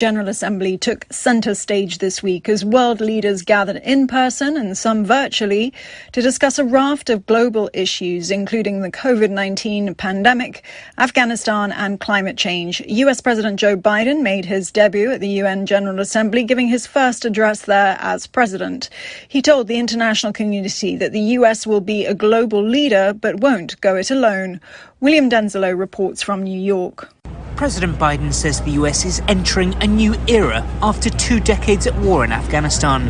General Assembly took centre stage this week as world leaders gathered in person and some virtually to discuss a raft of global issues, including the COVID-19 pandemic, Afghanistan and climate change. US President Joe Biden made his debut at the UN General Assembly, giving his first address there as president. He told the international community that the US will be a global leader but won't go it alone. William Denzelo reports from New York. President Biden says the US is entering a new era after 2 decades at war in Afghanistan.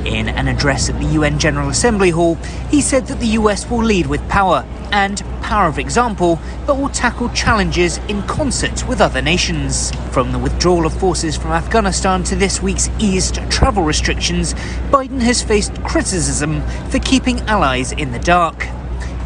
In an address at the UN General Assembly Hall, he said that the US will lead with power and power of example, but will tackle challenges in concert with other nations. From the withdrawal of forces from Afghanistan to this week's eased travel restrictions, Biden has faced criticism for keeping allies in the dark.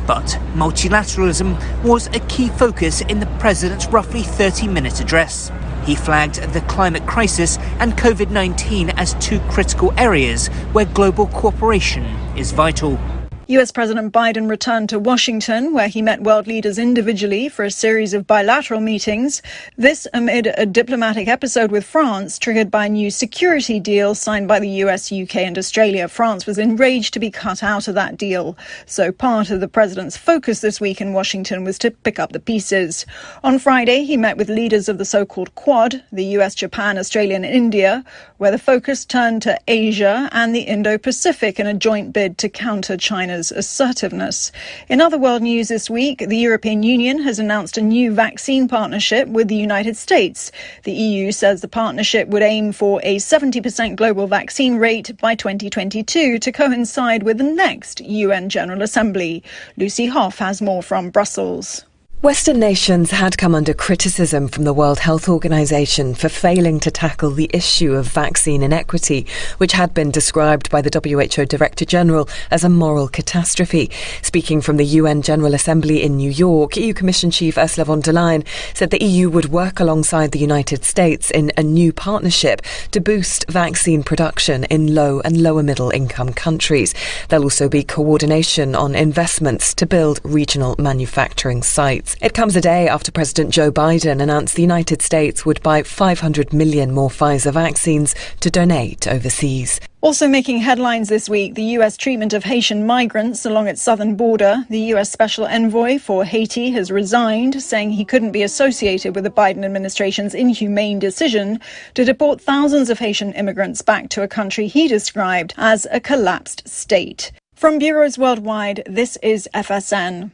But multilateralism was a key focus in the president's roughly 30-minute address. He flagged the climate crisis and COVID-19 as 2 critical areas where global cooperation is vital. US President Biden returned to Washington, where he met world leaders individually for a series of bilateral meetings. This amid a diplomatic episode with France triggered by a new security deal signed by the US, UK and Australia. France was enraged to be cut out of that deal. So part of the president's focus this week in Washington was to pick up the pieces. On Friday, he met with leaders of the so-called Quad, the US, Japan, Australia and India, where the focus turned to Asia and the Indo-Pacific in a joint bid to counter China's assertiveness. In other world news this week, the European Union has announced a new vaccine partnership with the United States. The EU says the partnership would aim for a 70% global vaccine rate by 2022 to coincide with the next UN General Assembly. Lucy Hoff has more from Brussels. Western nations had come under criticism from the World Health Organization for failing to tackle the issue of vaccine inequity, which had been described by the WHO Director General as a moral catastrophe. Speaking from the UN General Assembly in New York, EU Commission Chief Ursula von der Leyen said the EU would work alongside the United States in a new partnership to boost vaccine production in low and lower middle income countries. There'll also be coordination on investments to build regional manufacturing sites. It comes a day after President Joe Biden announced the United States would buy 500 million more Pfizer vaccines to donate overseas. Also making headlines this week, the US treatment of Haitian migrants along its southern border. The US Special Envoy for Haiti has resigned, saying he couldn't be associated with the Biden administration's inhumane decision to deport thousands of Haitian immigrants back to a country he described as a collapsed state. From bureaus worldwide, this is FSN.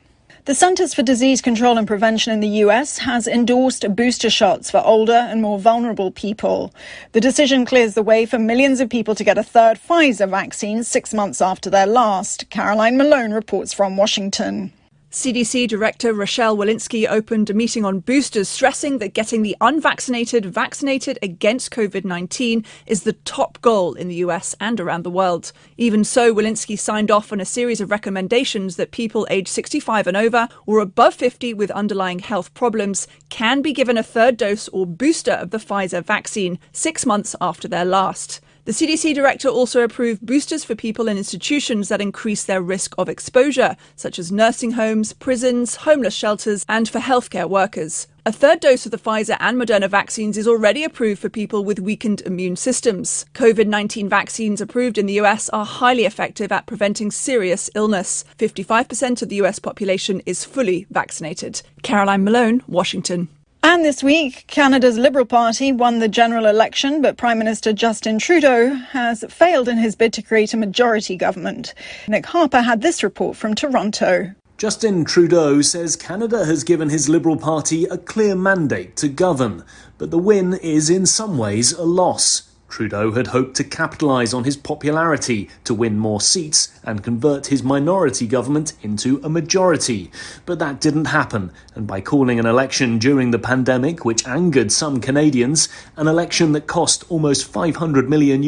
The Centers for Disease Control and Prevention in the US has endorsed booster shots for older and more vulnerable people. The decision clears the way for millions of people to get a third Pfizer vaccine 6 months after their last. Caroline Malone reports from Washington. CDC Director Rochelle Walensky opened a meeting on boosters, stressing that getting the unvaccinated vaccinated against COVID-19 is the top goal in the US and around the world. Even so, Walensky signed off on a series of recommendations that people aged 65 and over or above 50 with underlying health problems can be given a third dose or booster of the Pfizer vaccine 6 months after their last. The CDC director also approved boosters for people in institutions that increase their risk of exposure, such as nursing homes, prisons, homeless shelters, and for healthcare workers. A third dose of the Pfizer and Moderna vaccines is already approved for people with weakened immune systems. COVID-19 vaccines approved in the US are highly effective at preventing serious illness. 55% of the US population is fully vaccinated. Caroline Malone, Washington. And this week, Canada's Liberal Party won the general election, but Prime Minister Justin Trudeau has failed in his bid to create a majority government. Nick Harper had this report from Toronto. Justin Trudeau says Canada has given his Liberal Party a clear mandate to govern, but the win is in some ways a loss. Trudeau had hoped to capitalise on his popularity to win more seats and convert his minority government into a majority. But that didn't happen, and by calling an election during the pandemic, which angered some Canadians, an election that cost almost $500 million,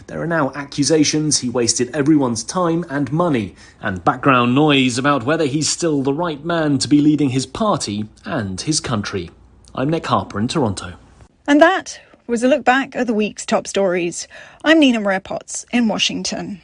there are now accusations he wasted everyone's time and money, and background noise about whether he's still the right man to be leading his party and his country. I'm Nick Harper in Toronto. And that was a look back at the week's top stories. I'm Nina Maria Potts in Washington.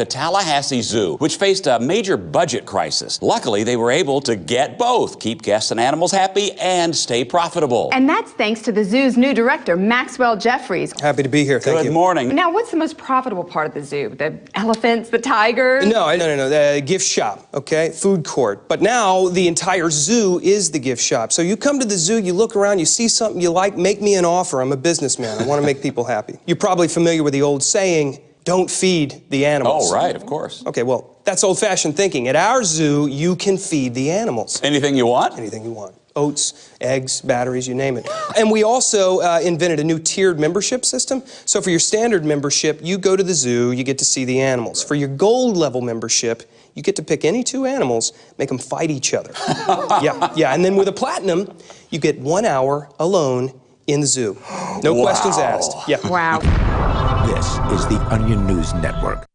the Tallahassee Zoo, which faced a major budget crisis. Luckily, they were able to get both, keep guests and animals happy and stay profitable. And that's thanks to the zoo's new director, Maxwell Jeffries. Happy to be here. Thank you. Good morning. Now, what's the most profitable part of the zoo? The elephants, the tigers? No. The gift shop, okay? Food court. But now the entire zoo is the gift shop. So you come to the zoo, you look around, you see something you like, make me an offer. I'm a businessman. I want to make people happy. You're probably familiar with the old saying, don't feed the animals. Oh, right, of course. Okay, well, that's old-fashioned thinking. At our zoo, you can feed the animals. Anything you want? Anything you want. Oats, eggs, batteries, you name it. And we also invented a new tiered membership system. So for your standard membership, you go to the zoo, you get to see the animals. For your gold level membership, you get to pick any two animals, make them fight each other. Yeah. And then with a platinum, you get 1 hour alone in the zoo. No questions asked. Yeah. Wow. This is the Onion News Network.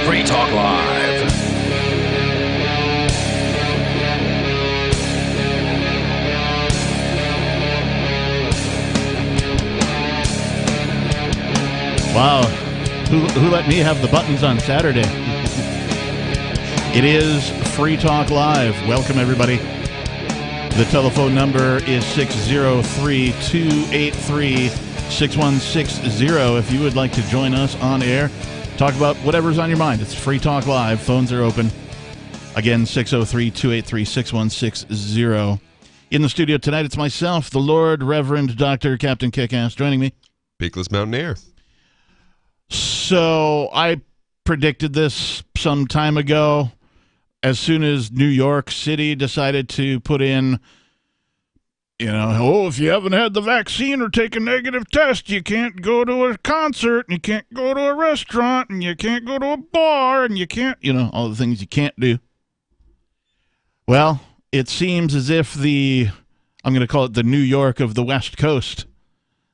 Free Talk Live. Wow. Who let me have the buttons on Saturday? It is Free Talk Live. Welcome, everybody. The telephone number is 603-283-6160. If you would like to join us on air, talk about whatever's on your mind. It's Free Talk Live. Phones are open. Again, 603-283-6160. In the studio tonight, it's myself, the Lord Reverend Dr. Captain Kickass, joining me. Beakless Mountaineer. So I predicted this some time ago. As soon as New York City decided to put in, if you haven't had the vaccine or take a negative test, you can't go to a concert, and you can't go to a restaurant, and you can't go to a bar, and you can't, all the things you can't do. Well, it seems as if I'm going to call it the New York of the West Coast,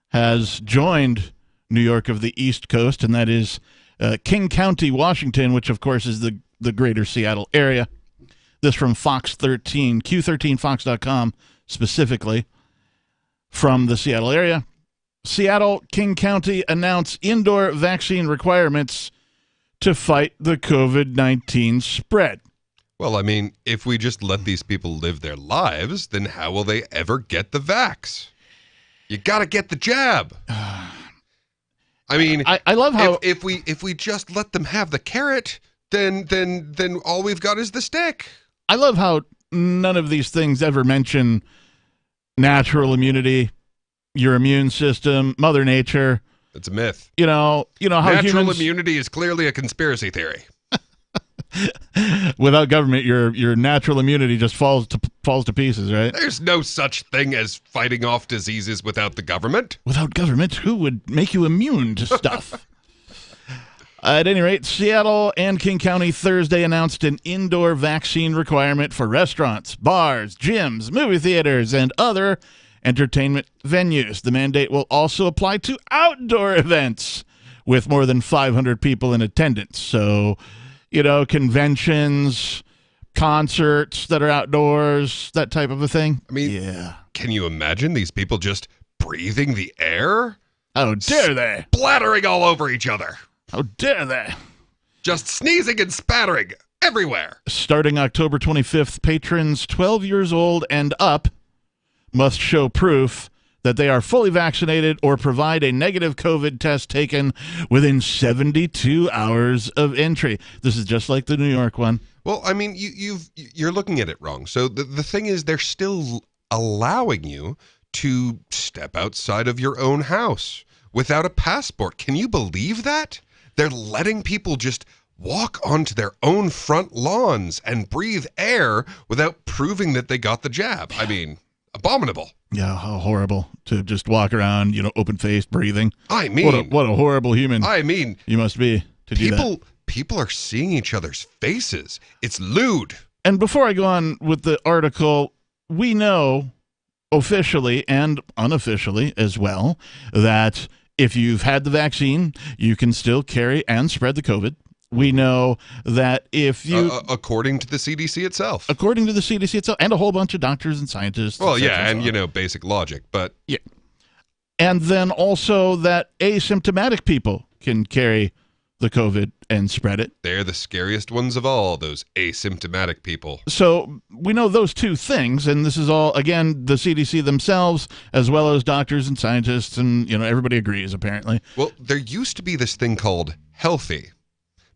has joined New York of the East Coast, and that is King County, Washington, which, of course, is the greater Seattle area. This from Fox 13, Q13Fox.com, specifically from the Seattle area. Seattle, King County announce indoor vaccine requirements to fight the COVID-19 spread. Well, I mean, if we just let these people live their lives, then how will they ever get the vax? You got to get the jab. I mean, I love how if we just let them have the carrot, then all we've got is the stick. I love how none of these things ever mention natural immunity, your immune system, Mother Nature. It's a myth. How natural immunity is clearly a conspiracy theory. Without government, your natural immunity just falls to pieces, right? There's no such thing as fighting off diseases without the government. Without government, who would make you immune to stuff? At any rate, Seattle and King County Thursday announced an indoor vaccine requirement for restaurants, bars, gyms, movie theaters, and other entertainment venues. The mandate will also apply to outdoor events with more than 500 people in attendance. So, conventions, concerts that are outdoors, that type of a thing. I mean, yeah. Can you imagine these people just breathing the air? How dare they? Splattering all over each other. How dare they? Just sneezing and spattering everywhere. Starting October 25th, patrons 12 years old and up must show proof that they are fully vaccinated or provide a negative COVID test taken within 72 hours of entry. This is just like the New York one. Well, I mean, you're looking at it wrong. So the thing is, they're still allowing you to step outside of your own house without a passport. Can you believe that? They're letting people just walk onto their own front lawns and breathe air without proving that they got the jab. I mean, abominable. Yeah, how horrible to just walk around, open-faced, breathing. I mean, what a horrible human. I mean, you must be to do that. People are seeing each other's faces. It's lewd. And before I go on with the article, we know officially and unofficially as well that if you've had the vaccine, you can still carry and spread the COVID. We know that if you... according to the CDC itself. According to the CDC itself, and a whole bunch of doctors and scientists. Well, yeah, and, basic logic, but... Yeah. And then also that asymptomatic people can carry the COVID and spread it. They're the scariest ones of all, those asymptomatic people. So we know those two things, and this is all, again, the CDC themselves, as well as doctors and scientists, and, everybody agrees, apparently. Well, there used to be this thing called healthy,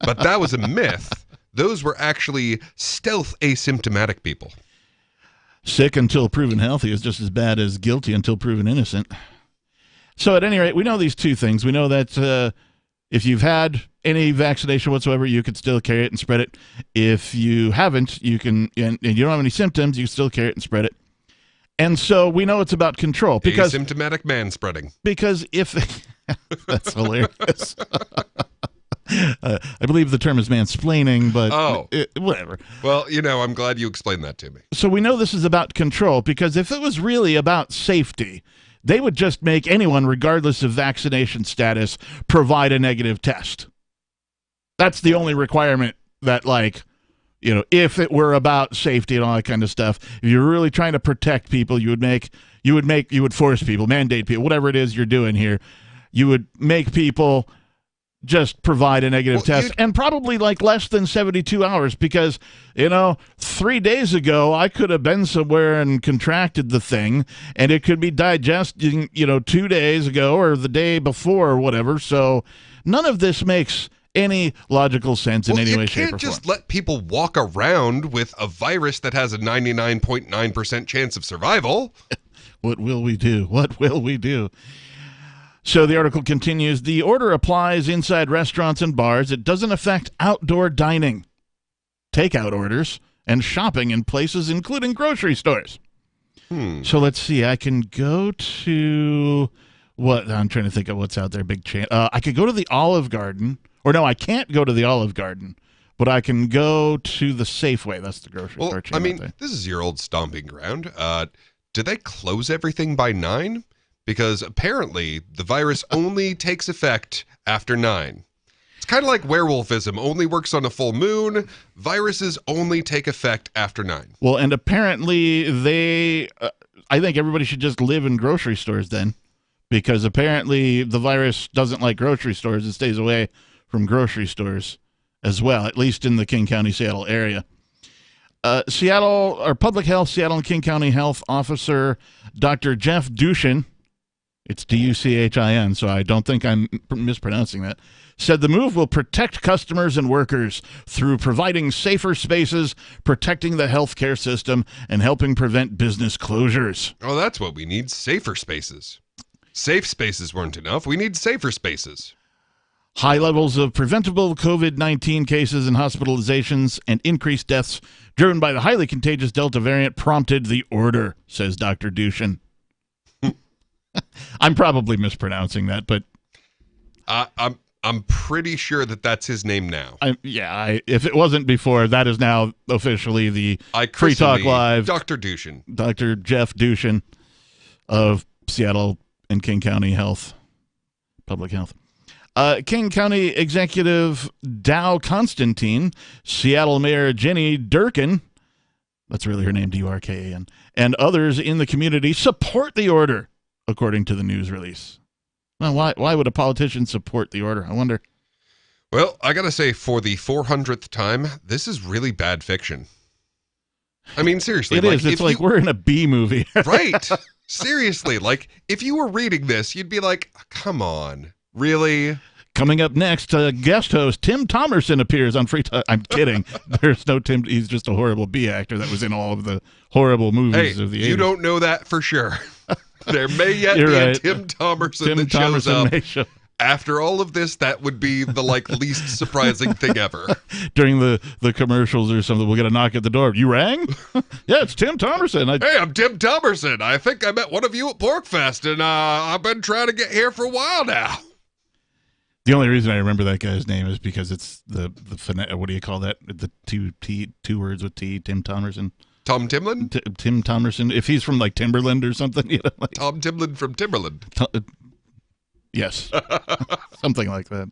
but that was a myth. Those were actually stealth asymptomatic people. Sick until proven healthy is just as bad as guilty until proven innocent. So at any rate, we know these two things. We know that if you've had any vaccination whatsoever, you can still carry it and spread it. If you haven't, you can, and you don't have any symptoms, you can still carry it and spread it. And so we know it's about control. Because asymptomatic man spreading. Because if... That's hilarious. I believe the term is mansplaining, but whatever. Well, I'm glad you explained that to me. So we know this is about control, because if it was really about safety, they would just make anyone, regardless of vaccination status, provide a negative test. That's the only requirement that, if it were about safety and all that kind of stuff, if you're really trying to protect people, you would force people, mandate people, whatever it is you're doing here, you would make people just provide a negative test, and probably less than 72 hours, because 3 days ago I could have been somewhere and contracted the thing, and it could be digesting 2 days ago or the day before or whatever. So none of this makes any logical sense in any way, shape, or form. You can't just let people walk around with a virus that has a 99.9% chance of survival. What will we do? What will we do? So the article continues, the order applies inside restaurants and bars. It doesn't affect outdoor dining, takeout orders, and shopping in places including grocery stores. So let's see. I can go to what? I'm trying to think of what's out there. Big chain. I could go to the Olive Garden. Or no, I can't go to the Olive Garden, but I can go to the Safeway. That's the grocery store chain. I mean, this is your old stomping ground. Did they close everything by 9? Because apparently the virus only takes effect after 9. It's kind of like werewolfism, only works on a full moon. Viruses only take effect after 9. Well, and apparently I think everybody should just live in grocery stores then, because apparently the virus doesn't like grocery stores. It stays away from grocery stores as well, at least in the King County, Seattle area. Public Health, Seattle and King County Health Officer Dr. Jeff Duchin, it's D-U-C-H-I-N, so I don't think I'm mispronouncing that, said the move will protect customers and workers through providing safer spaces, protecting the healthcare system, and helping prevent business closures. Oh, that's what we need, safer spaces. Safe spaces weren't enough. We need safer spaces. High levels of preventable COVID-19 cases and hospitalizations and increased deaths driven by the highly contagious Delta variant prompted the order, says Dr. Duchin. I'm probably mispronouncing that, but I'm pretty sure that that's his name now. If it wasn't before, that is now officially the Free Talk Live. Dr. Duchin. Dr. Jeff Duchin of Seattle and King County Health, Public Health. King County Executive Dow Constantine, Seattle Mayor Jenny Durkan, that's really her name, D-U-R-K-A-N, and others in the community support the order, according to the news release. Now, why would a politician support the order? I wonder. Well, I got to say, for the 400th time, this is really bad fiction. I mean, seriously. It is. It's like we're in a B movie. Right. Seriously. If you were reading this, you'd be like, come on. Really? Coming up next, guest host Tim Thomerson appears on Free Talk. I'm kidding. There's no Tim. He's just a horrible B actor that was in all of the horrible movies of the 80s. You don't know that for sure. There may yet be a Tim Thomerson that shows up. After all of this, that would be the least surprising thing ever. During the commercials or something, we'll get a knock at the door. You rang? Yeah, it's Tim Thomerson. Hey, I'm Tim Thomerson. I think I met one of you at PorcFest, and I've been trying to get here for a while now. The only reason I remember that guy's name is because it's the what do you call that? The two words with T, Tim Thomerson. Tom Timlin? Tim Thomerson. If he's from Timberland or something. Tom Timlin from Timberland. Yes. Something like that.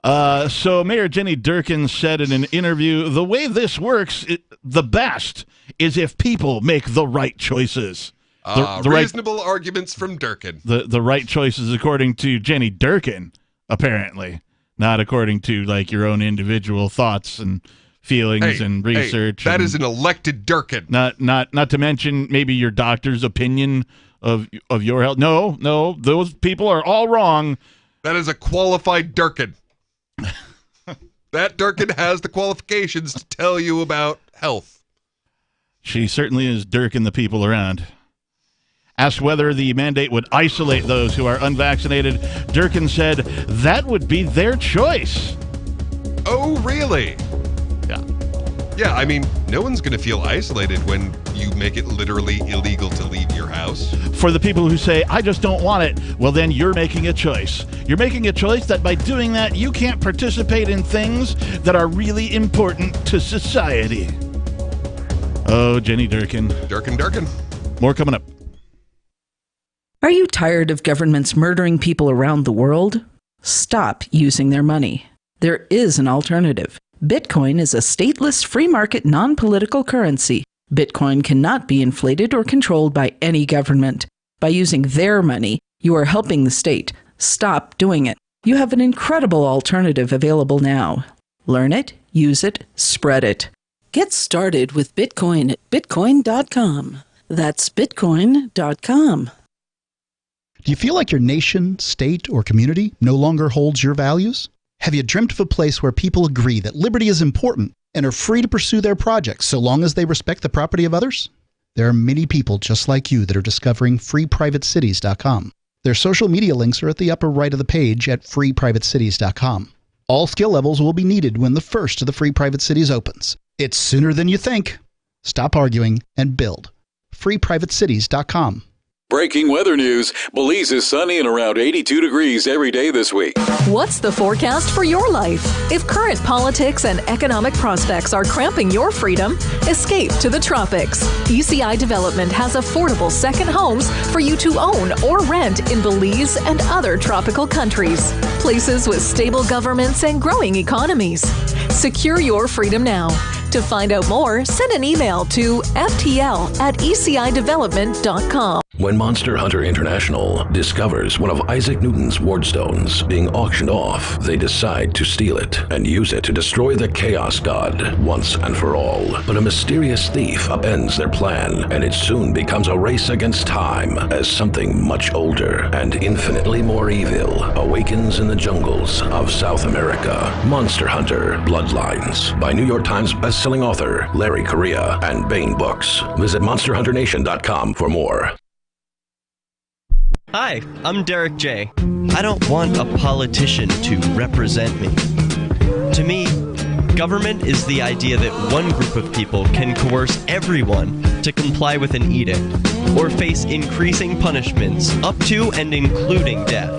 So Mayor Jenny Durkan said in an interview, the way this works, the best is if people make the right choices. The reasonable arguments from Durkan. The right choices according to Jenny Durkan, apparently, not according to like your own individual thoughts and feelings and research. That is an elected Durkan. Not to mention maybe your doctor's opinion of your health. No, those people are all wrong. That is a qualified Durkan. That Durkan has the qualifications to tell you about health. She certainly is Durkan the people around. Asked whether the mandate would isolate those who are unvaccinated, Durkan said that would be their choice. Oh, really? Yeah. Yeah, I mean, no one's going to feel isolated when you make it literally illegal to leave your house. For the people who say, I just don't want it, well, then you're making a choice. You're making a choice that by doing that, you can't participate in things that are really important to society. Oh, Jenny Durkan. Durkan. More coming up. Are you tired of governments murdering people around the world? Stop using their money. There is an alternative. Bitcoin is a stateless, free market, non-political currency. Bitcoin cannot be inflated or controlled by any government. By using their money, you are helping the state. Stop doing it. You have an incredible alternative available now. Learn it, use it, spread it. Get started with Bitcoin at bitcoin.com. That's bitcoin.com. Do you feel like your nation, state, or community no longer holds your values? Have you dreamt of a place where people agree that liberty is important and are free to pursue their projects so long as they respect the property of others? There are many people just like you that are discovering freeprivatecities.com. Their social media links are at the upper right of the page at freeprivatecities.com. All skill levels will be needed when the first of the Free Private Cities opens. It's sooner than you think. Stop arguing and build. freeprivatecities.com. Breaking weather news. Belize is sunny and around 82 degrees every day this week. What's the forecast for your life? If current politics and economic prospects are cramping your freedom, escape to the tropics. ECI Development has affordable second homes for you to own or rent in Belize and other tropical countries. Places with stable governments and growing economies. Secure your freedom now. To find out more, send an email to ftl@ecidevelopment.com. When Monster Hunter International discovers one of Isaac Newton's wardstones being auctioned off, they decide to steal it and use it to destroy the Chaos God once and for all. But a mysterious thief upends their plan, and it soon becomes a race against time as something much older and infinitely more evil awakens in the jungles of South America. Monster Hunter Bloodlines by New York Times bestselling author Larry Correia and Baen Books. Visit monsterhunternation.com for more. Hi, I'm Derek J. I don't want a politician to represent me. To me, government is the idea that one group of people can coerce everyone to comply with an edict or face increasing punishments up to and including death.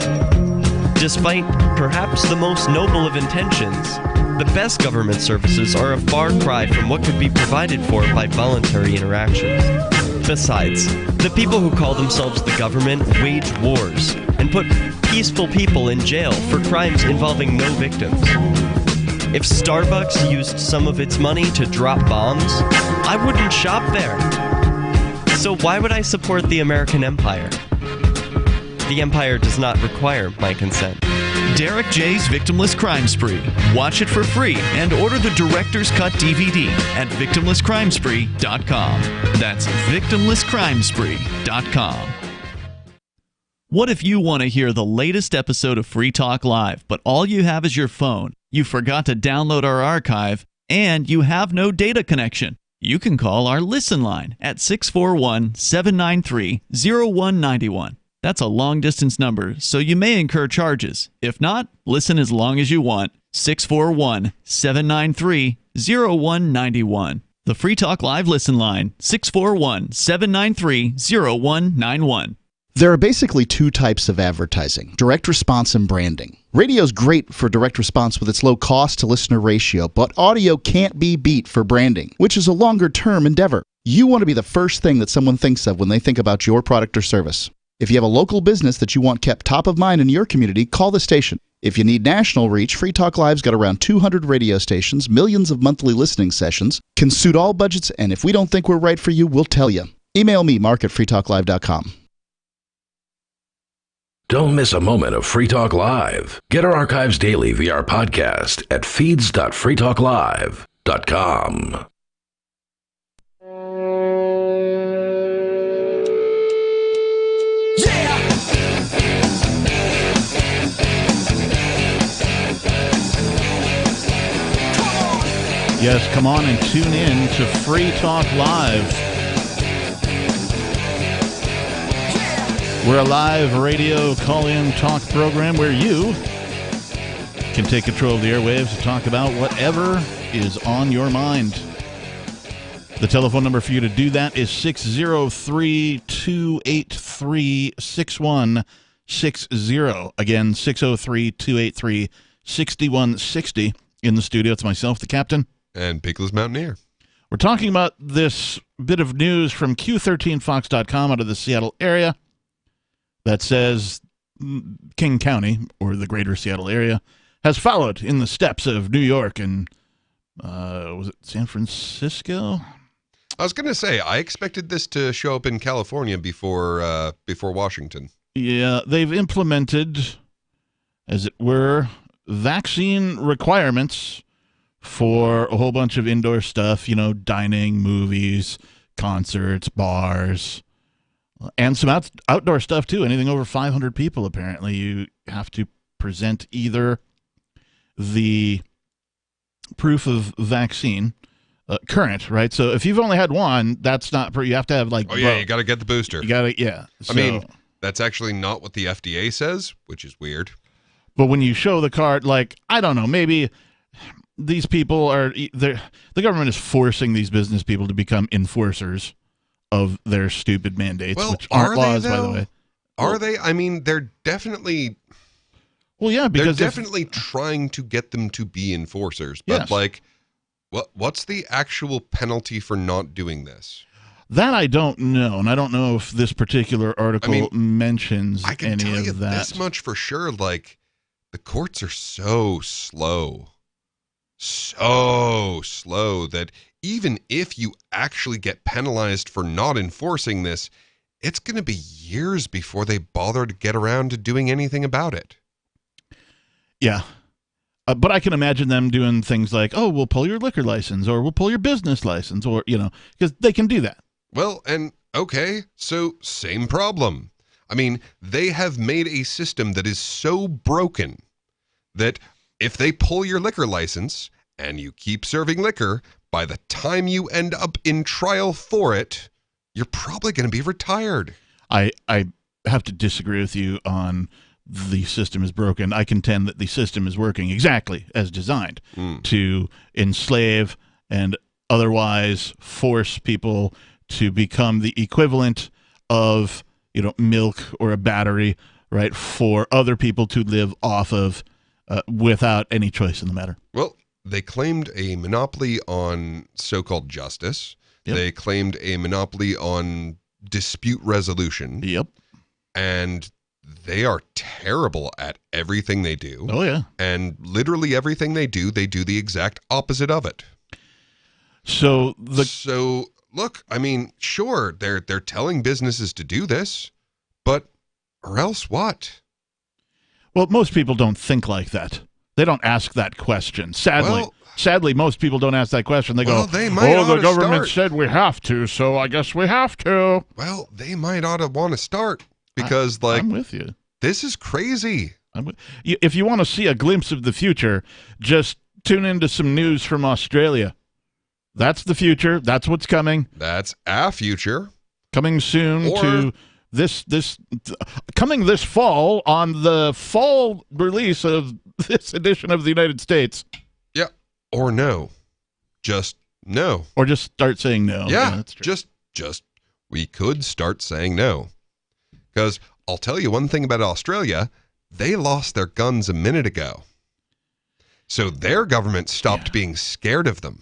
Despite perhaps the most noble of intentions, the best government services are a far cry from what could be provided for by voluntary interactions. Besides, the people who call themselves the government wage wars and put peaceful people in jail for crimes involving no victims. If Starbucks used some of its money to drop bombs, I wouldn't shop there. So why would I support the American empire? The empire does not require my consent. Derek J's Victimless Crime Spree. Watch it for free and order the Director's Cut DVD at victimlesscrimespree.com. That's victimlesscrimespree.com. What if you want to hear the latest episode of Free Talk Live, but all you have is your phone, you forgot to download our archive, and you have no data connection? You can call our Listen line at 641-793-0191. That's a long-distance number, so you may incur charges. If not, listen as long as you want. 641-793-0191. The Free Talk Live Listen line, 641-793-0191. There are basically two types of advertising, direct response and branding. Radio's great for direct response with its low cost to listener ratio, but audio can't be beat for branding, which is a longer-term endeavor. You want to be the first thing that someone thinks of when they think about your product or service. If you have a local business that you want kept top of mind in your community, call the station. If you need national reach, Free Talk Live's got around 200 radio stations, millions of monthly listening sessions, can suit all budgets, and if we don't think we're right for you, we'll tell you. Email me, mark@freetalklive.com. Don't miss a moment of Free Talk Live. Get our archives daily via our podcast at feeds.freetalklive.com. Yes, come on and tune in to Free Talk Live. We're a live radio call-in talk program where you can take control of the airwaves to talk about whatever is on your mind. The telephone number for you to do that is 603-283-6160. Again, 603-283-6160. In the studio, it's myself, the captain. And Pickles Mountaineer. We're talking about this bit of news from Q13Fox.com out of the Seattle area that says King County, or the greater Seattle area, has followed in the steps of New York and, was it San Francisco? I was going to say, I expected this to show up in California before Washington. Yeah, they've implemented, as it were, vaccine requirements for a whole bunch of indoor stuff, dining, movies, concerts, bars, and some outdoor stuff too. Anything over 500 people, apparently, you have to present either the proof of vaccine, current, right? So if you've only had one, that's not, you have to have you got to get the booster. You got to, yeah. I mean, that's actually not what the FDA says, which is weird. But when you show the card, I don't know, maybe these people the government is forcing these business people to become enforcers of their stupid mandates, which aren't laws, by the way. Are they? I mean, they're definitely... Well, yeah, because they're definitely trying to get them to be enforcers. But, yes. What's the actual penalty for not doing this? That I don't know, and I don't know if this particular article mentions I can any tell of you that. This much for sure, the courts are so slow that even if you actually get penalized for not enforcing this, it's going to be years before they bother to get around to doing anything about it. Yeah. But I can imagine them doing things like, oh, we'll pull your liquor license, or we'll pull your business license, or, because they can do that. Well, and okay, so same problem. I mean, they have made a system that is so broken that if they pull your liquor license and you keep serving liquor, by the time you end up in trial for it, you're probably going to be retired. I have to disagree with you on the system is broken. I contend that the system is working exactly as designed to enslave and otherwise force people to become the equivalent of, milk or a battery, right, for other people to live off of without any choice in the matter. Well, they claimed a monopoly on so-called justice. Yep. They claimed a monopoly on dispute resolution. Yep. And they are terrible at everything they do. Oh, yeah. And literally everything they do the exact opposite of it. So look, I mean, sure, they're telling businesses to do this, but or else what? Well, most people don't think like that. They don't ask that question. Sadly, most people don't ask that question. They go, the government said we have to, so I guess we have to. Well, they might ought to want to start because, I'm with you. This is crazy. If you want to see a glimpse of the future, just tune into some news from Australia. That's the future. That's what's coming. That's our future. Coming soon to coming this fall on the fall release of this edition of the United States. Yeah. Or no. Just no. Or just start saying no. Yeah, that's true. Just we could start saying no. Because I'll tell you one thing about Australia, they lost their guns a minute ago. So their government stopped being scared of them.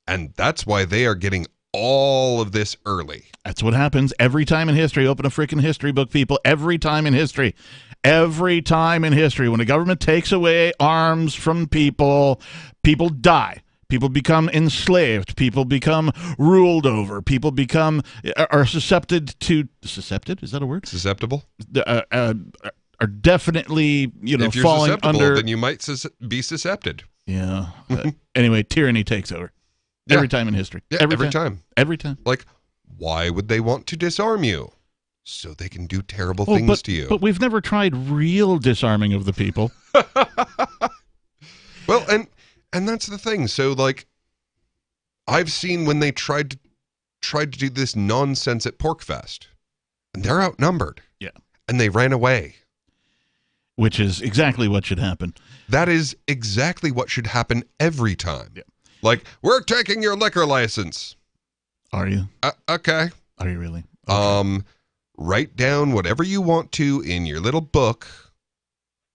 And that's why they are getting all of this early. That's what happens every time in history. Open a freaking history book, people. Every time in history. Every time in history, when the government takes away arms from people, people die. People become enslaved. People become ruled over. People are susceptible to suscepted. Is that a word? Susceptible. Are definitely if you're falling susceptible, under. then you might be suscepted. Yeah. Anyway, tyranny takes over. Yeah. Every time in history. Yeah, every time. Every time. Like, why would they want to disarm you? So they can do terrible things to you. But we've never tried real disarming of the people. Well, and that's the thing. So, like, I've seen when they tried to do this nonsense at PorcFest, and they're outnumbered. Yeah. And they ran away. Which is exactly what should happen. That is exactly what should happen every time. Yeah. Like, we're taking your liquor license. Are you? Okay. Are you really? Okay. Write down whatever you want to in your little book,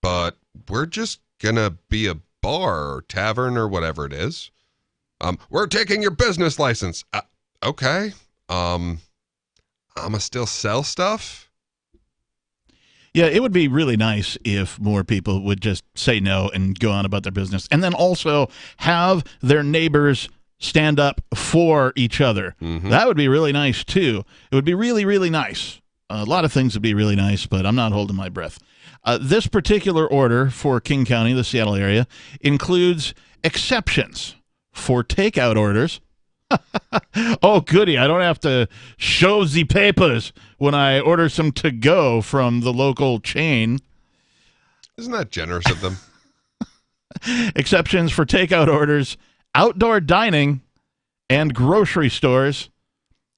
but we're just gonna be a bar or tavern or whatever it is. We're taking your business license. Okay. I'ma still sell stuff. Yeah, it would be really nice if more people would just say no and go on about their business, and then also have their neighbors stand up for each other. Mm-hmm. That would be really nice too. It would be really, really nice. A lot of things would be really nice, but I'm not holding my breath. This particular order for King County, the Seattle area, includes exceptions for takeout orders. Oh, goody. I don't have to show the papers when I order some to-go from the local chain. Isn't that generous of them? Exceptions for takeout orders, outdoor dining, and grocery stores.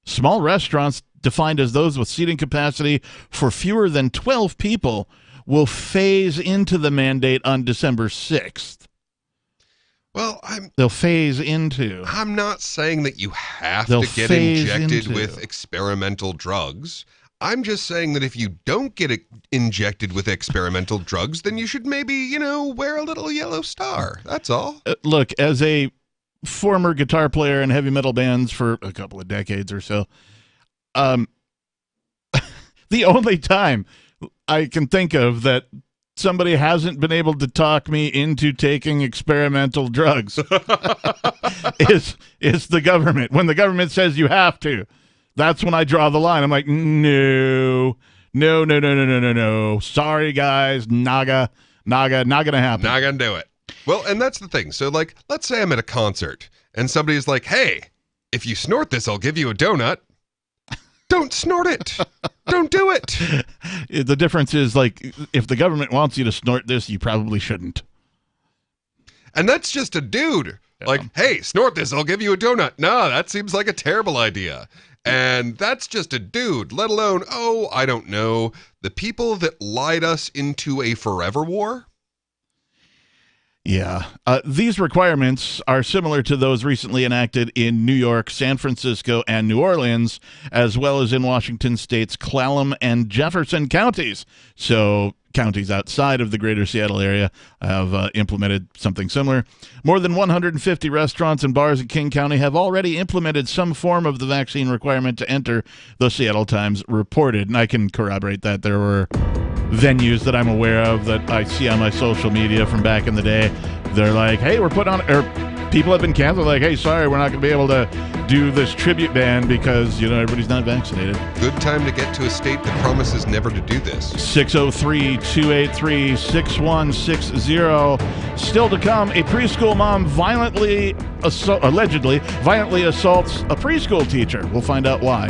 Small restaurants defined as those with seating capacity for fewer than 12 people will phase into the mandate on December 6th. Well, they'll phase into. I'm not saying that you have They'll to get phase injected into. with experimental drugs. I'm just saying that if you don't get injected with experimental drugs, then you should maybe, wear a little yellow star. That's all. Look, as a former guitar player in heavy metal bands for a couple of decades or so, the only time I can think of that somebody hasn't been able to talk me into taking experimental drugs is the government. When the government says you have to, that's when I draw the line. I'm like, no. Sorry, guys. Naga, not going to happen. Not going to do it. Well, and that's the thing. So, like, let's say I'm at a concert and somebody's like, hey, if you snort this, I'll give you a donut. Don't snort it. Don't do it. The difference is, like, if the government wants you to snort this, you probably shouldn't. And that's just a dude. Yeah. Like, hey, snort this, I'll give you a donut. No, that seems like a terrible idea. And that's just a dude, let alone, I don't know, the people that lied us into a forever war. Yeah. These requirements are similar to those recently enacted in New York, San Francisco, and New Orleans, as well as in Washington State's Clallam and Jefferson counties. So counties outside of the greater Seattle area have implemented something similar. More than 150 restaurants and bars in King County have already implemented some form of the vaccine requirement to enter, the Seattle Times reported. And I can corroborate that. There were venues that I'm aware of that I see on my social media from back in the day. They're like, hey, we're putting on, or people have been canceled, like, hey, sorry, we're not going to be able to do this tribute band because, everybody's not vaccinated. Good time to get to a state that promises never to do this. 603-283-6160. Still to come, a preschool mom allegedly violently assaults a preschool teacher. We'll find out why.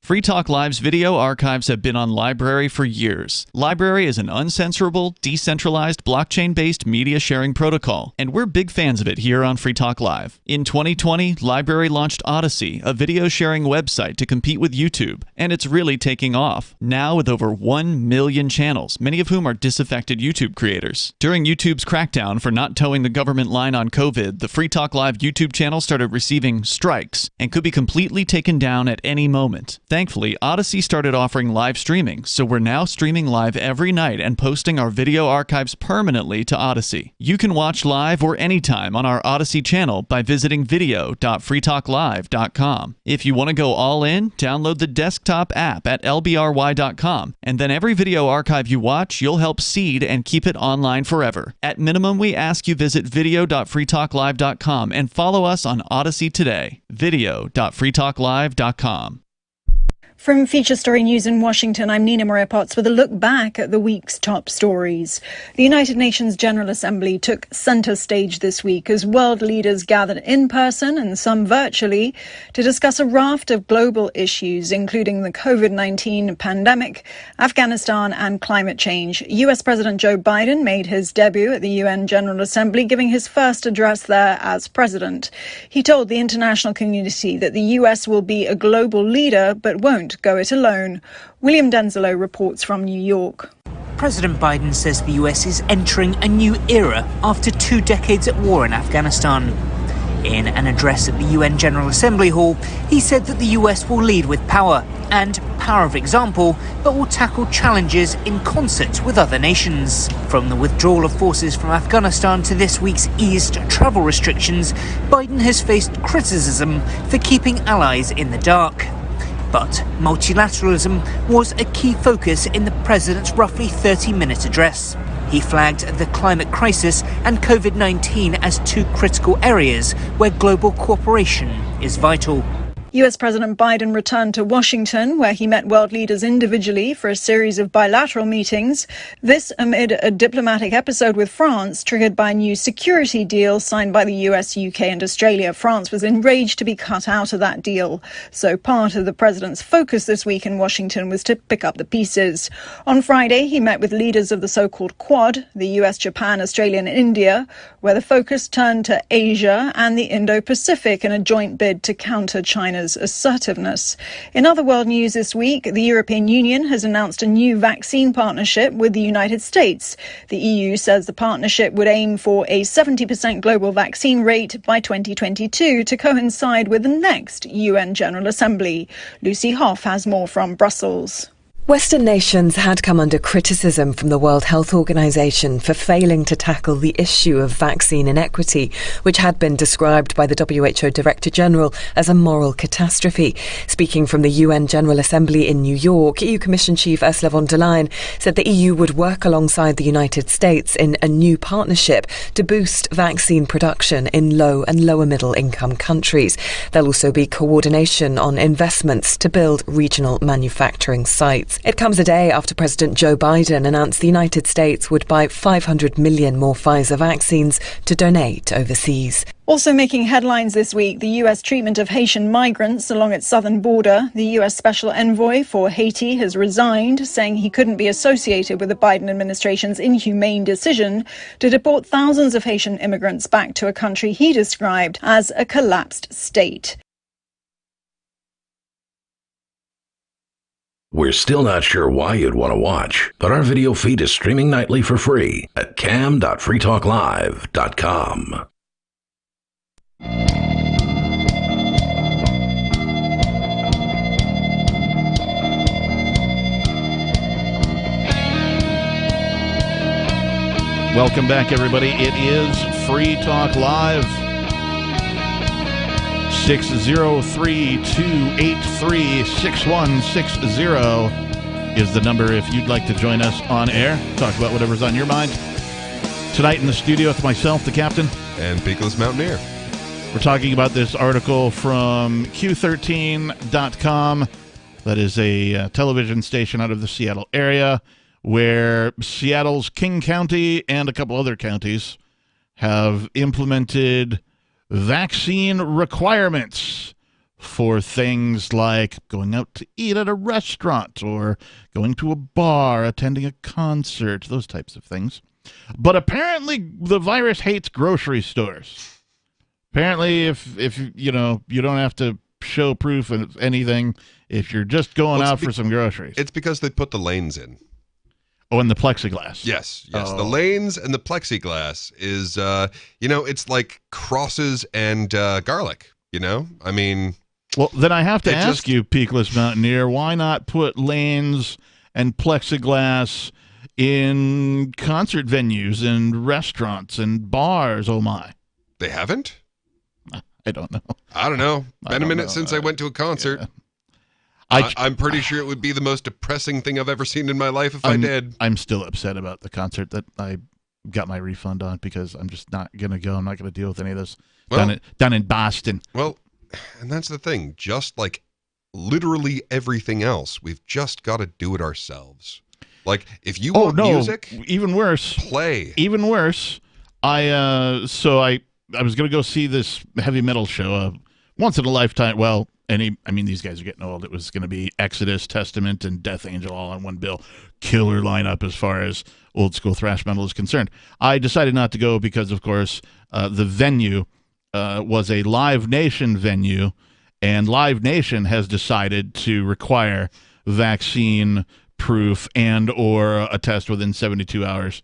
Free Talk Live's video archives have been on LBRY for years. LBRY is an uncensorable, decentralized, blockchain-based media sharing protocol, and we're big fans of it here on Free Talk Live. In 2020, LBRY launched Odysee, a video sharing website to compete with YouTube, and it's really taking off. Now with over 1 million channels, many of whom are disaffected YouTube creators. During YouTube's crackdown for not towing the government line on COVID, the Free Talk Live YouTube channel started receiving strikes and could be completely taken down at any moment. Thanks Thankfully, Odyssey started offering live streaming, so we're now streaming live every night and posting our video archives permanently to Odyssey. You can watch live or anytime on our Odyssey channel by visiting video.freetalklive.com. If you want to go all in, download the desktop app at lbry.com, and then every video archive you watch, you'll help seed and keep it online forever. At minimum, we ask you visit video.freetalklive.com and follow us on Odyssey today. video.freetalklive.com. From Feature Story News in Washington, I'm Nina Maria Potts with a look back at the week's top stories. The United Nations General Assembly took center stage this week as world leaders gathered in person and some virtually to discuss a raft of global issues, including the COVID-19 pandemic, Afghanistan and climate change. US President Joe Biden made his debut at the UN General Assembly, giving his first address there as president. He told the international community that the US will be a global leader but won't go it alone. William Denzelo reports from New York. President Biden says the US is entering a new era after 2 decades at war in Afghanistan. In an address at the UN General Assembly Hall, he said that the US will lead with power and power of example, but will tackle challenges in concert with other nations. From the withdrawal of forces from Afghanistan to this week's eased travel restrictions, Biden has faced criticism for keeping allies in the dark. But multilateralism was a key focus in the president's roughly 30-minute address. He flagged the climate crisis and COVID-19 as 2 critical areas where global cooperation is vital. US President Biden returned to Washington, where he met world leaders individually for a series of bilateral meetings. This amid a diplomatic episode with France triggered by a new security deal signed by the US, UK and Australia. France was enraged to be cut out of that deal. So part of the president's focus this week in Washington was to pick up the pieces. On Friday, he met with leaders of the so-called Quad, the US, Japan, Australia and India, where the focus turned to Asia and the Indo-Pacific in a joint bid to counter China's assertiveness. In other world news this week, the European Union has announced a new vaccine partnership with the United States. The EU says the partnership would aim for a 70% global vaccine rate by 2022 to coincide with the next UN General Assembly. Lucy Hoff has more from Brussels. Western nations had come under criticism from the World Health Organization for failing to tackle the issue of vaccine inequity, which had been described by the WHO Director General as a moral catastrophe. Speaking from the UN General Assembly in New York, EU Commission Chief Ursula von der Leyen said the EU would work alongside the United States in a new partnership to boost vaccine production in low and lower middle income countries. There'll also be coordination on investments to build regional manufacturing sites. It comes a day after President Joe Biden announced the United States would buy 500 million more Pfizer vaccines to donate overseas. Also making headlines this week, the U.S. treatment of Haitian migrants along its southern border. The U.S. Special Envoy for Haiti has resigned, saying he couldn't be associated with the Biden administration's inhumane decision to deport thousands of Haitian immigrants back to a country he described as a collapsed state. We're still not sure why you'd want to watch, but our video feed is streaming nightly for free at cam.freetalklive.com. Welcome back, everybody. It is Free Talk Live. 603-283-6160 is the number if you'd like to join us on air. Talk about whatever's on your mind. Tonight in the studio with myself, the captain. And Peakless Mountaineer. We're talking about this article from Q13.com. That is a television station out of the Seattle area where Seattle's King County and a couple other counties have implemented vaccine requirements for things like going out to eat at a restaurant or going to a bar, attending a concert, those types of things. But apparently the virus hates grocery stores. Apparently if you know, you don't have to show proof of anything if you're just going out for some groceries. It's because they put the lanes in. Oh, and the plexiglass. Yes. Oh. The lanes and the plexiglass is, it's like crosses and garlic, I mean, Well, then I have to ask you, Peakless Mountaineer, why not put lanes and plexiglass in concert venues and restaurants and bars? Oh, my. They haven't? I don't know. I don't know. Been a minute since I went to a concert. Yeah. I'm pretty sure it would be the most depressing thing I've ever seen in my life if I did. I'm still upset about the concert that I got my refund on because I'm just not going to go. I'm not going to deal with any of this down in Boston. Well, and that's the thing. Just like literally everything else, we've just got to do it ourselves. Like, if you want music, even worse. Play. Even worse. I was going to go see this heavy metal show, once in a lifetime. Well, these guys are getting old. It was going to be Exodus, Testament, and Death Angel all on one bill. Killer lineup as far as old school thrash metal is concerned. I decided not to go because, of course, the venue was a Live Nation venue, and Live Nation has decided to require vaccine proof and or a test within 72 hours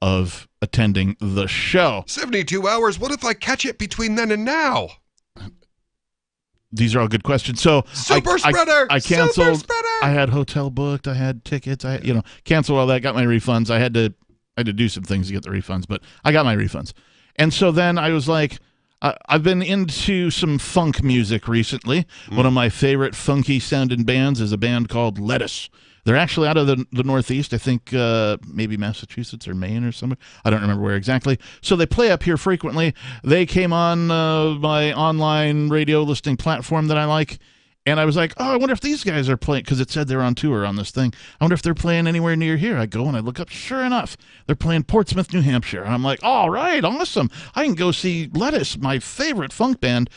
of attending the show. 72 hours? What if I catch it between then and now? These are all good questions. So Super spreader! I canceled. Super spreader! I had hotel booked. I had tickets. I canceled all that. Got my refunds. I had to do some things to get the refunds, but I got my refunds. And so then I was like, I've been into some funk music recently. One of my favorite funky sounding bands is a band called Lettuce. They're actually out of the Northeast. I think maybe Massachusetts or Maine or somewhere. I don't remember where exactly. So they play up here frequently. They came on my online radio listening platform that I like. And I was like, I wonder if these guys are playing, because it said they're on tour on this thing. I wonder if they're playing anywhere near here. I go and I look up. Sure enough, they're playing Portsmouth, New Hampshire. And I'm like, all right, awesome. I can go see Lettuce, my favorite funk band,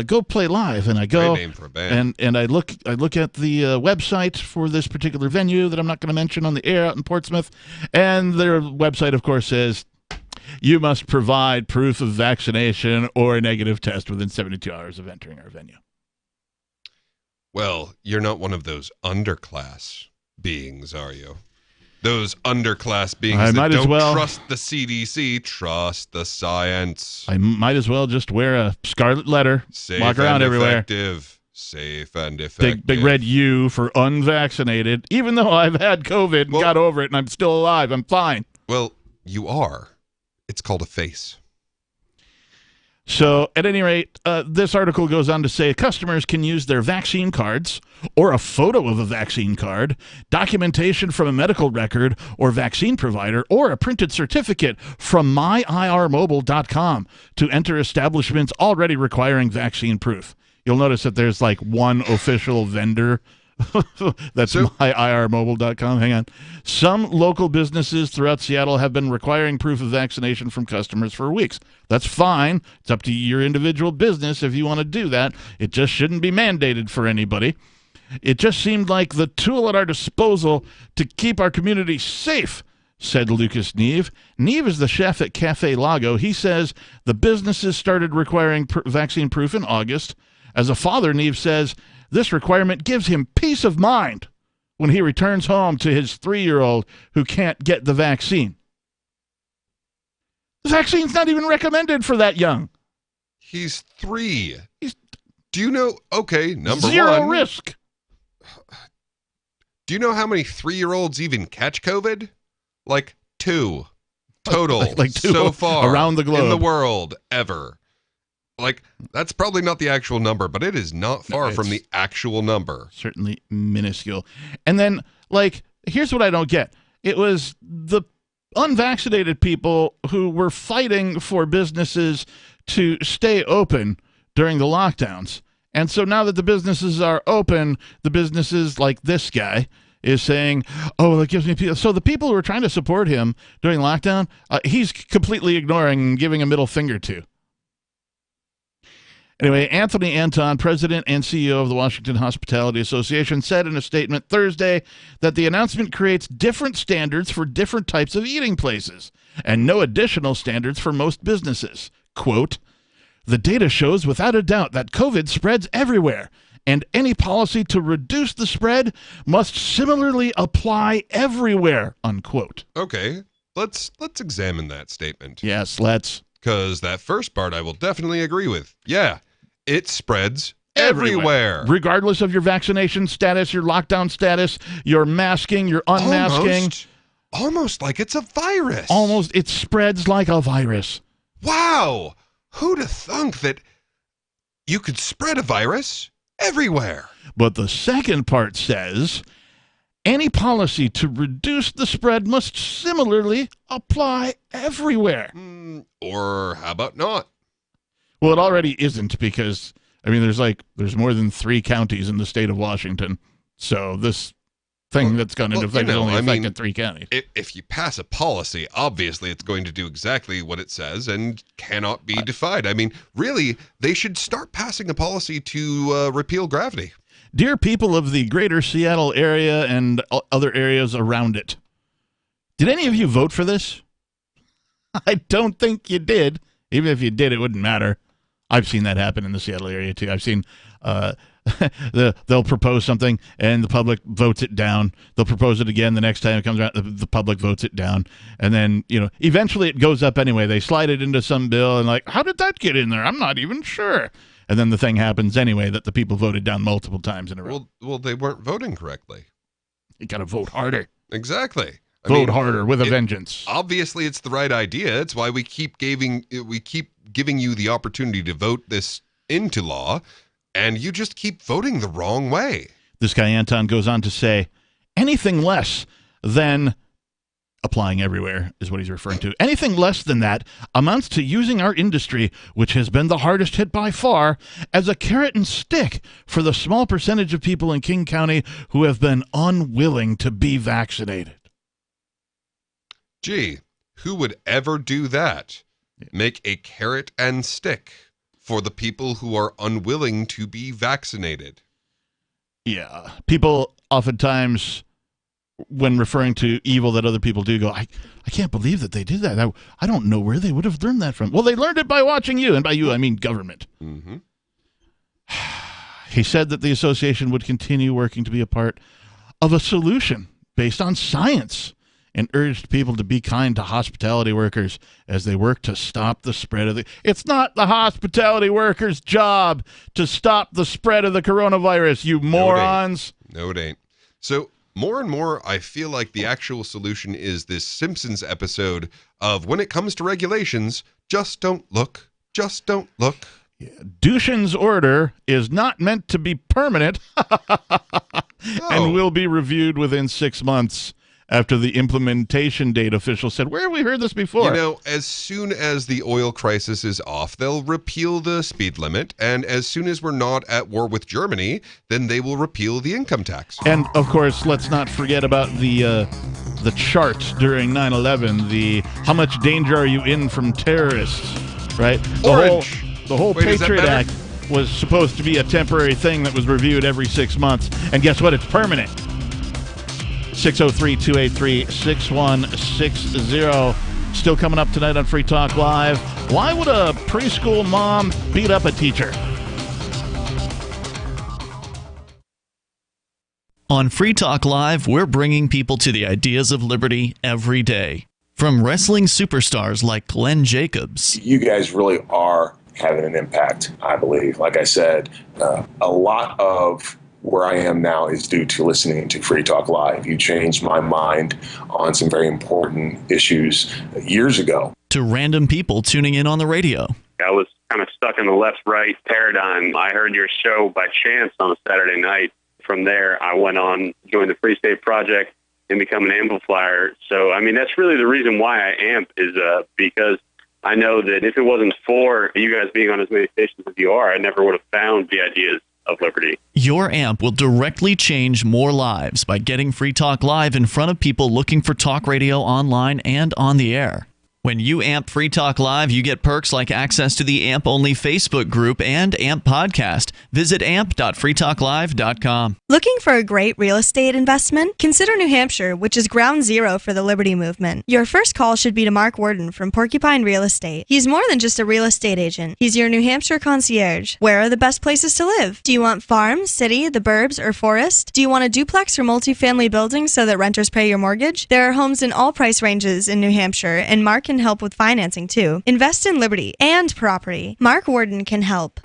go play live. And I go, great name for a band. and I look at the website for this particular venue that I'm not going to mention on the air out in Portsmouth. And their website, of course, says, you must provide proof of vaccination or a negative test within 72 hours of entering our venue. Well, you're not one of those underclass beings, are you? Those underclass beings that don't trust the CDC, trust the science. I might as well just wear a scarlet letter, walk around everywhere. Safe and effective. Big red U for unvaccinated. Even though I've had COVID and got over it and I'm still alive, I'm fine. Well, you are. It's called a face. So, at any rate, this article goes on to say customers can use their vaccine cards or a photo of a vaccine card, documentation from a medical record or vaccine provider, or a printed certificate from myirmobile.com to enter establishments already requiring vaccine proof. You'll notice that there's like one official vendor. That's myirmobile.com. Hang on. Some local businesses throughout Seattle have been requiring proof of vaccination from customers for weeks. That's fine. It's up to your individual business if you want to do that. It just shouldn't be mandated for anybody. It just seemed like the tool at our disposal to keep our community safe, said Lucas Neve. Neve is the chef at Cafe Lago. He says the businesses started requiring vaccine proof in August. As a father, Neve says, this requirement gives him peace of mind when he returns home to his 3-year-old who can't get the vaccine. The vaccine's not even recommended for that young. He's 3. Do you know? Okay, number zero one. risk. Do you know how many 3-year-olds even catch COVID? Like 2 total like 2 so far around the globe in the world ever. Like, that's probably not the actual number, but it is not far from the actual number. Certainly minuscule. And then, like, here's what I don't get. It was the unvaccinated people who were fighting for businesses to stay open during the lockdowns. And so now that the businesses are open, the businesses like this guy is saying, that gives me peace. So the people who are trying to support him during lockdown, he's completely ignoring and giving a middle finger to. Anyway, Anthony Anton, president and CEO of the Washington Hospitality Association, said in a statement Thursday that the announcement creates different standards for different types of eating places and no additional standards for most businesses. Quote, the data shows without a doubt that COVID spreads everywhere, and any policy to reduce the spread must similarly apply everywhere, unquote. Okay, let's examine that statement. Yes, let's. Because that first part I will definitely agree with. Yeah. It spreads Everywhere. Regardless of your vaccination status, your lockdown status, your masking, your unmasking. Almost like it's a virus. Almost. It spreads like a virus. Wow. Who'd have thunk that you could spread a virus everywhere? But the second part says, any policy to reduce the spread must similarly apply everywhere. Or how about not? Well, it already isn't because, I mean, there's more than 3 counties in the state of Washington. So this thing that's gone into effect is only affected 3 counties. If you pass a policy, obviously it's going to do exactly what it says and cannot be defied. I mean, really, they should start passing a policy to repeal gravity. Dear people of the greater Seattle area and other areas around it, did any of you vote for this? I don't think you did. Even if you did, it wouldn't matter. I've seen that happen in the Seattle area, too. I've seen they'll propose something and the public votes it down. They'll propose it again the next time it comes around. The public votes it down. And then, eventually it goes up anyway. They slide it into some bill and like, how did that get in there? I'm not even sure. And then the thing happens anyway that the people voted down multiple times in a row. Well, they weren't voting correctly. You got to vote harder. Exactly. Vote harder with a vengeance. Obviously, it's the right idea. It's why we keep giving you the opportunity to vote this into law, and you just keep voting the wrong way. This guy Anton goes on to say, anything less than applying everywhere is what he's referring to. Anything less than that amounts to using our industry, which has been the hardest hit by far, as a carrot and stick for the small percentage of people in King County who have been unwilling to be vaccinated. Gee, who would ever do that? Make a carrot and stick for the people who are unwilling to be vaccinated. Yeah. People oftentimes, when referring to evil that other people do, go, I can't believe that they did that. I don't know where they would have learned that from. Well, they learned it by watching you, and by you, I mean government. Mm-hmm. He said that the association would continue working to be a part of a solution based on science and urged people to be kind to hospitality workers as they work to stop the spread of the... It's not the hospitality workers' job to stop the spread of the coronavirus, you morons. No, it ain't. So more and more, I feel like the actual solution is this Simpsons episode of when it comes to regulations, just don't look. Just don't look. Yeah. Dushin's order is not meant to be permanent and will be reviewed within 6 months. After the implementation date, officials said, where have we heard this before? As soon as the oil crisis is off, they'll repeal the speed limit. And as soon as we're not at war with Germany, then they will repeal the income tax. And, of course, let's not forget about the chart during 9/11, the how much danger are you in from terrorists, right? The whole Patriot Act was supposed to be a temporary thing that was reviewed every 6 months. And guess what? It's permanent. 603-283-6160. Still coming up tonight on Free Talk Live. Why would a preschool mom beat up a teacher? On Free Talk Live, we're bringing people to the ideas of liberty every day. From wrestling superstars like Glenn Jacobs. You guys really are having an impact, I believe. Like I said, a lot of where I am now is due to listening to Free Talk Live. You changed my mind on some very important issues years ago. To random people tuning in on the radio. I was kind of stuck in the left-right paradigm. I heard your show by chance on a Saturday night. From there, I went on, joined the Free State Project, and become an amplifier. So, I mean, that's really the reason why I amp is because I know that if it wasn't for you guys being on as many stations as you are, I never would have found the ideas of liberty. Your amp will directly change more lives by getting Free Talk Live in front of people looking for talk radio online and on the air. When you amp Free Talk Live, you get perks like access to the AMP-only Facebook group and AMP podcast. Visit amp.freetalklive.com. Looking for a great real estate investment? Consider New Hampshire, which is ground zero for the Liberty Movement. Your first call should be to Mark Worden from Porcupine Real Estate. He's more than just a real estate agent. He's your New Hampshire concierge. Where are the best places to live? Do you want farm, city, the burbs, or forest? Do you want a duplex or multifamily building so that renters pay your mortgage? There are homes in all price ranges in New Hampshire, and Mark can help with financing too. Invest in liberty and property. Mark Worden can help.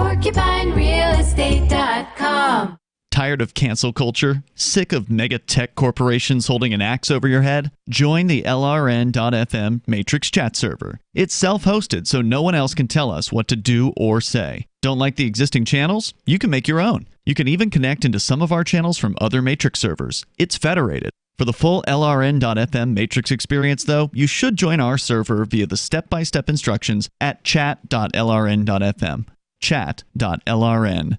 PorcupineRealEstate.com. Tired of cancel culture? Sick of mega tech corporations holding an axe over your head? Join the LRN.FM Matrix chat server. It's self-hosted, so no one else can tell us what to do or say. Don't like the existing channels? You can make your own. You can even connect into some of our channels from other Matrix servers. It's federated. For the full LRN.FM Matrix experience, though, you should join our server via the step-by-step instructions at chat.lrn.fm. chat.lrn.fm.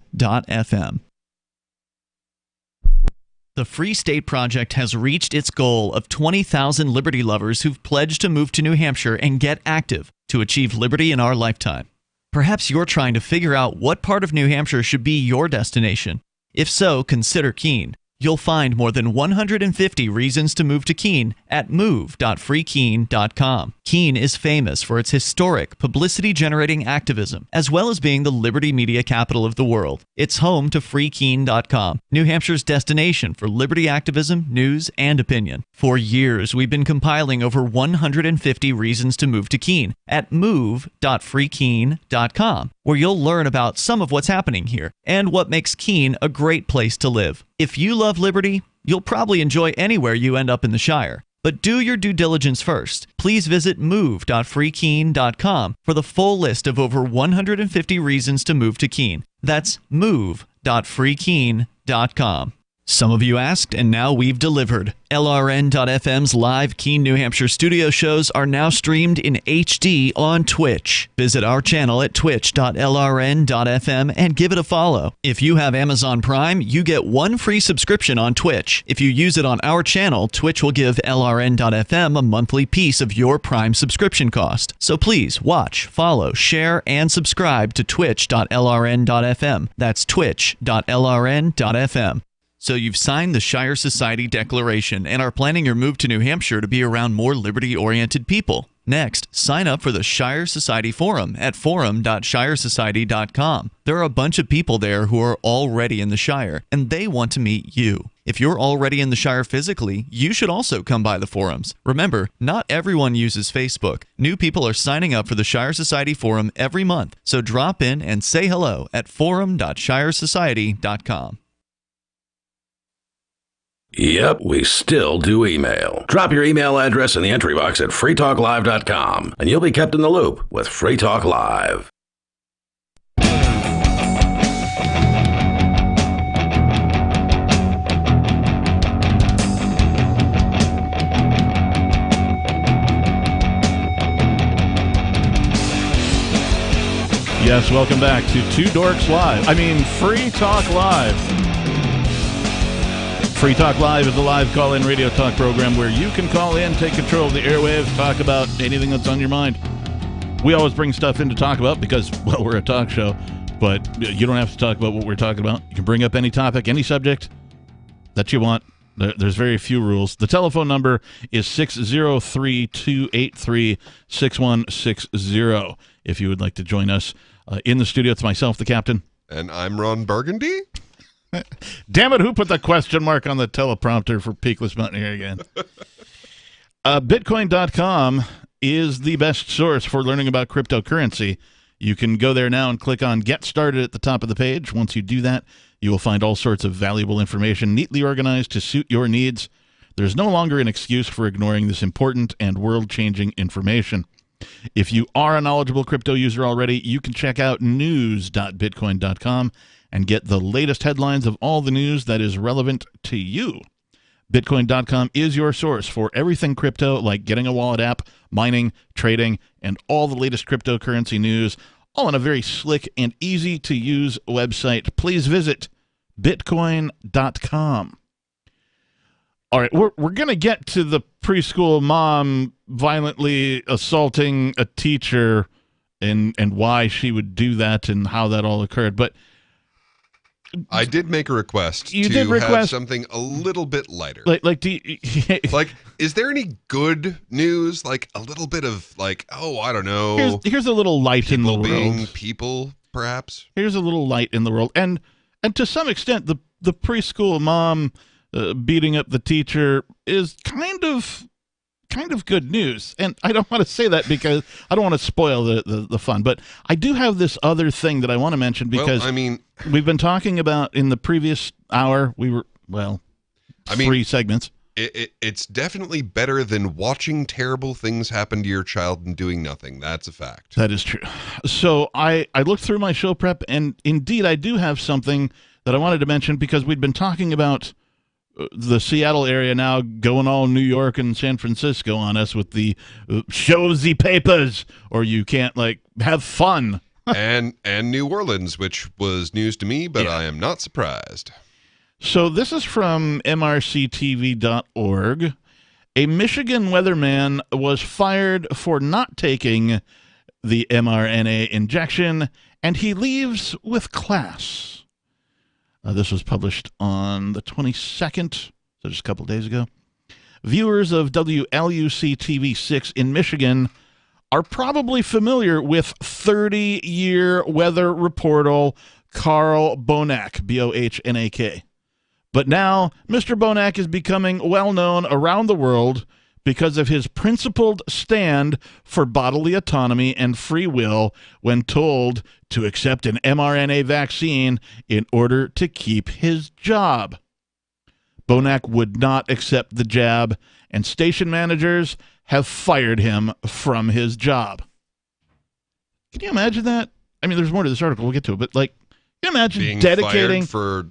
The Free State Project has reached its goal of 20,000 liberty lovers who've pledged to move to New Hampshire and get active to achieve liberty in our lifetime. Perhaps you're trying to figure out what part of New Hampshire should be your destination. If so, consider Keene. You'll find more than 150 reasons to move to Keene at move.freekeene.com. Keene is famous for its historic, publicity-generating activism, as well as being the liberty media capital of the world. It's home to freekeene.com, New Hampshire's destination for liberty activism, news, and opinion. For years, we've been compiling over 150 reasons to move to Keene at move.freekeene.com, where you'll learn about some of what's happening here and what makes Keene a great place to live. If you love liberty, you'll probably enjoy anywhere you end up in the Shire. But do your due diligence first. Please visit move.freekeene.com for the full list of over 150 reasons to move to Keene. That's move.freekeene.com. Some of you asked, and now we've delivered. LRN.FM's live Keene, New Hampshire studio shows are now streamed in HD on Twitch. Visit our channel at twitch.lrn.fm and give it a follow. If you have Amazon Prime, you get one free subscription on Twitch. If you use it on our channel, Twitch will give LRN.FM a monthly piece of your Prime subscription cost. So please watch, follow, share, and subscribe to twitch.lrn.fm. That's twitch.lrn.fm. So you've signed the Shire Society Declaration and are planning your move to New Hampshire to be around more liberty-oriented people. Next, sign up for the Shire Society Forum at forum.shiresociety.com. There are a bunch of people there who are already in the Shire, and they want to meet you. If you're already in the Shire physically, you should also come by the forums. Remember, not everyone uses Facebook. New people are signing up for the Shire Society Forum every month, so drop in and say hello at forum.shiresociety.com. Yep, we still do email. Drop your email address in the entry box at freetalklive.com, and you'll be kept in the loop with Free Talk Live. Yes, welcome back to Two Dorks Live. Free Talk Live. Free Talk Live is a live call-in radio talk program where you can call in, take control of the airwaves, talk about anything that's on your mind. We always bring stuff in to talk about because, well, we're a talk show, but you don't have to talk about what we're talking about. You can bring up any topic, any subject that you want. There's very few rules. The telephone number is 603-283-6160 if you would like to join us. In the studio, it's myself, the captain. And I'm Ron Burgundy. Damn it, who put the question mark on the teleprompter for Peakless Mountaineer again? Bitcoin.com is the best source for learning about cryptocurrency. You can go there now and click on Get Started at the top of the page. Once you do that, you will find all sorts of valuable information neatly organized to suit your needs. There's no longer an excuse for ignoring this important and world-changing information. If you are a knowledgeable crypto user already, you can check out news.bitcoin.com and get the latest headlines of all the news that is relevant to you. Bitcoin.com is your source for everything crypto, like getting a wallet app, mining, trading, and all the latest cryptocurrency news, all on a very slick and easy-to-use website. Please visit Bitcoin.com. All right, we're going to get to the preschool mom violently assaulting a teacher and why she would do that and how that all occurred, but I did make a request have something a little bit lighter. Like, is there any good news? Like a little bit of I don't know. Here's a little light in the world. Being people, perhaps. Here's a little light in the world, and to some extent, the preschool mom beating up the teacher is kind of kind of good news. And I don't want to say that because I don't want to spoil the fun. But I do have this other thing that I want to mention because we've been talking about in the previous hour. We were, 3 segments. It's definitely better than watching terrible things happen to your child and doing nothing. That's a fact. That is true. So I looked through my show prep, and indeed I do have something that I wanted to mention because we'd been talking about the Seattle area now going all New York and San Francisco on us with the show the papers, or you can't have fun. and New Orleans, which was news to me, but I am not surprised. So this is from mrctv.org. A Michigan weatherman was fired for not taking the mRNA injection, and he leaves with class. This was published on the 22nd, so just a couple days ago. Viewers of WLUC TV6 in Michigan are probably familiar with 30-year weather reporter Carl Bonak, B-O-H-N-A-K. But now, Mr. Bonak is becoming well-known around the world because of his principled stand for bodily autonomy and free will when told to accept an mRNA vaccine in order to keep his job. Bonak would not accept the jab, and station managers have fired him from his job. Can you imagine that? I mean, there's more to this article. We'll get to it, but can you imagine Being dedicating fired for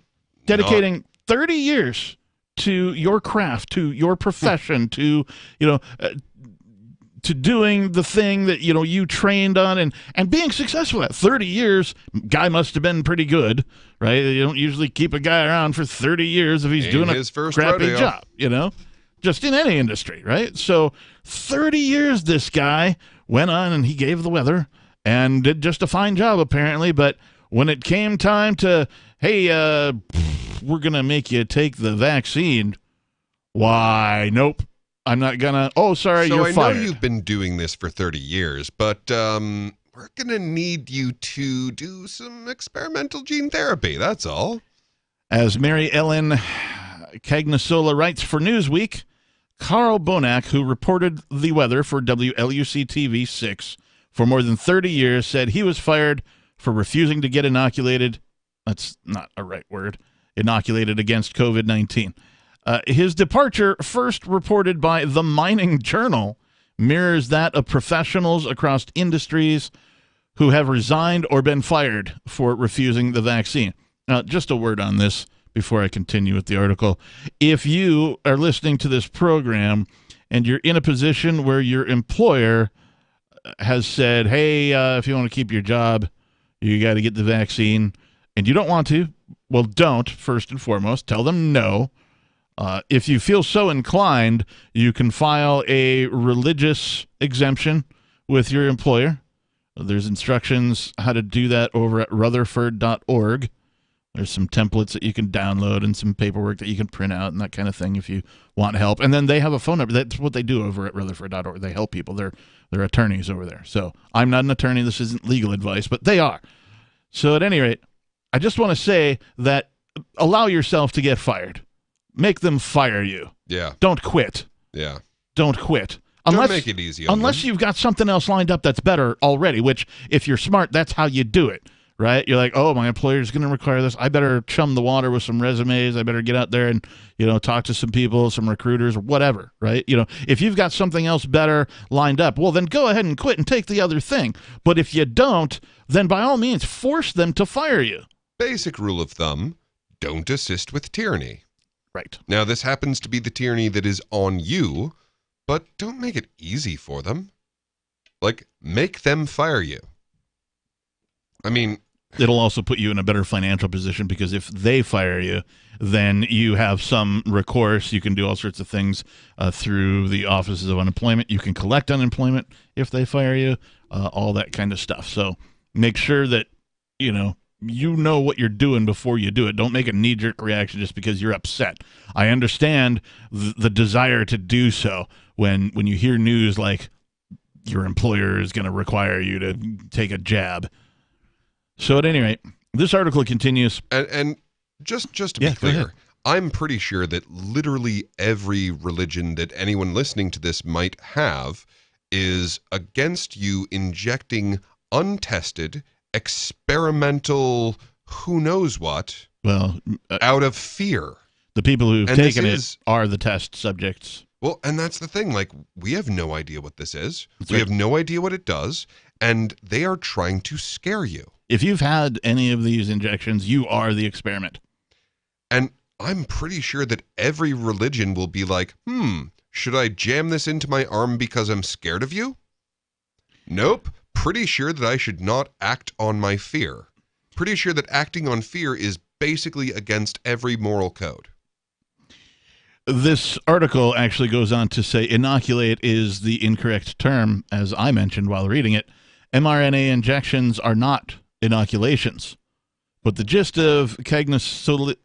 30 years to your craft, to your profession, to doing the thing that you trained on and being successful at 30 years. Guy must have been pretty good, right? You don't usually keep a guy around for 30 years if he's doing his a first crappy rodeo. job, just in any industry, right? So 30 years this guy went on and he gave the weather and did just a fine job apparently, but when it came time to, hey, we're going to make you take the vaccine. Why, nope, I'm not going to. Oh, sorry, so you're fired. I know you've been doing this for 30 years, but we're going to need you to do some experimental gene therapy. That's all. As Mary Ellen Cagnasola writes for Newsweek, Carl Bonak, who reported the weather for WLUC TV 6 for more than 30 years, said he was fired for refusing to get inoculated. That's not a right word. Inoculated against COVID-19. His departure, first reported by the Mining Journal, mirrors that of professionals across industries who have resigned or been fired for refusing the vaccine. Now, just a word on this before I continue with the article. If you are listening to this program and you're in a position where your employer has said, hey, if you want to keep your job, you got to get the vaccine, and you don't want to, well, don't, first and foremost. Tell them no. If you feel so inclined, you can file a religious exemption with your employer. There's instructions how to do that over at rutherford.org. There's some templates that you can download and some paperwork that you can print out and that kind of thing if you want help. And then they have a phone number. That's what they do over at rutherford.org. They help people. They're attorneys over there. So I'm not an attorney. This isn't legal advice, but they are. So at any rate, I just want to say that allow yourself to get fired. Make them fire you. Yeah. Don't quit. Yeah. Don't quit. Don't make it easy on unless them. you've got something else lined up that's better already, which if you're smart, that's how you do it, right? You're like, oh, my employer's going to require this. I better chum the water with some resumes. I better get out there and, talk to some people, some recruiters, or whatever, right? If you've got something else better lined up, well, then go ahead and quit and take the other thing. But if you don't, then by all means, force them to fire you. Basic rule of thumb, don't assist with tyranny. Right. Now, this happens to be the tyranny that is on you, but don't make it easy for them. Make them fire you. I mean, it'll also put you in a better financial position because if they fire you, then you have some recourse. You can do all sorts of things through the offices of unemployment. You can collect unemployment if they fire you, all that kind of stuff. So make sure that, you know what you're doing before you do it. Don't make a knee-jerk reaction just because you're upset. I understand the desire to do so when you hear news like your employer is going to require you to take a jab. So at any rate, this article continues. And just to be clear, I'm pretty sure that literally every religion that anyone listening to this might have is against you injecting untested, experimental, who knows what, out of fear. The people who've taken it are the test subjects. Well, and that's the thing. Like, we have no idea what this is. That's we right. have no idea what it does, and they are trying to scare you. If you've had any of these injections, you are the experiment. And I'm pretty sure that every religion will be like, should I jam this into my arm because I'm scared of you? Nope. Pretty sure that I should not act on my fear. Pretty sure that acting on fear is basically against every moral code. This article actually goes on to say inoculate is the incorrect term, as I mentioned while reading it. mRNA injections are not inoculations. But the gist of Cagnosola's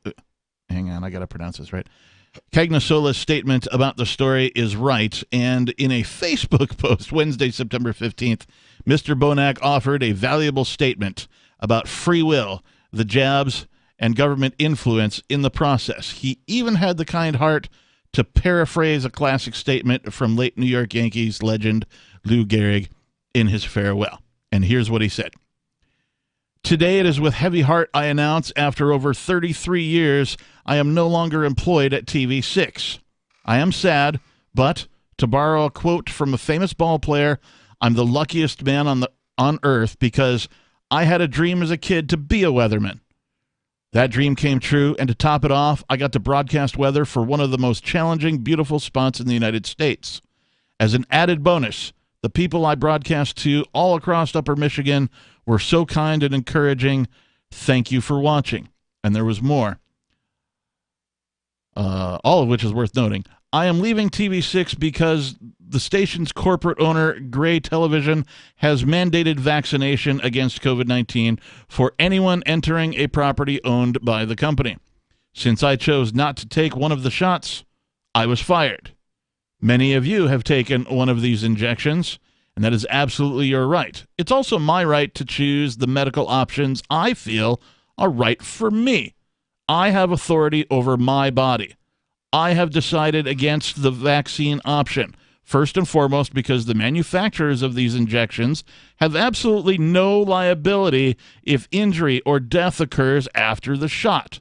statement about the story is right, and in a Facebook post Wednesday, September 15th, Mr. Bonac offered a valuable statement about free will, the jabs, and government influence in the process. He even had the kind heart to paraphrase a classic statement from late New York Yankees legend Lou Gehrig in his farewell. And here's what he said. Today it is with heavy heart I announce after over 33 years I am no longer employed at TV6. I am sad, but, to borrow a quote from a famous ball player, I'm the luckiest man on earth because I had a dream as a kid to be a weatherman. That dream came true, and to top it off, I got to broadcast weather for one of the most challenging, beautiful spots in the United States. As an added bonus, the people I broadcast to all across Upper Michigan were so kind and encouraging. Thank you for watching. And there was more, all of which is worth noting. I am leaving TV6 because the station's corporate owner, Gray Television, has mandated vaccination against COVID-19 for anyone entering a property owned by the company. Since I chose not to take one of the shots, I was fired. Many of you have taken one of these injections, and that is absolutely your right. It's also my right to choose the medical options I feel are right for me. I have authority over my body. I have decided against the vaccine option, first and foremost because the manufacturers of these injections have absolutely no liability if injury or death occurs after the shot.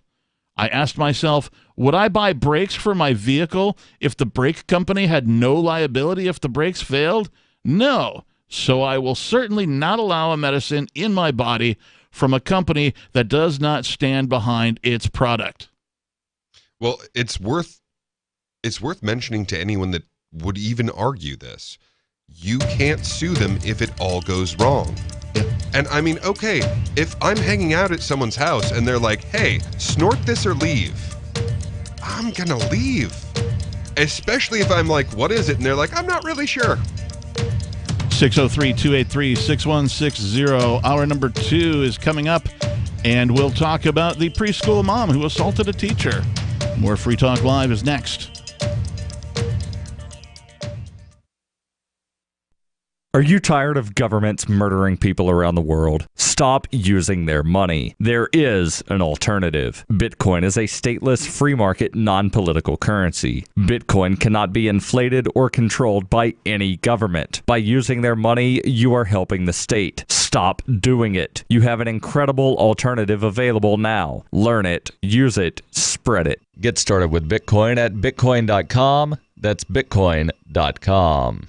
I asked myself, would I buy brakes for my vehicle if the brake company had no liability if the brakes failed? No. So I will certainly not allow a medicine in my body from a company that does not stand behind its product. Well, it's worth mentioning to anyone that would even argue this. You can't sue them if it all goes wrong. And I mean, okay, if I'm hanging out at someone's house and they're like, hey, snort this or leave, I'm gonna leave. Especially if I'm like, what is it? And they're like, I'm not really sure. 603-283-6160. Hour number 2 is coming up, and we'll talk about the preschool mom who assaulted a teacher. More Free Talk Live is next. Are you tired of governments murdering people around the world? Stop using their money. There is an alternative. Bitcoin is a stateless, free market, non-political currency. Bitcoin cannot be inflated or controlled by any government. By using their money, you are helping the state. Stop doing it. You have an incredible alternative available now. Learn it, use it, spread it. Get started with Bitcoin at Bitcoin.com. That's Bitcoin.com.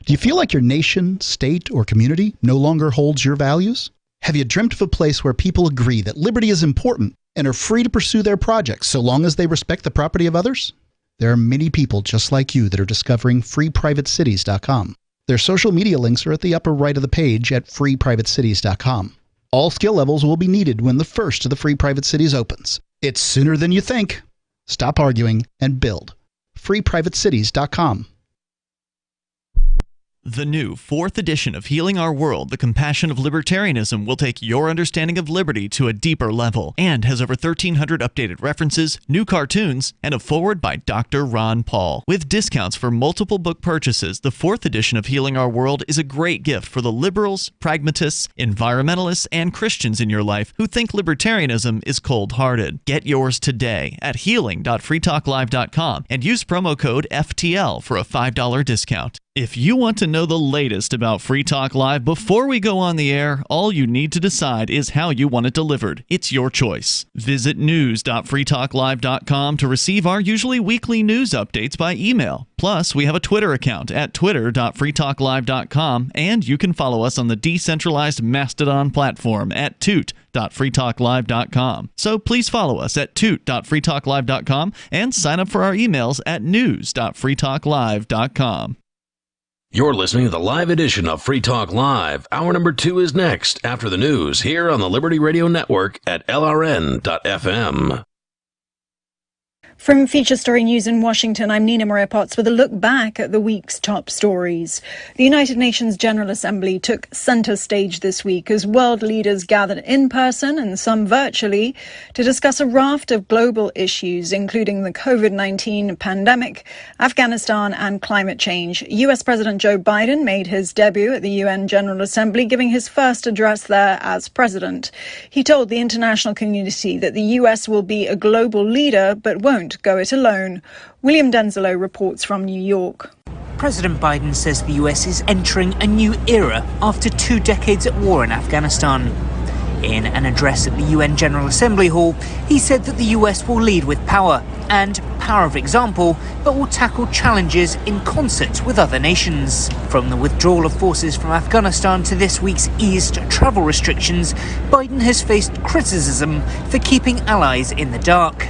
Do you feel like your nation, state, or community no longer holds your values? Have you dreamt of a place where people agree that liberty is important and are free to pursue their projects so long as they respect the property of others? There are many people just like you that are discovering FreePrivateCities.com. Their social media links are at the upper right of the page at FreePrivateCities.com. All skill levels will be needed when the first of the Free Private Cities opens. It's sooner than you think. Stop arguing and build. FreePrivateCities.com. The new 4th edition of Healing Our World, The Compassion of Libertarianism, will take your understanding of liberty to a deeper level and has over 1,300 updated references, new cartoons, and a foreword by Dr. Ron Paul. With discounts for multiple book purchases, the 4th edition of Healing Our World is a great gift for the liberals, pragmatists, environmentalists, and Christians in your life who think libertarianism is cold-hearted. Get yours today at healing.freetalklive.com and use promo code FTL for a $5 discount. If you want to know the latest about Free Talk Live before we go on the air, all you need to decide is how you want it delivered. It's your choice. Visit news.freetalklive.com to receive our usually weekly news updates by email. Plus, we have a Twitter account at twitter.freetalklive.com, and you can follow us on the decentralized Mastodon platform at toot.freetalklive.com. So please follow us at toot.freetalklive.com and sign up for our emails at news.freetalklive.com. You're listening to the live edition of Free Talk Live. Hour number 2 is next after the news here on the Liberty Radio Network at LRN.FM. From Feature Story News in Washington, I'm Nina Maria Potts with a look back at the week's top stories. The United Nations General Assembly took center stage this week as world leaders gathered in person and some virtually to discuss a raft of global issues, including the COVID-19 pandemic, Afghanistan and climate change. US President Joe Biden made his debut at the UN General Assembly, giving his first address there as president. He told the international community that the US will be a global leader but won't go it alone. William Denzelo reports from New York. President Biden says the US is entering a new era after 2 decades at war in Afghanistan. In an address at the UN General Assembly Hall, he said that the US will lead with power and power of example, but will tackle challenges in concert with other nations. From the withdrawal of forces from Afghanistan to this week's eased travel restrictions, Biden has faced criticism for keeping allies in the dark.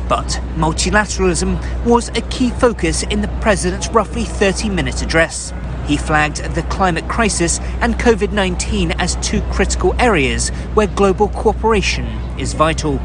But multilateralism was a key focus in the president's roughly 30-minute address. He flagged the climate crisis and COVID-19 as 2 critical areas where global cooperation is vital.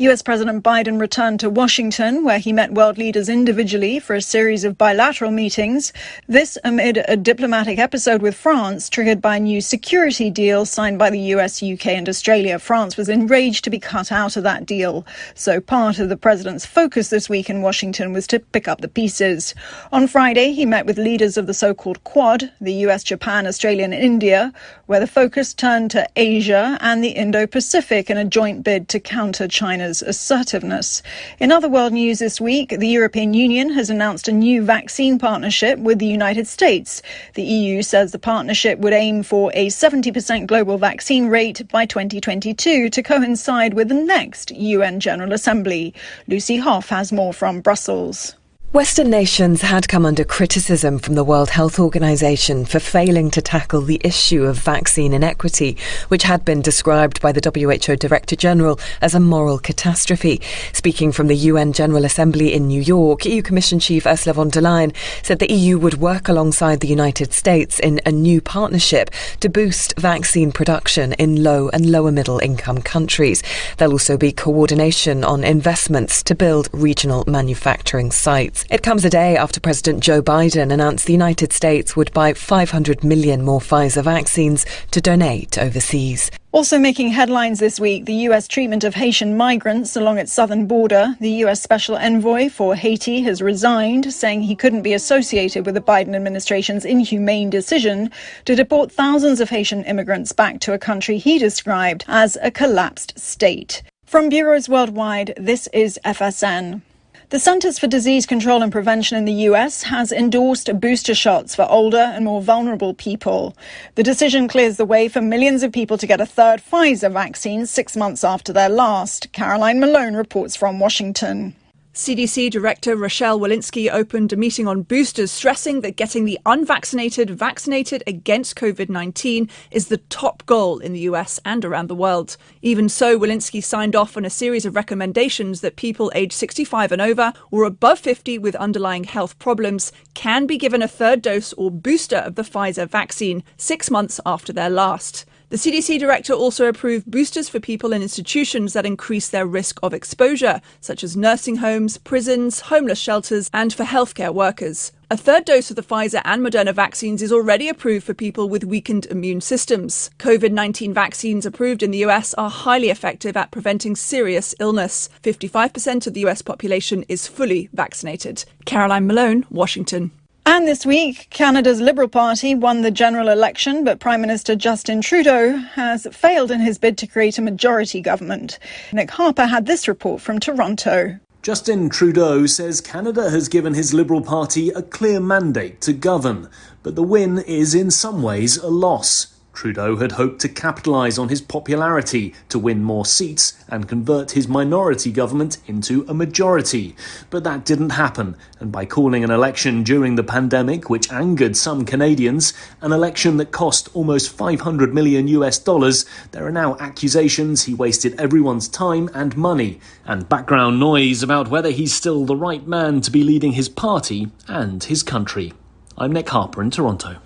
US President Biden returned to Washington, where he met world leaders individually for a series of bilateral meetings. This amid a diplomatic episode with France triggered by a new security deal signed by the US, UK and Australia. France was enraged to be cut out of that deal. So part of the president's focus this week in Washington was to pick up the pieces. On Friday, he met with leaders of the so-called Quad, the US, Japan, Australia and India, where the focus turned to Asia and the Indo-Pacific in a joint bid to counter China's assertiveness. In other world news this week, the European Union has announced a new vaccine partnership with the United States. The EU says the partnership would aim for a 70% global vaccine rate by 2022 to coincide with the next UN General Assembly. Lucy Hoff has more from Brussels. Western nations had come under criticism from the World Health Organization for failing to tackle the issue of vaccine inequity, which had been described by the WHO Director General as a moral catastrophe. Speaking from the UN General Assembly in New York, EU Commission Chief Ursula von der Leyen said the EU would work alongside the United States in a new partnership to boost vaccine production in low and lower middle income countries. There'll also be coordination on investments to build regional manufacturing sites. It comes a day after President Joe Biden announced the United States would buy 500 million more Pfizer vaccines to donate overseas. Also making headlines this week, the U.S. treatment of Haitian migrants along its southern border. The U.S. Special Envoy for Haiti has resigned, saying he couldn't be associated with the Biden administration's inhumane decision to deport thousands of Haitian immigrants back to a country he described as a collapsed state. From bureaus worldwide, this is FSN. The Centers for Disease Control and Prevention in the U.S. has endorsed booster shots for older and more vulnerable people. The decision clears the way for millions of people to get a third Pfizer vaccine 6 months after their last. Caroline Malone reports from Washington. CDC Director Rochelle Walensky opened a meeting on boosters, stressing that getting the unvaccinated vaccinated against COVID-19 is the top goal in the US and around the world. Even so, Walensky signed off on a series of recommendations that people aged 65 and over or above 50 with underlying health problems can be given a third dose or booster of the Pfizer vaccine 6 months after their last. The CDC director also approved boosters for people in institutions that increase their risk of exposure, such as nursing homes, prisons, homeless shelters, and for healthcare workers. A third dose of the Pfizer and Moderna vaccines is already approved for people with weakened immune systems. COVID-19 vaccines approved in the US are highly effective at preventing serious illness. 55% of the US population is fully vaccinated. Caroline Malone, Washington. And this week, Canada's Liberal Party won the general election, but Prime Minister Justin Trudeau has failed in his bid to create a majority government. Nick Harper had this report from Toronto. Justin Trudeau says Canada has given his Liberal Party a clear mandate to govern, but the win is in some ways a loss. Trudeau had hoped to capitalise on his popularity to win more seats and convert his minority government into a majority. But that didn't happen, and by calling an election during the pandemic, which angered some Canadians, an election that cost almost $500 million, there are now accusations he wasted everyone's time and money, and background noise about whether he's still the right man to be leading his party and his country. I'm Nick Harper in Toronto.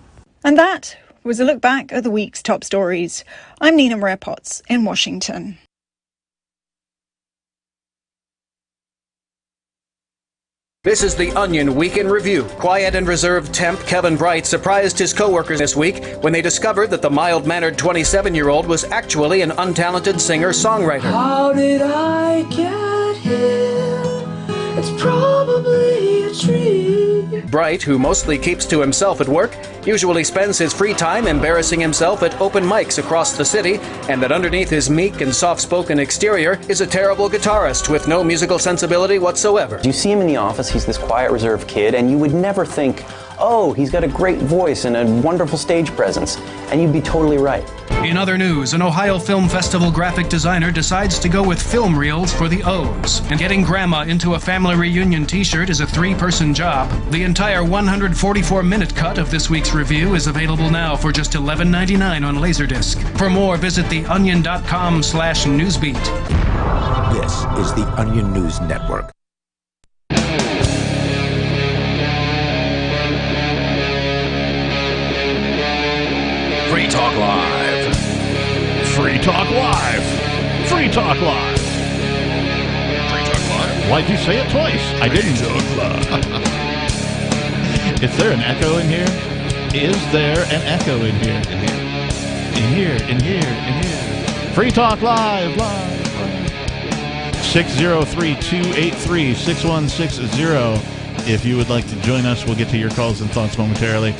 And that was a look back at the week's top stories. I'm Nina Maria Potts in Washington. This is the Onion Week in Review. Quiet and reserved temp Kevin Bright surprised his co-workers this week when they discovered that the mild-mannered 27-year-old was actually an untalented singer-songwriter. How did I get here? It's probably a tree. Bright, who mostly keeps to himself at work, usually spends his free time embarrassing himself at open mics across the city, and that underneath his meek and soft-spoken exterior is a terrible guitarist with no musical sensibility whatsoever. You see him in the office, he's this quiet, reserved kid, and you would never think, oh, he's got a great voice and a wonderful stage presence, and you'd be totally right. In other news, an Ohio Film Festival graphic designer decides to go with film reels for the O's. And getting grandma into a family reunion t-shirt is a 3-person job. The entire 144-minute cut of this week's review is available now for just $11.99 on Laserdisc. For more, visit theonion.com/newsbeat. This is the Onion News Network. Free Talk Live. Free Talk Live. Free Talk Live. Free Talk Live? Why'd you say it twice? I didn't. Is there an echo in here? Is there an echo in here? In here. Free Talk Live. 603-283-6160. If you would like to join us, we'll get to your calls and thoughts momentarily.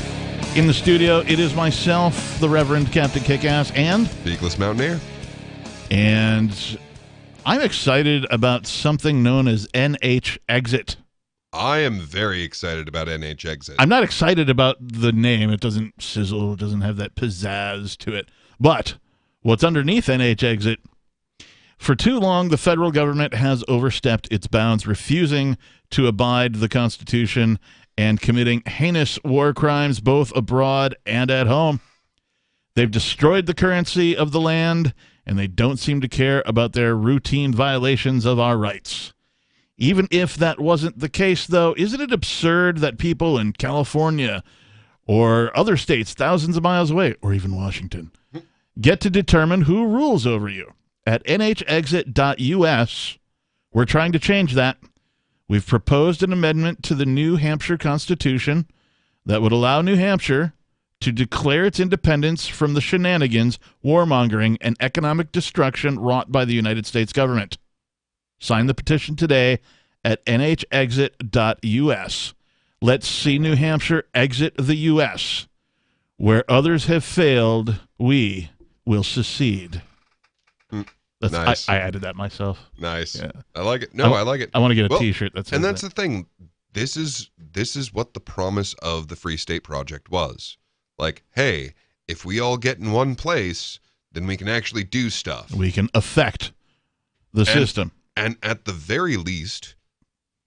In the studio, it is myself, the Reverend Captain Kickass, and Beakless Mountaineer. And I'm excited about something known as NH Exit. I am very excited about NH Exit. I'm not excited about the name. It doesn't sizzle, it doesn't have that pizzazz to it. But what's underneath NH Exit? For too long, the federal government has overstepped its bounds, refusing to abide the Constitution and committing heinous war crimes both abroad and at home. They've destroyed the currency of the land, and they don't seem to care about their routine violations of our rights. Even if that wasn't the case, though, isn't it absurd that people in California or other states thousands of miles away, or even Washington, get to determine who rules over you? At nhexit.us, we're trying to change that. We've proposed an amendment to the New Hampshire Constitution that would allow New Hampshire to declare its independence from the shenanigans, warmongering, and economic destruction wrought by the United States government. Sign the petition today at nhexit.us. Let's see New Hampshire exit the U.S. Where others have failed, we will secede. Nice. I added that myself. Nice. Yeah. I like it. No, I like it. I want to get a T-shirt that says and that's that. the thing. This is what the promise of the Free State Project was. Like, hey, if we all get in one place, then we can actually do stuff. We can affect the system. And at the very least,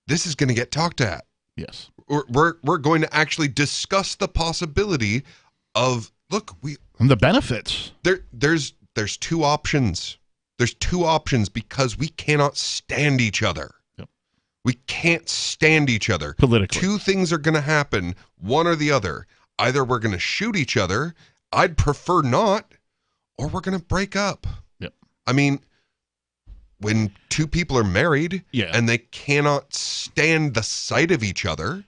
this is going to get talked at. Yes. We're going to actually discuss the possibility of, and the benefits. There's two options. There's two options because we cannot stand each other. Yep. We can't stand each other. Politically. Two things are going to happen, one or the other. Either we're going to shoot each other, I'd prefer not, or we're going to break up. Yep. I mean, when two people are married and they cannot stand the sight of each other,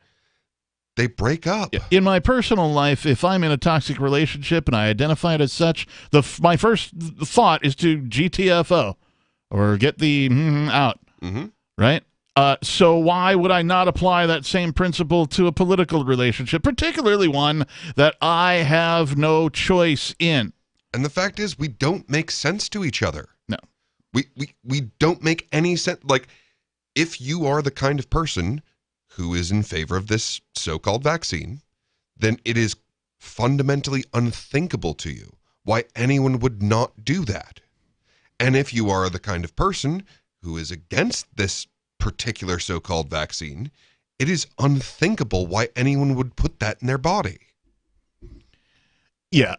they break up. In my personal life, if I'm in a toxic relationship and I identify it as such, my first thought is to GTFO or get the out, right? So why would I not apply that same principle to a political relationship, particularly one that I have no choice in? And the fact is, we don't make sense to each other. No. We don't make any sense. Like, if you are the kind of person who is in favor of this so-called vaccine, then it is fundamentally unthinkable to you why anyone would not do that. And if you are the kind of person who is against this particular so-called vaccine, it is unthinkable why anyone would put that in their body. Yeah,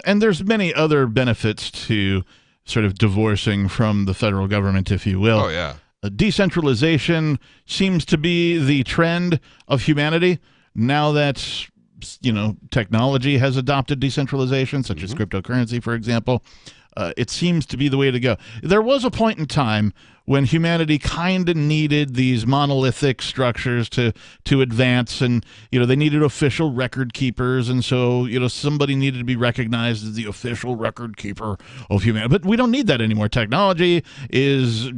and there's many other benefits to sort of divorcing from the federal government, if you will. Oh, yeah. Decentralization seems to be the trend of humanity now that, technology has adopted decentralization, such as cryptocurrency, for example. It seems to be the way to go. There was a point in time when humanity kind of needed these monolithic structures to advance, and they needed official record keepers, and so somebody needed to be recognized as the official record keeper of humanity. But we don't need that anymore. Technology is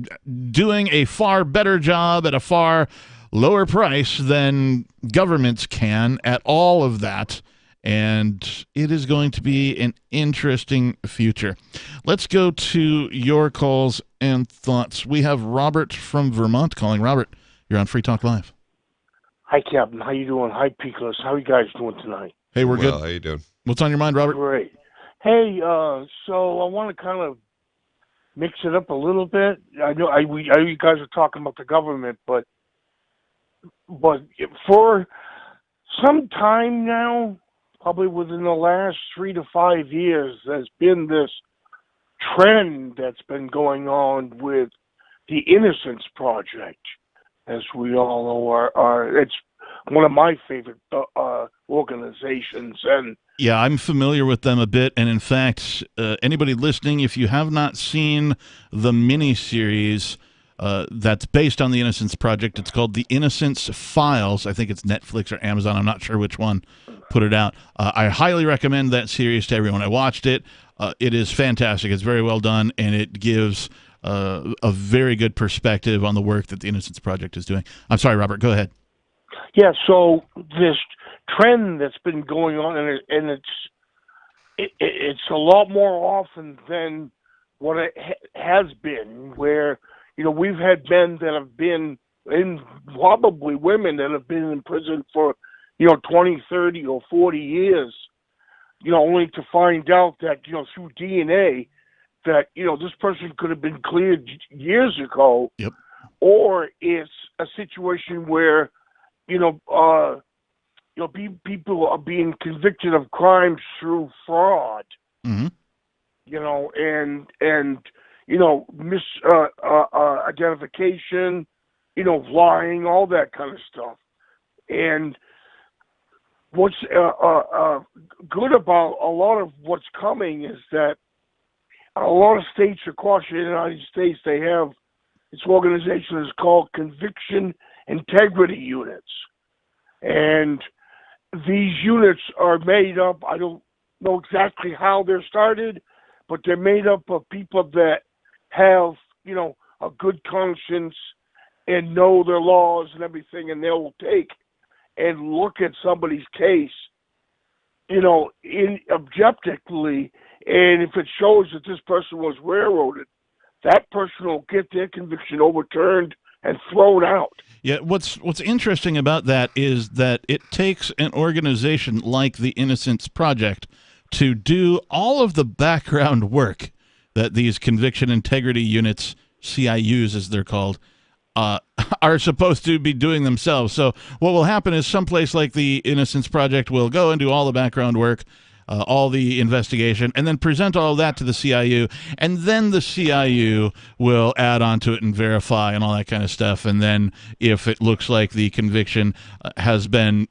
doing a far better job at a far lower price than governments can at all of that. And it is going to be an interesting future. Let's go to your calls and thoughts. We have Robert from Vermont calling. Robert, you're on Free Talk Live. Hi, Captain. How you doing? Hi, Peakless. How you guys doing tonight? Hey, we're good. How you doing? What's on your mind, Robert? Great. Hey, so I want to kind of mix it up a little bit. I know you guys are talking about the government, but for some time now, probably within the last 3 to 5 years, there's been this trend that's been going on with the Innocence Project, as we all know. It's one of my favorite organizations. And yeah, I'm familiar with them a bit. And in fact, anybody listening, if you have not seen the miniseries that's based on the Innocence Project, it's called The Innocence Files. I think it's Netflix or Amazon. I'm not sure which one put it out. I highly recommend that series to everyone. I watched it. It is fantastic. It's very well done, and it gives a very good perspective on the work that the Innocence Project is doing. I'm sorry, Robert. Go ahead. Yeah, so this trend that's been going on, and it's a lot more often than what it has been, where we've had men that have been in, probably women that have been in prison for 20, 30, or 40 years, only to find out that, through DNA, that, this person could have been cleared years ago. Yep. Or it's a situation where, people are being convicted of crimes through fraud. Mm-hmm. Identification, lying, all that kind of stuff. And what's good about a lot of what's coming is that a lot of states across the United States, they have this organization is called Conviction Integrity Units. And these units are made up, I don't know exactly how they're started, but they're made up of people that have, a good conscience and know their laws and everything, and they'll take and look at somebody's case, objectively, and if it shows that this person was railroaded, that person will get their conviction overturned and thrown out. Yeah, what's interesting about that is that it takes an organization like the Innocence Project to do all of the background work that these conviction integrity units, CIUs as they're called, are supposed to be doing themselves. So what will happen is someplace like the Innocence Project will go and do all the background work, all the investigation, and then present all of that to the CIU, and then the CIU will add on to it and verify and all that kind of stuff. And then if it looks like the conviction has been,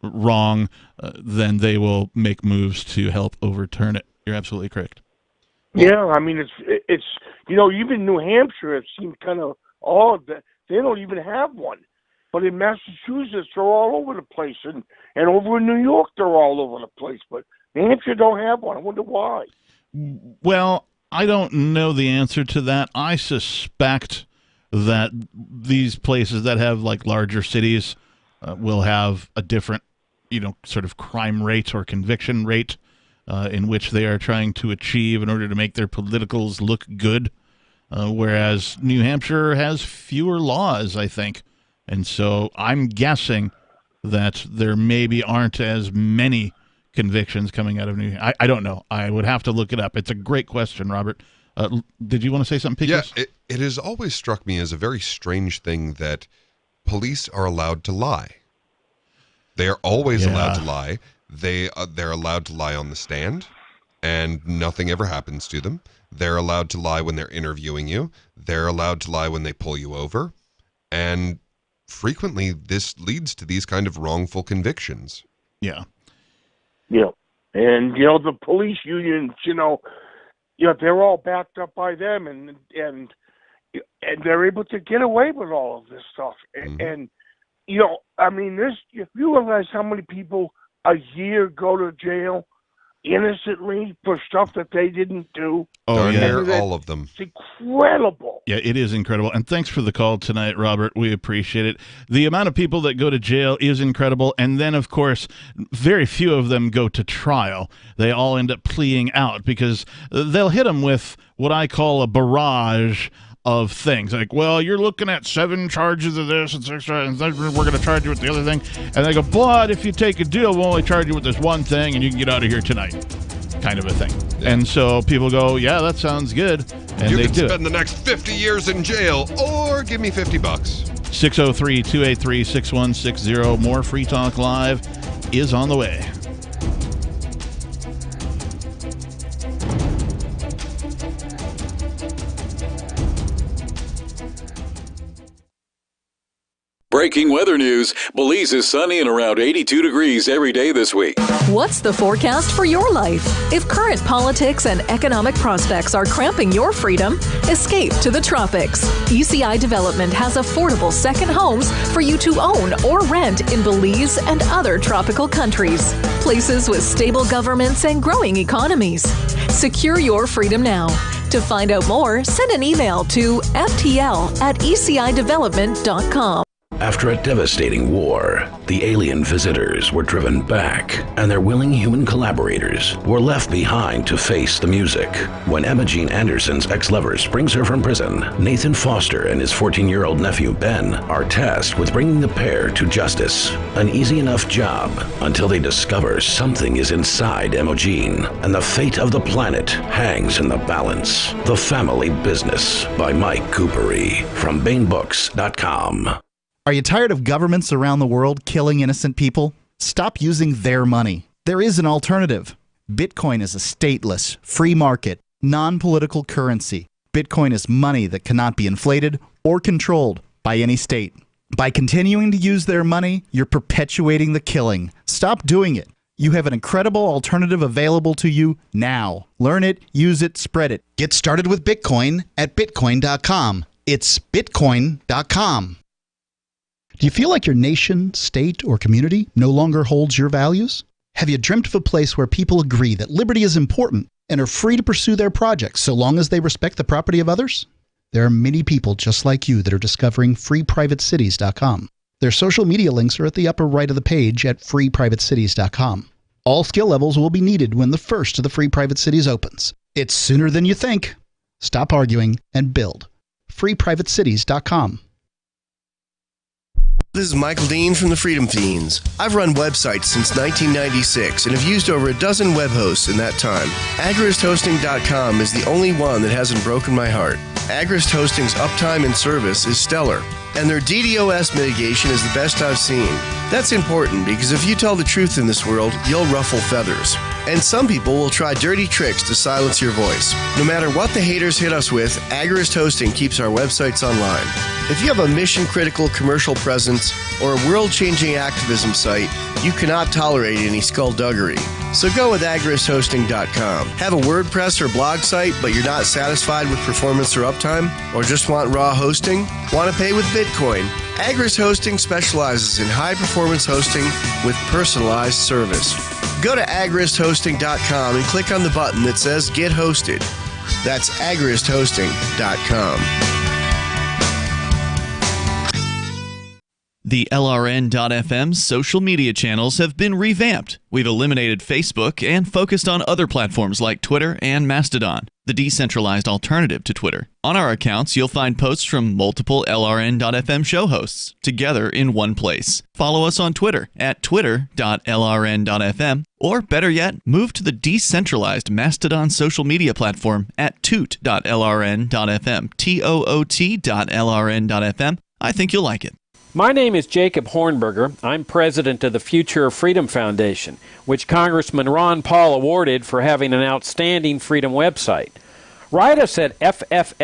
wrong, then they will make moves to help overturn it. You're absolutely correct. Yeah, I mean, it's even New Hampshire, it seems kind of odd that they don't even have one. But in Massachusetts, they're all over the place. And over in New York, they're all over the place. But New Hampshire don't have one. I wonder why. Well, I don't know the answer to that. I suspect that these places that have like larger cities will have a different, sort of crime rate or conviction rate in which they are trying to achieve in order to make their politicals look good. Whereas New Hampshire has fewer laws, I think. And so I'm guessing that there maybe aren't as many convictions coming out of New Hampshire. I don't know. I would have to look it up. It's a great question, Robert. Did you want to say something, Pickles? Yeah, it has always struck me as a very strange thing that police are allowed to lie. They are always allowed to lie. They're allowed to lie on the stand, and nothing ever happens to them. They're allowed to lie when they're interviewing you. They're allowed to lie when they pull you over. And frequently, this leads to these kind of wrongful convictions. Yeah. Yeah. And, the police unions, they're all backed up by them, and they're able to get away with all of this stuff. And if you realize how many people a year go to jail innocently for stuff that they didn't do. Oh, yeah. All of them. It's incredible. Yeah, it is incredible. And thanks for the call tonight, Robert. We appreciate it. The amount of people that go to jail is incredible. And then, of course, very few of them go to trial. They all end up pleading out because they'll hit them with what I call a barrage of things. Like, well, you're looking at 7 charges of this and 6, and then we're going to charge you with the other thing. And they go, but if you take a deal, we'll only charge you with this one thing and you can get out of here tonight. Kind of a thing. Yeah. And so people go, yeah, that sounds good. And you they can do spend the next 50 years in jail or give me $50. 603-283-6160. More Free Talk Live is on the way. Breaking weather news. Belize is sunny and around 82 degrees every day this week. What's the forecast for your life? If current politics and economic prospects are cramping your freedom, escape to the tropics. ECI Development has affordable second homes for you to own or rent in Belize and other tropical countries. Places with stable governments and growing economies. Secure your freedom now. To find out more, send an email to ftl@ecidevelopment.com. After a devastating war, the alien visitors were driven back, and their willing human collaborators were left behind to face the music. When Emma Jean Anderson's ex-lover brings her from prison, Nathan Foster and his 14-year-old nephew Ben are tasked with bringing the pair to justice. An easy enough job until they discover something is inside Emma Jean, and the fate of the planet hangs in the balance. The Family Business by Mike Coopery from BaneBooks.com. Are you tired of governments around the world killing innocent people? Stop using their money. There is an alternative. Bitcoin is a stateless, free market, non-political currency. Bitcoin is money that cannot be inflated or controlled by any state. By continuing to use their money, you're perpetuating the killing. Stop doing it. You have an incredible alternative available to you now. Learn it, use it, spread it. Get started with Bitcoin at Bitcoin.com. It's Bitcoin.com. Do you feel like your nation, state, or community no longer holds your values? Have you dreamt of a place where people agree that liberty is important and are free to pursue their projects so long as they respect the property of others? There are many people just like you that are discovering FreePrivateCities.com. Their social media links are at the upper right of the page at FreePrivateCities.com. All skill levels will be needed when the first of the Free Private Cities opens. It's sooner than you think. Stop arguing and build. FreePrivateCities.com. This is Michael Dean from the Freedom Fiends. I've run websites since 1996 and have used over a dozen web hosts in that time. AgristHosting.com is the only one that hasn't broken my heart. Agrist Hosting's uptime and service is stellar, and their DDoS mitigation is the best I've seen. That's important because if you tell the truth in this world, you'll ruffle feathers. And some people will try dirty tricks to silence your voice. No matter what the haters hit us with, Agrist Hosting keeps our websites online. If you have a mission-critical commercial presence or a world-changing activism site, you cannot tolerate any skullduggery. So go with AgristHosting.com. Have a WordPress or blog site, but you're not satisfied with performance or uptime? Or just want raw hosting? Want to pay with Bitcoin? Agris Hosting specializes in high-performance hosting with personalized service. Go to agrishosting.com and click on the button that says Get Hosted. That's agrishosting.com. The LRN.FM social media channels have been revamped. We've eliminated Facebook and focused on other platforms like Twitter and Mastodon, the decentralized alternative to Twitter. On our accounts, you'll find posts from multiple LRN.FM show hosts together in one place. Follow us on Twitter at twitter.lrn.fm, or better yet, move to the decentralized Mastodon social media platform at toot.lrn.fm, toot.lrn.fm. I think you'll like it. My name is Jacob Hornberger. I'm president of the Future of Freedom Foundation, which Congressman Ron Paul awarded for having an outstanding freedom website. Write us at fff@fff.org,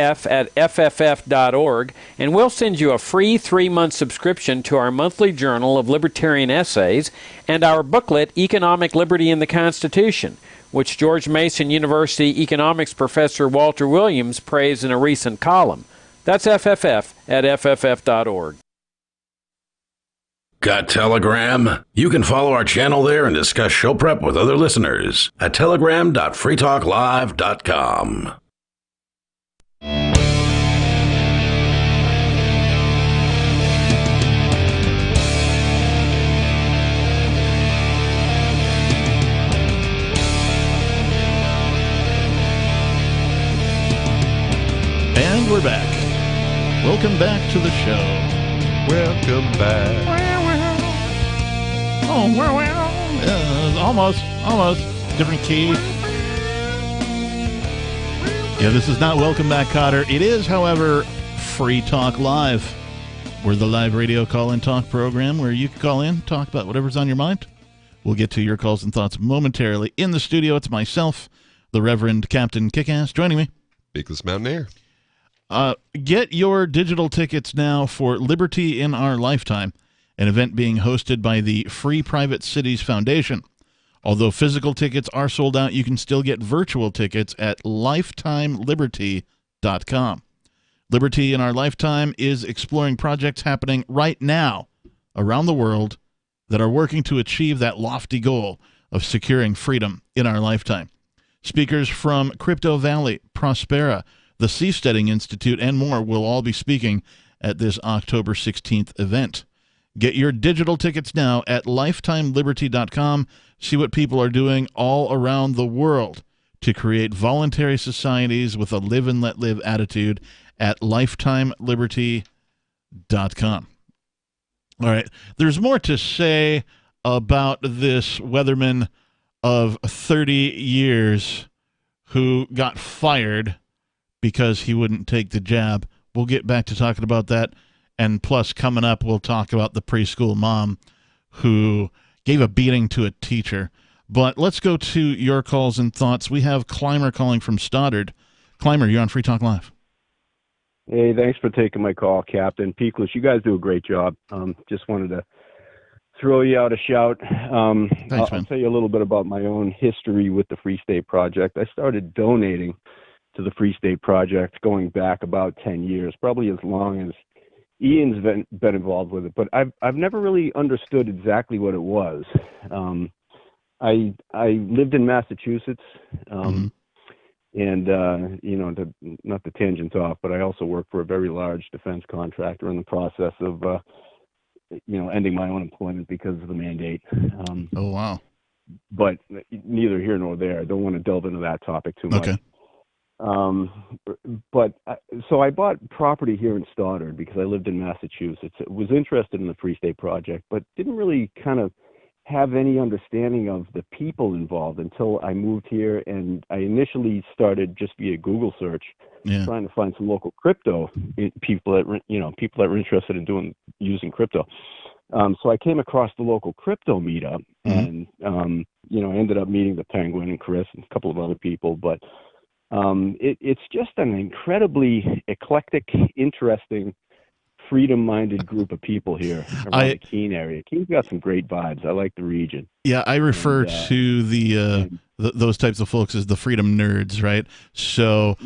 and we'll send you a free 3-month subscription to our monthly journal of libertarian essays and our booklet, Economic Liberty in the Constitution, which George Mason University economics professor Walter Williams praised in a recent column. That's fff@fff.org. Got Telegram? You can follow our channel there and discuss show prep with other listeners at telegram.freetalklive.com. And we're back. Welcome back to the show. Welcome back. Oh, well, almost. Different key. Yeah, this is not Welcome Back, Cotter. It is, however, Free Talk Live. We're the live radio call-in talk program where you can call in, talk about whatever's on your mind. We'll get to your calls and thoughts momentarily. In the studio, it's myself, the Reverend Captain Kickass, joining me. Beakless Mountaineer. Get your digital tickets now for Liberty in Our Lifetime, an event being hosted by the Free Private Cities Foundation. Although physical tickets are sold out, you can still get virtual tickets at lifetimeliberty.com. Liberty in Our Lifetime is exploring projects happening right now around the world that are working to achieve that lofty goal of securing freedom in our lifetime. Speakers from Crypto Valley, Prospera, the Seasteading Institute, and more will all be speaking at this October 16th event. Get your digital tickets now at lifetimeliberty.com. See what people are doing all around the world to create voluntary societies with a live and let live attitude at lifetimeliberty.com. All right. There's more to say about this weatherman of 30 years who got fired because he wouldn't take the jab. We'll get back to talking about that. And plus, coming up, we'll talk about the preschool mom who gave a beating to a teacher. But let's go to your calls and thoughts. We have Clymer calling from Stoddard. Clymer, you're on Free Talk Live. Hey, thanks for taking my call, Captain. Peakless, you guys do a great job. Just wanted to throw you out a shout. I'll tell you a little bit about my own history with the Free State Project. I started donating to the Free State Project going back about 10 years, probably as long as Ian's been involved with it, but I've never really understood exactly what it was. I lived in Massachusetts, and not to tangent off, but I also worked for a very large defense contractor in the process of ending my own employment because of the mandate. Oh wow! But neither here nor there. I don't want to delve into that topic too much. Okay. So I bought property here in Stoddard because I lived in Massachusetts. I was interested in the Free State Project, but didn't really kind of have any understanding of the people involved until I moved here. And I initially started just via Google search, trying to find some local crypto people that were interested in using crypto. So I came across the local crypto meetup, and ended up meeting the Penguin and Chris and a couple of other people, but. It's just an incredibly eclectic, interesting, freedom-minded group of people here around the Keene area. Keene's got some great vibes. I like the region. Yeah, I refer to the those types of folks as the freedom nerds, right? So,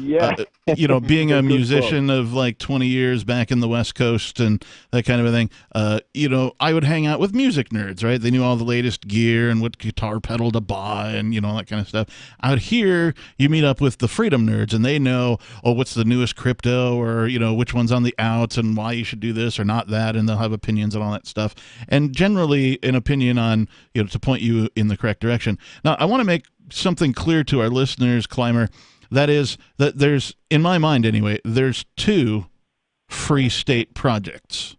being a musician of like 20 years back in the West Coast and that kind of a thing, I would hang out with music nerds, right? They knew all the latest gear and what guitar pedal to buy and, all that kind of stuff. Out here, you meet up with the freedom nerds and they know, what's the newest crypto or, which one's on the outs and why you should do this or not that. And they'll have opinions on all that stuff. And generally an opinion on, to point you in the correct direction. Now, I want to make something clear to our listeners, Clymer. That is that there's, in my mind anyway, there's two Free State projects.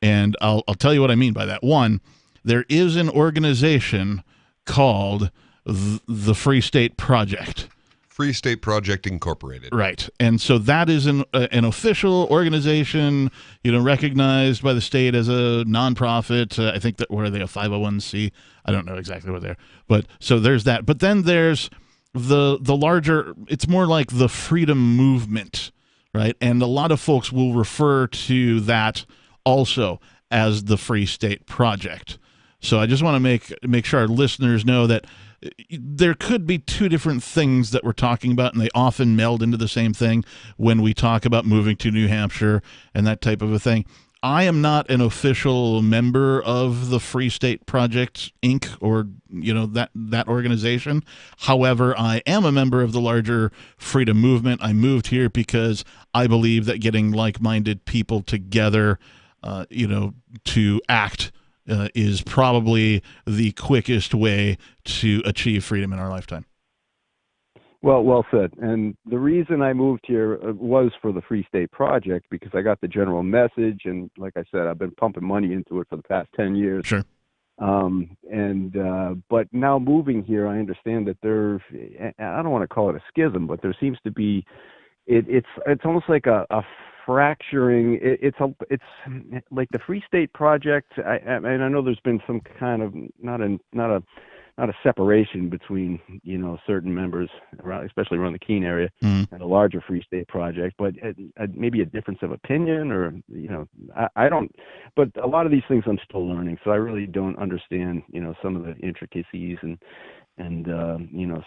And I'll tell you what I mean by that. One, there is an organization called the Free State Project. Free State Project Incorporated. Right. And so that is an official organization, recognized by the state as a nonprofit. I think that, where are they, a 501c? I don't know exactly what they're. But so there's that. But then there's the larger, it's more like the freedom movement, right? And a lot of folks will refer to that also as the Free State Project. So I just want to make sure our listeners know that there could be two different things that we're talking about, and they often meld into the same thing when we talk about moving to New Hampshire and that type of a thing. I am not an official member of the Free State Project, Inc., or that organization. However, I am a member of the larger freedom movement. I moved here because I believe that getting like-minded people together, to act is probably the quickest way to achieve freedom in our lifetime. Well said. And the reason I moved here was for the Free State Project, because I got the general message, and like I said, I've been pumping money into it for the past 10 years. Sure. But now moving here, I understand that there, I don't want to call it a schism, but there seems to be, it's almost like a fracturing. It's like the Free State Project. I know there's been some kind of not a separation between certain members, especially around the Keene area, and the larger Free State Project, but maybe a difference of opinion, or I don't. But a lot of these things I'm still learning, so I really don't understand some of the intricacies and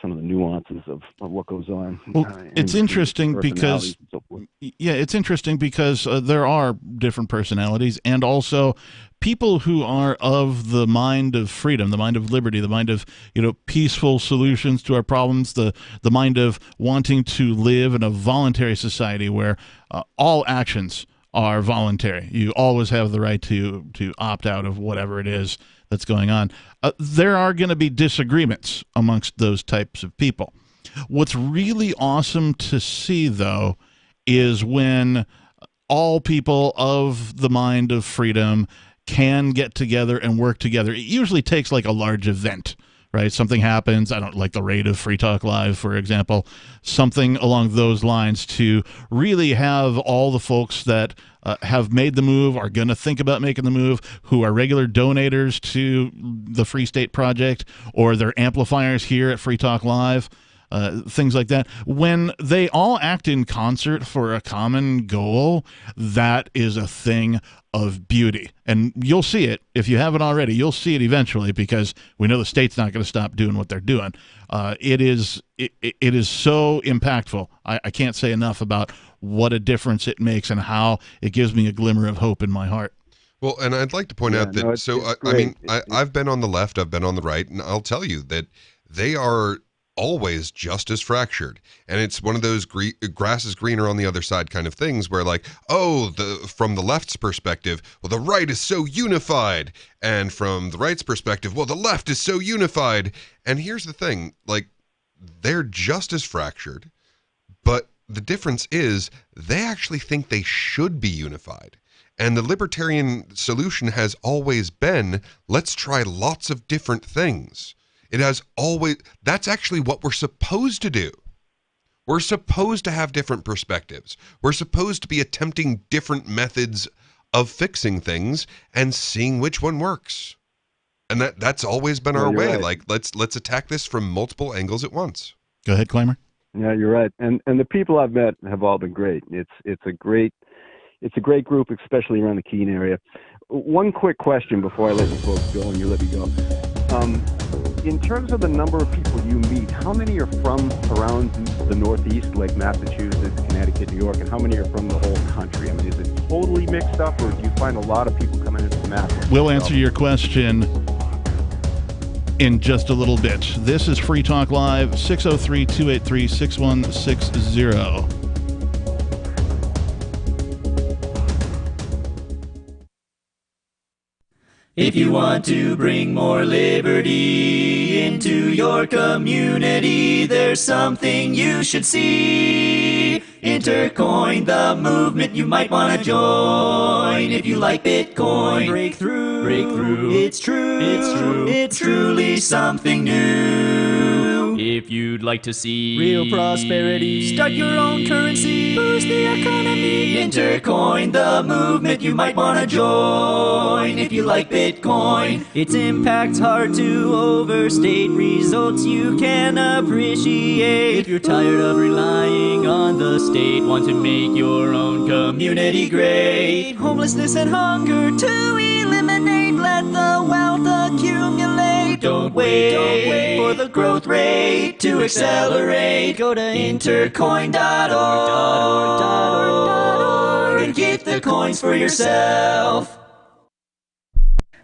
some of the nuances of what goes on. Well, it's interesting because it's interesting because there are different personalities, and also people who are of the mind of freedom, the mind of liberty, the mind of peaceful solutions to our problems, the mind of wanting to live in a voluntary society where all actions are voluntary. You always have the right to opt out of whatever it is that's going on. There are going to be disagreements amongst those types of people. What's really awesome to see, though, is when all people of the mind of freedom can get together and work together. It usually takes like a large event, right? Something happens, I don't like the raid of Free Talk Live, for example, something along those lines, to really have all the folks that have made the move, are going to think about making the move, who are regular donators to the Free State Project, or their amplifiers here at Free Talk Live, things like that. When they all act in concert for a common goal, that is a thing of beauty. And you'll see it. If you haven't already, you'll see it eventually, because we know the state's not going to stop doing what they're doing. It is so impactful. I can't say enough about what a difference it makes and how it gives me a glimmer of hope in my heart. Well, and I'd like to point out that, I've been on the left, I've been on the right, and I'll tell you that they are always just as fractured. And it's one of those grass is greener on the other side kind of things where, like, from the left's perspective, well, the right is so unified. And from the right's perspective, well, the left is so unified. And here's the thing, like, they're just as fractured, but the difference is they actually think they should be unified. And the libertarian solution has always been, let's try lots of different things. It has always, that's actually what we're supposed to do. We're supposed to have different perspectives. We're supposed to be attempting different methods of fixing things and seeing which one works. And that's always been our way. Right. Like, let's attack this from multiple angles at once. Go ahead, Clymer. Yeah, you're right. And the people I've met have all been great. It's a great group, especially around the Keene area. One quick question before I let you folks go and you let me go. In terms of the number of people you meet, how many are from around the Northeast, like Massachusetts, Connecticut, New York, and how many are from the whole country? I mean, is it totally mixed up, or do you find a lot of people coming into Massachusetts? We'll answer your question in just a little bit. This is Free Talk Live, 603-283-6160. If you want to bring more liberty into your community, there's something you should see. Intercoin, the movement you might want to join. If you like Bitcoin, break through. It's true. It's truly something new. If you'd like to see real prosperity, start your own currency, boost the economy. Intercoin, the movement you might want to join. If you like Bitcoin, its impact's hard to overstate, results you can appreciate. If you're tired of relying on the state, want to make your own community great, homelessness and hunger to eliminate, let the wealth accumulate. Don't wait for the growth rate to accelerate. Go to intercoin.org and get the coins for yourself.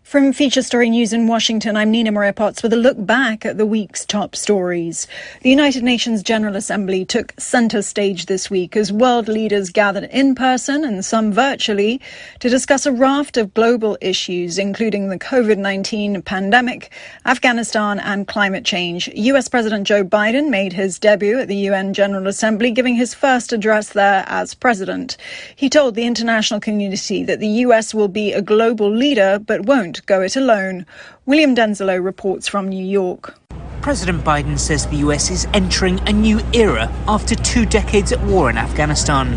From Feature Story News in Washington, I'm Nina Maria Potts with a look back at the week's top stories. The United Nations General Assembly took center stage this week as world leaders gathered in person and some virtually to discuss a raft of global issues, including the COVID-19 pandemic, Afghanistan and climate change. US President Joe Biden made his debut at the UN General Assembly, giving his first address there as president. He told the international community that the US will be a global leader but won't go it alone. William Denzelo reports from New York. President Biden says the US is entering a new era after 2 decades at war in Afghanistan.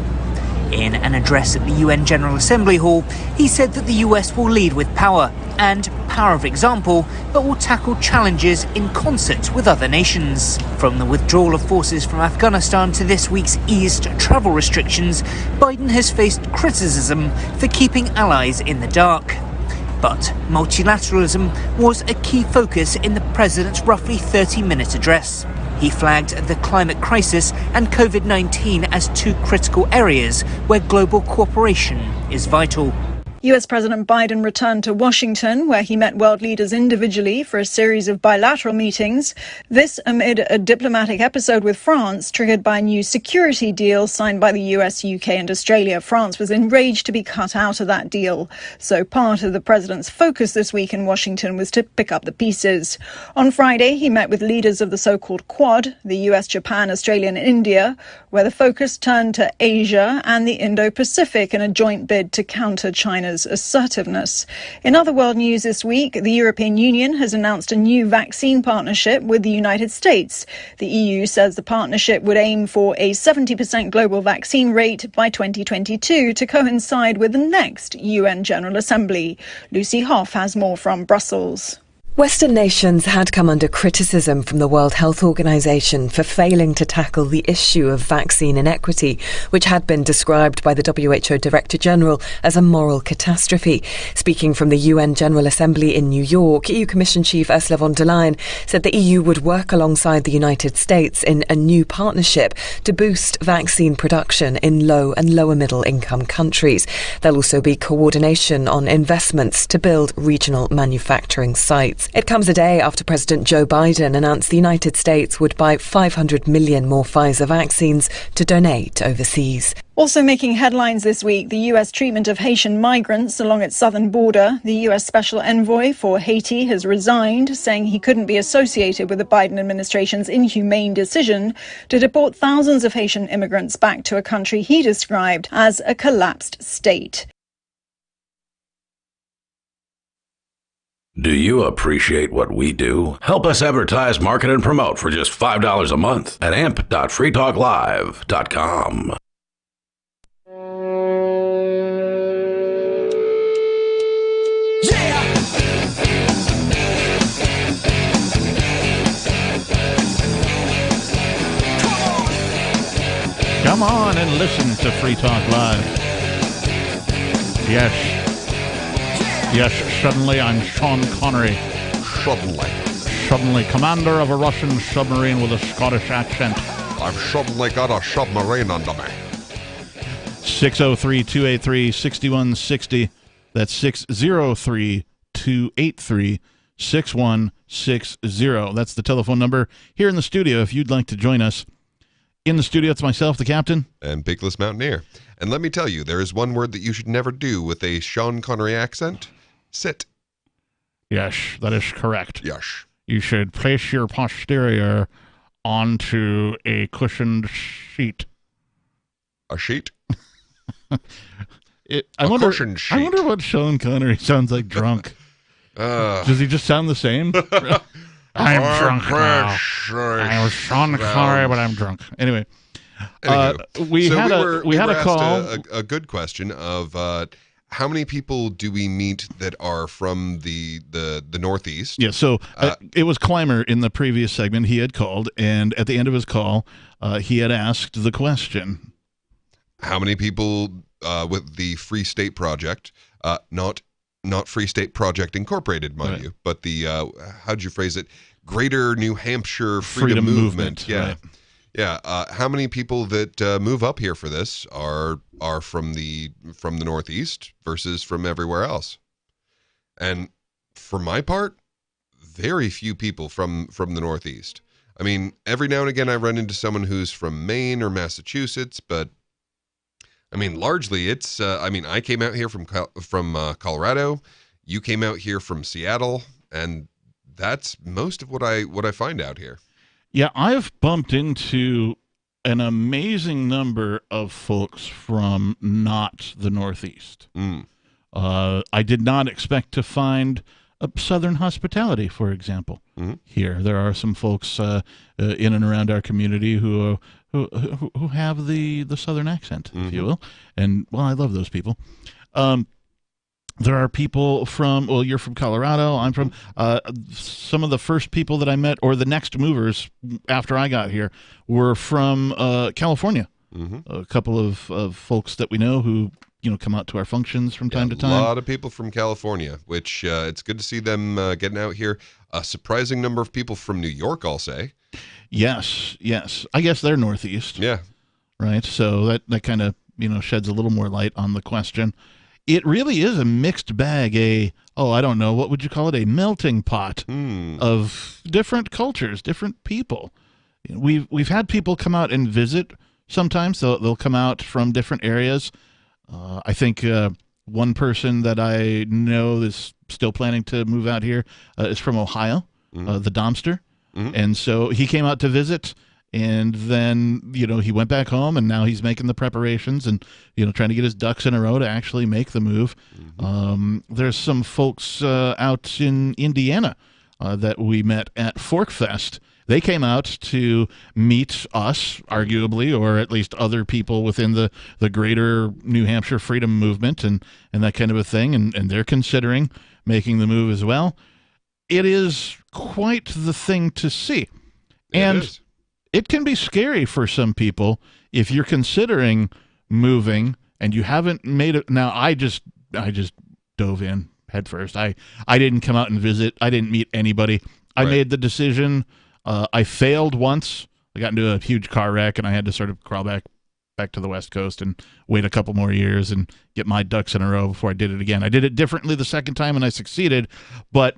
In an address at the UN General Assembly Hall, he said that the US will lead with power and power of example, but will tackle challenges in concert with other nations. From the withdrawal of forces from Afghanistan to this week's eased travel restrictions, Biden has faced criticism for keeping allies in the dark. But multilateralism was a key focus in the president's roughly 30-minute address. He flagged the climate crisis and COVID-19 as 2 critical areas where global cooperation is vital. US President Biden returned to Washington, where he met world leaders individually for a series of bilateral meetings. This amid a diplomatic episode with France triggered by a new security deal signed by the US, UK and Australia. France was enraged to be cut out of that deal. So part of the president's focus this week in Washington was to pick up the pieces. On Friday, he met with leaders of the so-called Quad, the US, Japan, Australia and India, where the focus turned to Asia and the Indo-Pacific in a joint bid to counter China's assertiveness. In other world news this week, the European Union has announced a new vaccine partnership with the United States. The EU says the partnership would aim for a 70% global vaccine rate by 2022 to coincide with the next UN General Assembly. Lucy Hoff has more from Brussels. Western nations had come under criticism from the World Health Organization for failing to tackle the issue of vaccine inequity, which had been described by the WHO Director General as a moral catastrophe. Speaking from the UN General Assembly in New York, EU Commission Chief Ursula von der Leyen said the EU would work alongside the United States in a new partnership to boost vaccine production in low and lower middle income countries. There'll also be coordination on investments to build regional manufacturing sites. It comes a day after President Joe Biden announced the United States would buy 500 million more Pfizer vaccines to donate overseas. Also making headlines this week, the US treatment of Haitian migrants along its southern border. The US Special Envoy for Haiti has resigned, saying he couldn't be associated with the Biden administration's inhumane decision to deport thousands of Haitian immigrants back to a country he described as a collapsed state. Do you appreciate what we do? Help us advertise, market, and promote for just $5 a month at amp.freetalklive.com. Come on and listen to Free Talk Live. Yes, suddenly I'm Sean Connery. Suddenly, commander of a Russian submarine with a Scottish accent. I've suddenly got a submarine under me. 603-283-6160. That's 603-283-6160. That's the telephone number here in the studio if you'd like to join us. In the studio, it's myself, the captain. And Bigless Mountaineer. And let me tell you, there is one word that you should never do with a Sean Connery accent. Sit. Yes, that is correct. Yes. You should place your posterior onto a cushioned sheet. A sheet? I wonder what Sean Connery sounds like drunk. Does he just sound the same? I'm drunk now. I was Sean Connery, but I'm drunk. Anyway, we had a call. A good question of how many people do we meet that are from the Northeast? Yeah, so it was Clymer in the previous segment. He had called, and at the end of his call, he had asked the question. How many people with the Free State Project, not Free State Project Incorporated, mind you, but the, how'd you phrase it? Greater New Hampshire Freedom Movement. Yeah. Right. Yeah. How many people that move up here for this are from the Northeast versus from everywhere else? And for my part, very few people from the Northeast. I mean, every now and again I run into someone who's from Maine or Massachusetts, but I mean, largely it's, I came out here from Colorado. You came out here from Seattle, and that's most of what I find out here. Yeah, I've bumped into an amazing number of folks from not the Northeast. I did not expect to find Southern hospitality, for example, here. There are some folks in and around our community who have the Southern accent, if you will. And, well, I love those people. There are people from, well, you're from Colorado. I'm from, some of the first people that I met, or the next movers after I got here, were from California. A couple of folks that we know who, come out to our functions from time to time. A lot of people from California, which it's good to see them getting out here. A surprising number of people from New York, I'll say. Yes. I guess they're Northeast. Yeah. Right. So that kind of, sheds a little more light on the question. It really is a mixed bag, I don't know, what would you call it? A melting pot of different cultures, different people. We've had people come out and visit sometimes. They'll come out from different areas. I think one person that I know is still planning to move out here is from Ohio, the Domster. And so he came out to visit, and then, he went back home, and now he's making the preparations and, trying to get his ducks in a row to actually make the move. There's some folks out in Indiana that we met at Fork Fest. They came out to meet us, arguably, or at least other people within the greater New Hampshire Freedom Movement and that kind of a thing, and they're considering making the move as well. It is quite the thing to see. And it can be scary for some people if you're considering moving and you haven't made it. Now, I just dove in head first. I didn't come out and visit. I didn't meet anybody. I made the decision. I failed once. I got into a huge car wreck, and I had to sort of crawl back to the West Coast and wait a couple more years and get my ducks in a row before I did it again. I did it differently the second time, and I succeeded, but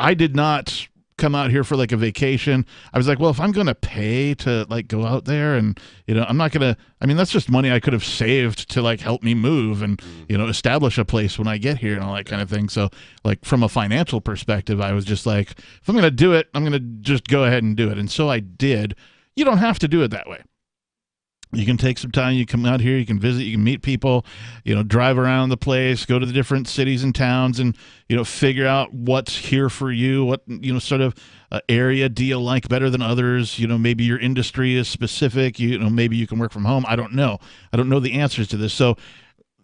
I did not come out here for like a vacation. I was like, well, if I'm going to pay to like go out there and, I'm not going to, that's just money I could have saved to like help me move and, establish a place when I get here and all that kind of thing. So like from a financial perspective, I was just like, if I'm going to do it, I'm going to just go ahead and do it. And so I did. You don't have to do it that way. You can take some time. You come out here. You can visit. You can meet people. Drive around the place. Go to the different cities and towns, and figure out what's here for you. What sort of area do you like better than others? Maybe your industry is specific. Maybe you can work from home. I don't know. I don't know the answers to this. So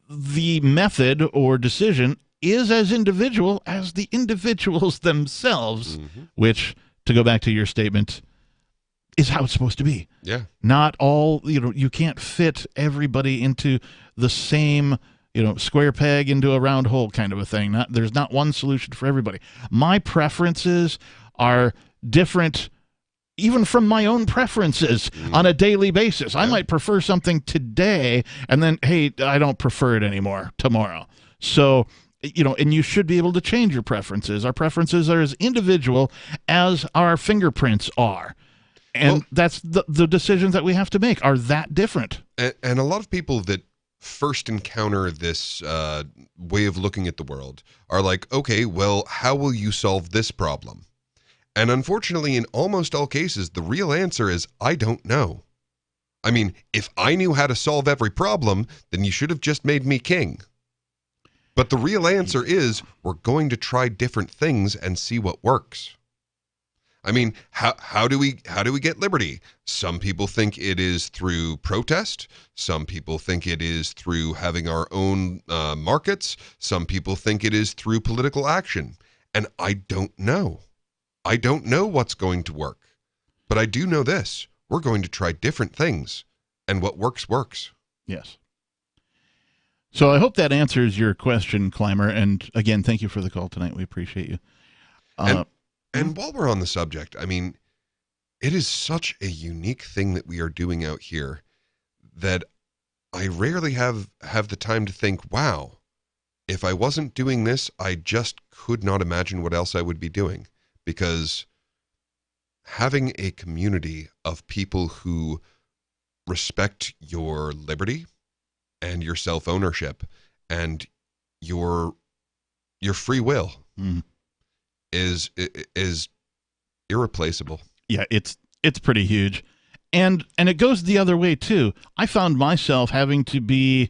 the method or decision is as individual as the individuals themselves. Which, to go back to your statement, is how it's supposed to be. Yeah. Not all, you can't fit everybody into the same, square peg into a round hole kind of a thing. There's not one solution for everybody. My preferences are different even from my own preferences on a daily basis. I might prefer something today, and then, hey, I don't prefer it anymore tomorrow. So, and you should be able to change your preferences. Our preferences are as individual as our fingerprints are. And that's the decisions that we have to make are that different. And a lot of people that first encounter this way of looking at the world are like, okay, well, how will you solve this problem? And unfortunately, in almost all cases, the real answer is, I don't know. I mean, if I knew how to solve every problem, then you should have just made me king. But the real answer is, we're going to try different things and see what works. I mean, how do we get liberty? Some people think it is through protest. Some people think it is through having our own markets. Some people think it is through political action. And I don't know. I don't know what's going to work. But I do know this. We're going to try different things. And what works, works. Yes. So I hope that answers your question, Clymer. And again, thank you for the call tonight. We appreciate you. And while we're on the subject, I mean, it is such a unique thing that we are doing out here that I rarely have the time to think, wow, if I wasn't doing this, I just could not imagine what else I would be doing. Because having a community of people who respect your liberty and your self-ownership and your free will is irreplaceable. Yeah, it's pretty huge. And it goes the other way too. I found myself having to be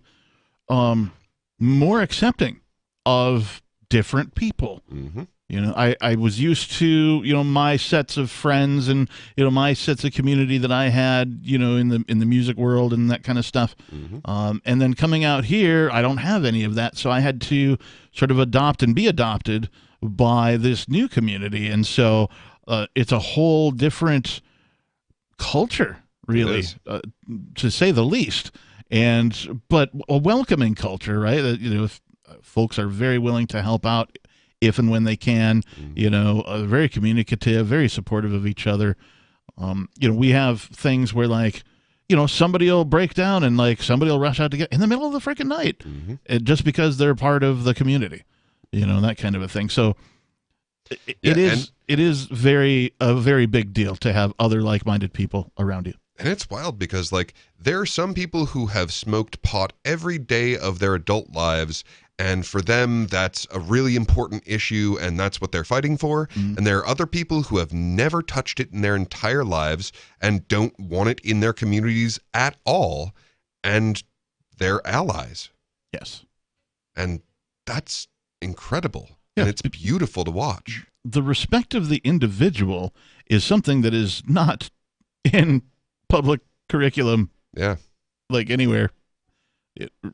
more accepting of different people. Mm-hmm. I was used to, my sets of friends and, my sets of community that I had, in the music world and that kind of stuff. Mm-hmm. And then coming out here, I don't have any of that. So I had to sort of adopt and be adopted by this new community. And so it's a whole different culture, really, to say the least. But a welcoming culture, right? Folks are very willing to help out if and when they can, very communicative, very supportive of each other. We have things where somebody will break down and somebody will rush out to get in the middle of the freaking night, just because they're part of the community, that kind of a thing. So it is a very big deal to have other like-minded people around you. And it's wild because there are some people who have smoked pot every day of their adult lives, and for them, that's a really important issue, and that's what they're fighting for. Mm. And there are other people who have never touched it in their entire lives and don't want it in their communities at all, and they're allies. Yes. And that's incredible, and it's beautiful to watch. The respect of the individual is something that is not in public curriculum, anywhere.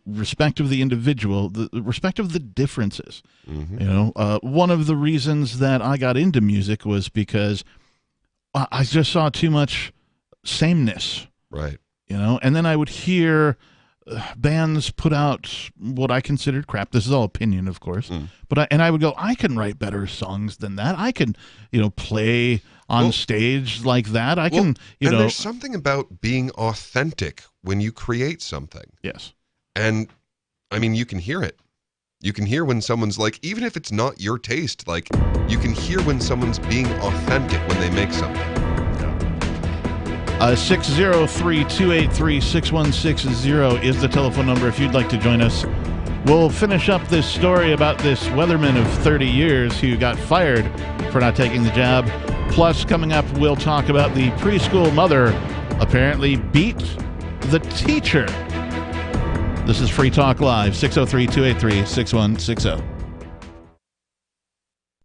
Respect of the individual, the respect of the differences. Mm-hmm. One of the reasons that I got into music was because I just saw too much sameness. Right. And then I would hear bands put out what I considered crap. This is all opinion, of course. But I would go, I can write better songs than that. I can, play on stage like that. I can, And there's something about being authentic when you create something. Yes. And I mean, you can hear it. You can hear when someone's even if it's not your taste, you can hear when someone's being authentic when they make something. 603-283-6160 is the telephone number if you'd like to join us. We'll finish up this story about this weatherman of 30 years who got fired for not taking the job. Plus, coming up, we'll talk about the preschool mother apparently beat the teacher. This is Free Talk Live, 603-283-6160.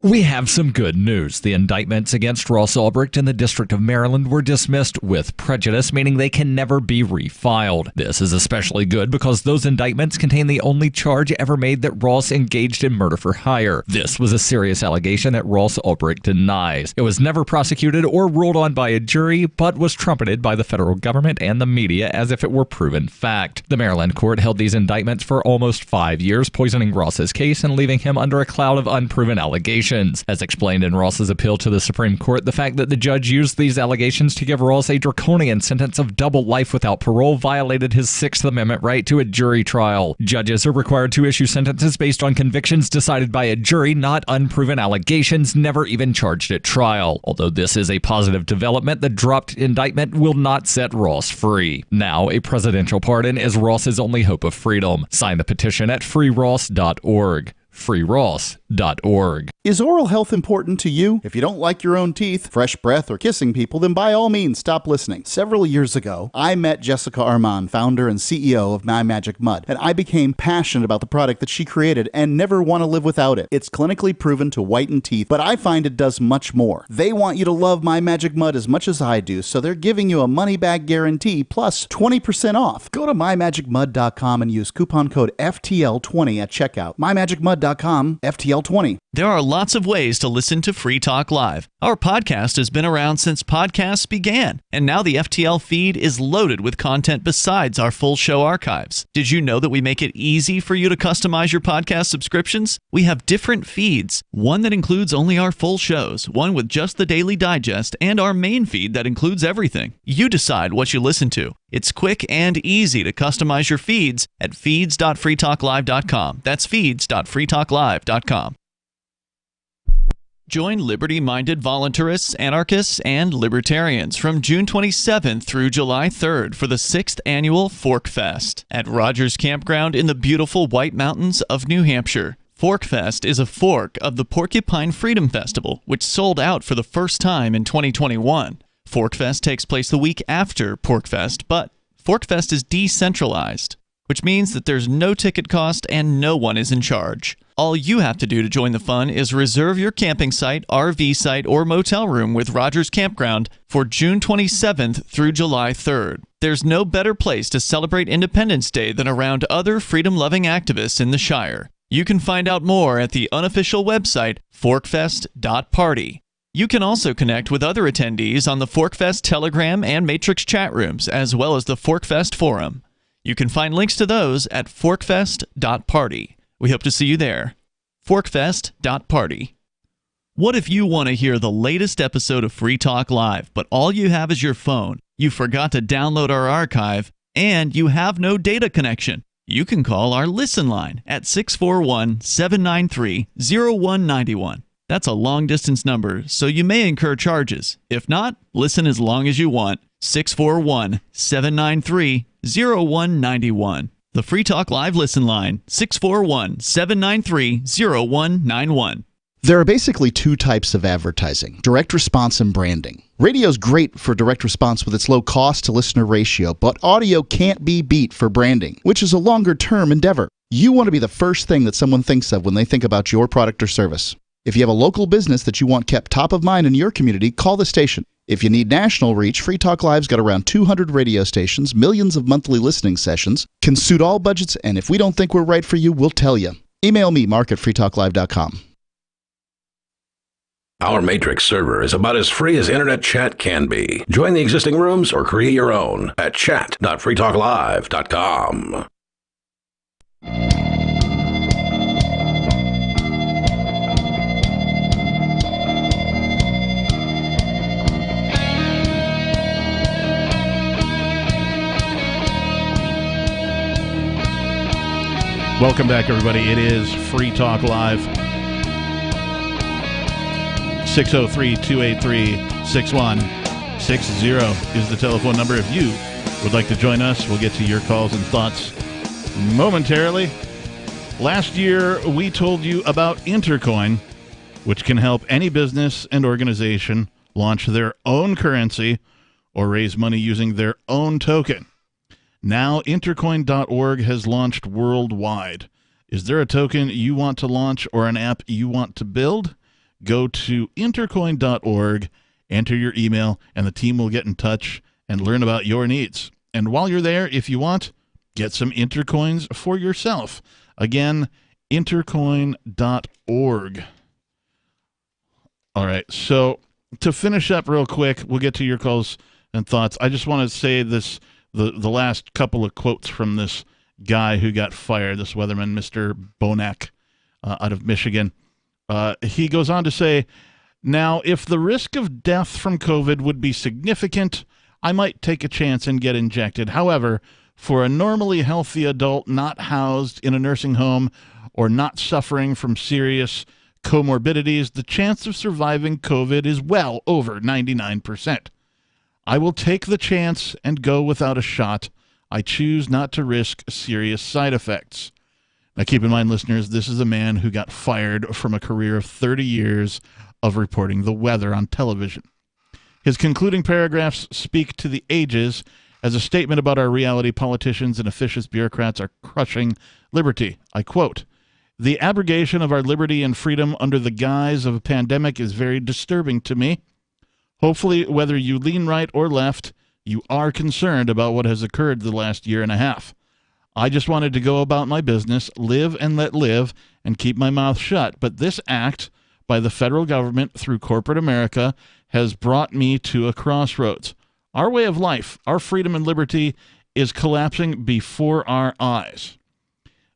We have some good news. The indictments against Ross Ulbricht in the District of Maryland were dismissed with prejudice, meaning they can never be refiled. This is especially good because those indictments contain the only charge ever made that Ross engaged in murder for hire. This was a serious allegation that Ross Ulbricht denies. It was never prosecuted or ruled on by a jury, but was trumpeted by the federal government and the media as if it were proven fact. The Maryland court held these indictments for almost 5 years, poisoning Ross's case and leaving him under a cloud of unproven allegations. As explained in Ross's appeal to the Supreme Court, the fact that the judge used these allegations to give Ross a draconian sentence of double life without parole violated his Sixth Amendment right to a jury trial. Judges are required to issue sentences based on convictions decided by a jury, not unproven allegations never even charged at trial. Although this is a positive development, the dropped indictment will not set Ross free. Now, a presidential pardon is Ross's only hope of freedom. Sign the petition at freeross.org. freeross.org. Is oral health important to you? If you don't like your own teeth, fresh breath, or kissing people, then by all means stop listening. Several years ago, I met Jessica Armand, founder and CEO of My Magic Mud, and I became passionate about the product that she created and never want to live without it. It's clinically proven to whiten teeth, but I find it does much more. They want you to love My Magic Mud as much as I do, so they're giving you a money-back guarantee plus 20% off. Go to mymagicmud.com and use coupon code FTL20 at checkout. mymagicmud.com, FTL20. There are lots of ways to listen to Free Talk Live. Our podcast has been around since podcasts began, and now the FTL feed is loaded with content besides our full show archives. Did you know that we make it easy for you to customize your podcast subscriptions? We have different feeds, one that includes only our full shows, one with just the Daily Digest, and our main feed that includes everything. You decide what you listen to. It's quick and easy to customize your feeds at feeds.freetalklive.com. That's feeds.freetalklive.com. Join liberty-minded voluntarists, anarchists, and libertarians from June 27th through July 3rd for the 6th annual Fork Fest at Rogers Campground in the beautiful White Mountains of New Hampshire. Fork Fest is a fork of the Porcupine Freedom Festival, which sold out for the first time in 2021. Fork Fest takes place the week after Pork Fest, but Fork Fest is decentralized, which means that there's no ticket cost and no one is in charge. All you have to do to join the fun is reserve your camping site, RV site, or motel room with Rogers Campground for June 27th through July 3rd. There's no better place to celebrate Independence Day than around other freedom-loving activists in the Shire. You can find out more at the unofficial website, forkfest.party. You can also connect with other attendees on the Forkfest Telegram and Matrix chat rooms, as well as the Forkfest Forum. You can find links to those at forkfest.party. We hope to see you there. Forkfest.party. What if you want to hear the latest episode of Free Talk Live, but all you have is your phone, you forgot to download our archive, and you have no data connection? You can call our Listen line at 641-793-0191. That's a long-distance number, so you may incur charges. If not, listen as long as you want. 641-793-0191. The Free Talk Live Listen line, 641-793-0191. There are basically two types of advertising, direct response and branding. Radio's great for direct response with its low cost to listener ratio, but audio can't be beat for branding, which is a longer-term endeavor. You want to be the first thing that someone thinks of when they think about your product or service. If you have a local business that you want kept top of mind in your community, call the station. If you need national reach, Free Talk Live's got around 200 radio stations, millions of monthly listening sessions, can suit all budgets, and if we don't think we're right for you, we'll tell you. Email me, mark@freetalklive.com. Our Matrix server is about as free as internet chat can be. Join the existing rooms or create your own at chat.freetalklive.com. Welcome back, everybody. It is Free Talk Live. 603-283-6160 is the telephone number. If you would like to join us, we'll get to your calls and thoughts momentarily. Last year, we told you about Intercoin, which can help any business and organization launch their own currency or raise money using their own token. Now, Intercoin.org has launched worldwide. Is there a token you want to launch or an app you want to build? go to intercoin.org, enter your email, and the team will get in touch and learn about your needs. And while you're there, if you want, get some Intercoins for yourself. Again, intercoin.org. All right, so to finish up real quick, we'll get to your calls and thoughts. I just want to say this, the last couple of quotes from this guy who got fired, this weatherman, Mr. Bonac, out of Michigan. He goes on to say, now, if the risk of death from COVID would be significant, I might take a chance and get injected. However, for a normally healthy adult not housed in a nursing home or not suffering from serious comorbidities, the chance of surviving COVID is well over 99%. I will take the chance and go without a shot. I choose not to risk serious side effects. Now, keep in mind, listeners, this is a man who got fired from a career of 30 years of reporting the weather on television. His concluding paragraphs speak to the ages as a statement about our reality politicians and officious bureaucrats are crushing liberty. I quote, "The abrogation of our liberty and freedom under the guise of a pandemic is very disturbing to me. Hopefully, whether you lean right or left, you are concerned about what has occurred the last year and a half. I just wanted to go about my business, live and let live, and keep my mouth shut. But this act by the federal government through corporate America has brought me to a crossroads. Our way of life, our freedom and liberty is collapsing before our eyes."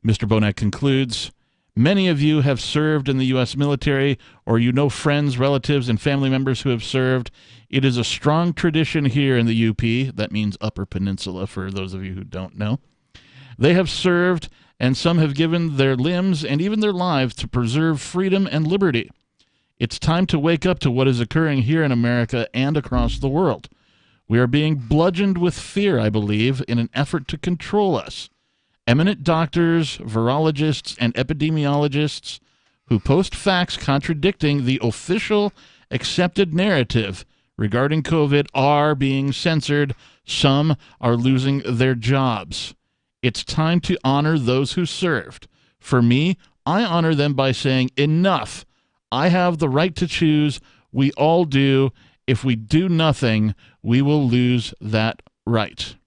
Mr. Bonac concludes, "Many of you have served in the U.S. military, or you know friends, relatives, and family members who have served. It is a strong tradition here in the UP." That means Upper Peninsula, for those of you who don't know. "They have served, and some have given their limbs and even their lives to preserve freedom and liberty. It's time to wake up to what is occurring here in America and across the world. We are being bludgeoned with fear, I believe, in an effort to control us. Eminent doctors, virologists, and epidemiologists who post facts contradicting the official accepted narrative regarding COVID are being censored. Some are losing their jobs. It's time to honor those who served. For me, I honor them by saying, enough. I have the right to choose. We all do. If we do nothing, we will lose that right."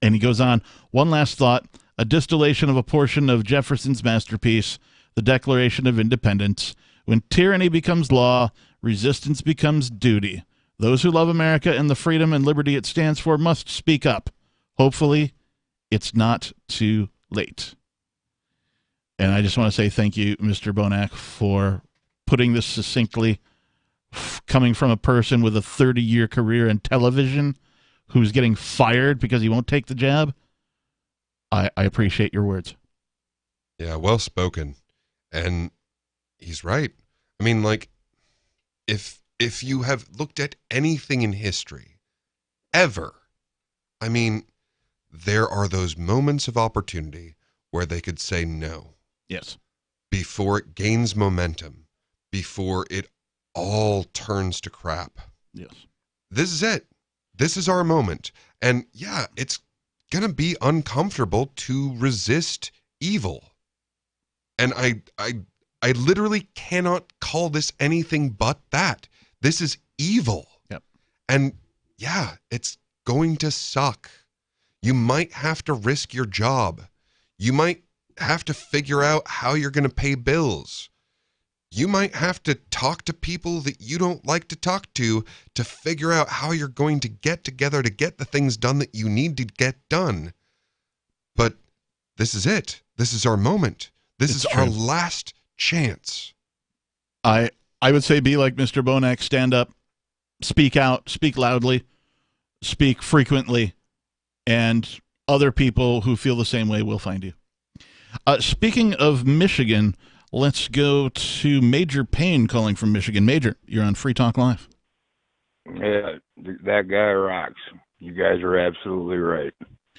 And he goes on, one last thought, a distillation of a portion of Jefferson's masterpiece, the Declaration of Independence. When tyranny becomes law, resistance becomes duty. Those who love America and the freedom and liberty it stands for must speak up. Hopefully, it's not too late. And I just want to say thank you, Mr. Bonac, for putting this succinctly, coming from a person with a 30-year career in television who's getting fired because he won't take the jab. I appreciate your words. Yeah, well spoken. And he's right. I mean, like, if you have looked at anything in history, ever, I mean, there are those moments of opportunity where they could say no. Yes. Before it gains momentum, before it all turns to crap. Yes. This is it. This is our moment. And yeah, it's going to be uncomfortable to resist evil. And I literally cannot call this anything but that. This is evil. Yep. And yeah, it's going to suck. You might have to risk your job. You might have to figure out how you're going to pay bills. You might have to talk to people that you don't like to talk to figure out how you're going to get together to get the things done that you need to get done. But this is it. This is our moment. This is our last chance. I would say be like Mr. Bonac, stand up, speak out, speak loudly, speak frequently, and other people who feel the same way will find you. Speaking of Michigan, let's go to Major Payne calling from Michigan. Major, you're on Free Talk Live. Yeah, that guy rocks. You guys are absolutely right.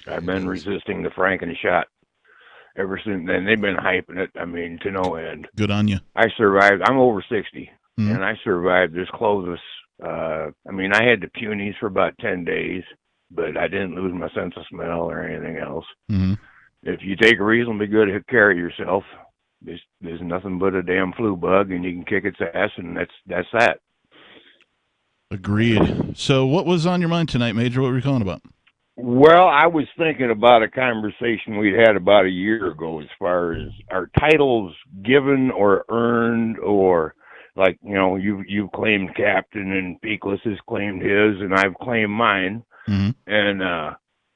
I've been resisting the Frankenshot ever since then. They've been hyping it, I mean, to no end. Good on you. I survived. I'm over 60, and I survived this Clovis. I mean, I had the punies for about 10 days, but I didn't lose my sense of smell or anything else. Mm-hmm. If you take reasonably good care of yourself, There's nothing but a damn flu bug, and you can kick its ass, and that's that. Agreed. So what was on your mind tonight, Major? What were you calling about? Well, I was thinking about a conversation we'd had about a year ago as far as our titles given or earned, or like, you've claimed captain and Peakless has claimed his and I've claimed mine. Mm-hmm. And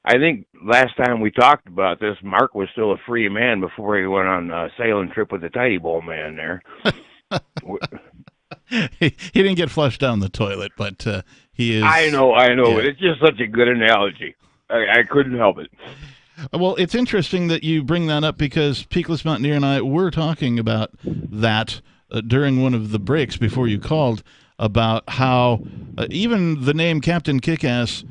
I think last time we talked about this, Mark was still a free man before he went on a sailing trip with the Tidy Bowl man there. He didn't get flushed down the toilet, but he is. I know, yeah. but it's just such a good analogy. I couldn't help it. Well, it's interesting that you bring that up because Peakless Mountaineer and I were talking about that during one of the breaks before you called, about how even the name Captain Kickass,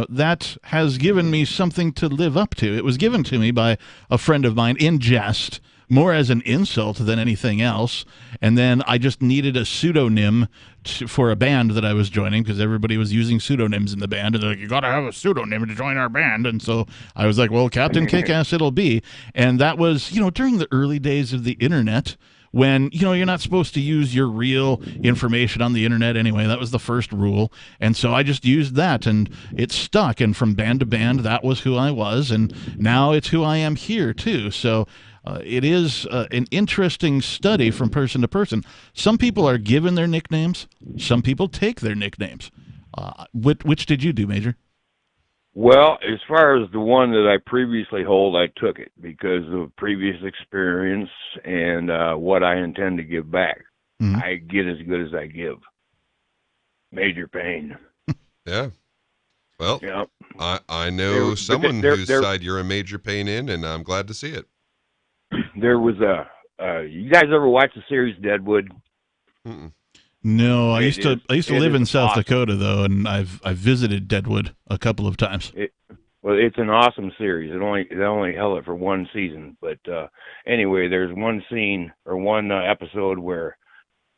that has given me something to live up to. It was given to me by a friend of mine in jest, more as an insult than anything else. And then I just needed a pseudonym for a band that I was joining, because everybody was using pseudonyms in the band. And they're like, you got to have a pseudonym to join our band. And so I was like, well, Captain Kickass it'll be. And that was, during the early days of the internet, when, you're not supposed to use your real information on the internet anyway. That was the first rule. And so I just used that, and it stuck. And from band to band, that was who I was. And now it's who I am here, too. So it is an interesting study from person to person. Some people are given their nicknames. Some people take their nicknames. Which did you do, Major? Well, as far as the one that I previously hold, I took it because of previous experience and what I intend to give back. Mm-hmm. I get as good as I give. Major Payne. Yeah. Well, yep. I know someone whose side you're a major pain in, and I'm glad to see it. There was you guys ever watch the series Deadwood? Mm-mm. No, I used to live in South awesome. Dakota though, and I've visited Deadwood a couple of times. It's an awesome series. They only held it for one season, but anyway, there's one scene or one episode where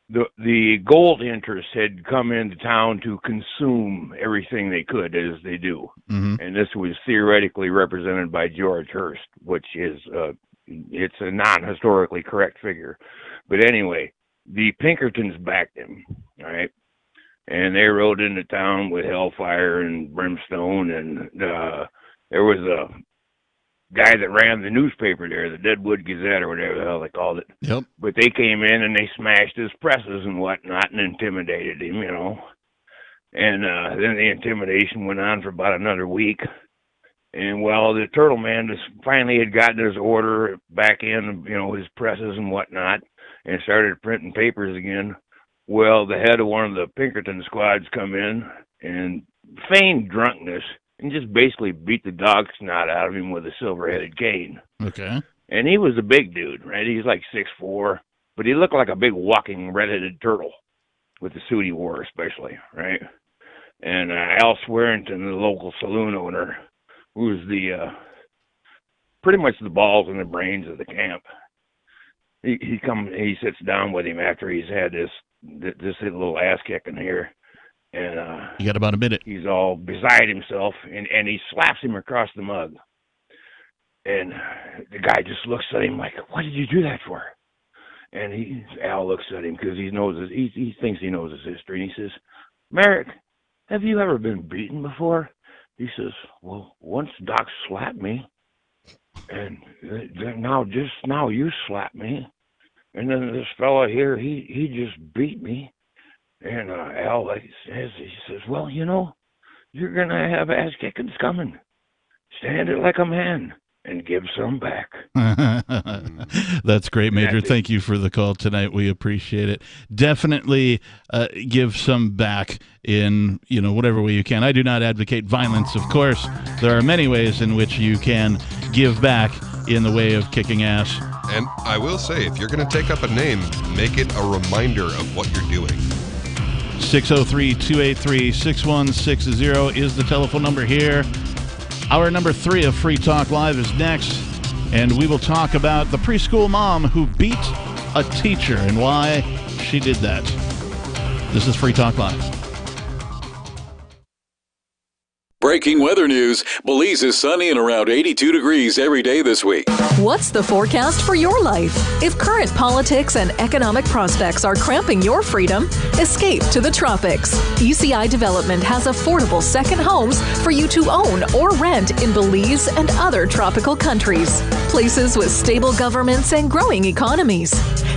the gold interests had come into town to consume everything they could, as they do, and this was theoretically represented by George Hearst, which is it's a non-historically correct figure, but anyway. The Pinkertons backed him, all right? And they rode into town with hellfire and brimstone, and there was a guy that ran the newspaper there, the Deadwood Gazette or whatever the hell they called it. Yep. But they came in and they smashed his presses and whatnot and intimidated him, And then the intimidation went on for about another week. And well, the Turtle Man finally had gotten his order back in, his presses and whatnot, and started printing papers again. Well, the head of one of the Pinkerton squads come in and feigned drunkenness and just basically beat the dog snot out of him with a silver-headed cane. Okay. And he was a big dude, right? He's like 6'4", but he looked like a big walking red-headed turtle with the suit he wore especially, right? And Al Swearington, the local saloon owner, who was the pretty much the balls and the brains of the camp, he sits down with him after he's had this little ass kicking here, and you got about a minute. He's all beside himself, and he slaps him across the mug, and the guy just looks at him like, "What did you do that for?" And Al looks at him because he thinks he knows his history, and he says, "Merrick, have you ever been beaten before?" He says, "Well, once Doc slapped me, and just now you slapped me. And then this fella here, he just beat me." And Al says, "Well, you're going to have ass kickings coming. Stand it like a man and give some back." That's great, Major. Thank you for the call tonight. We appreciate it. Definitely give some back in, whatever way you can. I do not advocate violence, of course. There are many ways in which you can give back in the way of kicking ass. And I will say, if you're going to take up a name, make it a reminder of what you're doing. 603-283-6160 is the telephone number here. Hour number 3 of Free Talk Live is next, and we will talk about the preschool mom who beat a teacher and why she did that. This is Free Talk Live. Breaking weather news. Belize is sunny and around 82 degrees every day this week. What's the forecast for your life? If current politics and economic prospects are cramping your freedom, escape to the tropics. ECI Development has affordable second homes for you to own or rent in Belize and other tropical countries. Places with stable governments and growing economies.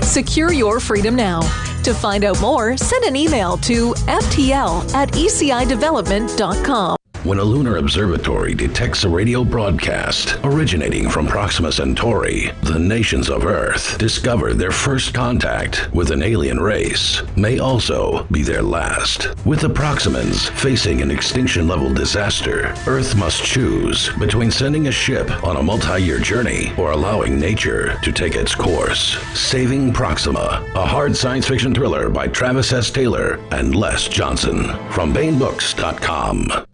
Secure your freedom now. To find out more, send an email to ftl@ecidevelopment.com. When a lunar observatory detects a radio broadcast originating from Proxima Centauri, the nations of Earth discover their first contact with an alien race may also be their last. With the Proximans facing an extinction-level disaster, Earth must choose between sending a ship on a multi-year journey or allowing nature to take its course. Saving Proxima, a hard science fiction thriller by Travis S. Taylor and Les Johnson from BaneBooks.com.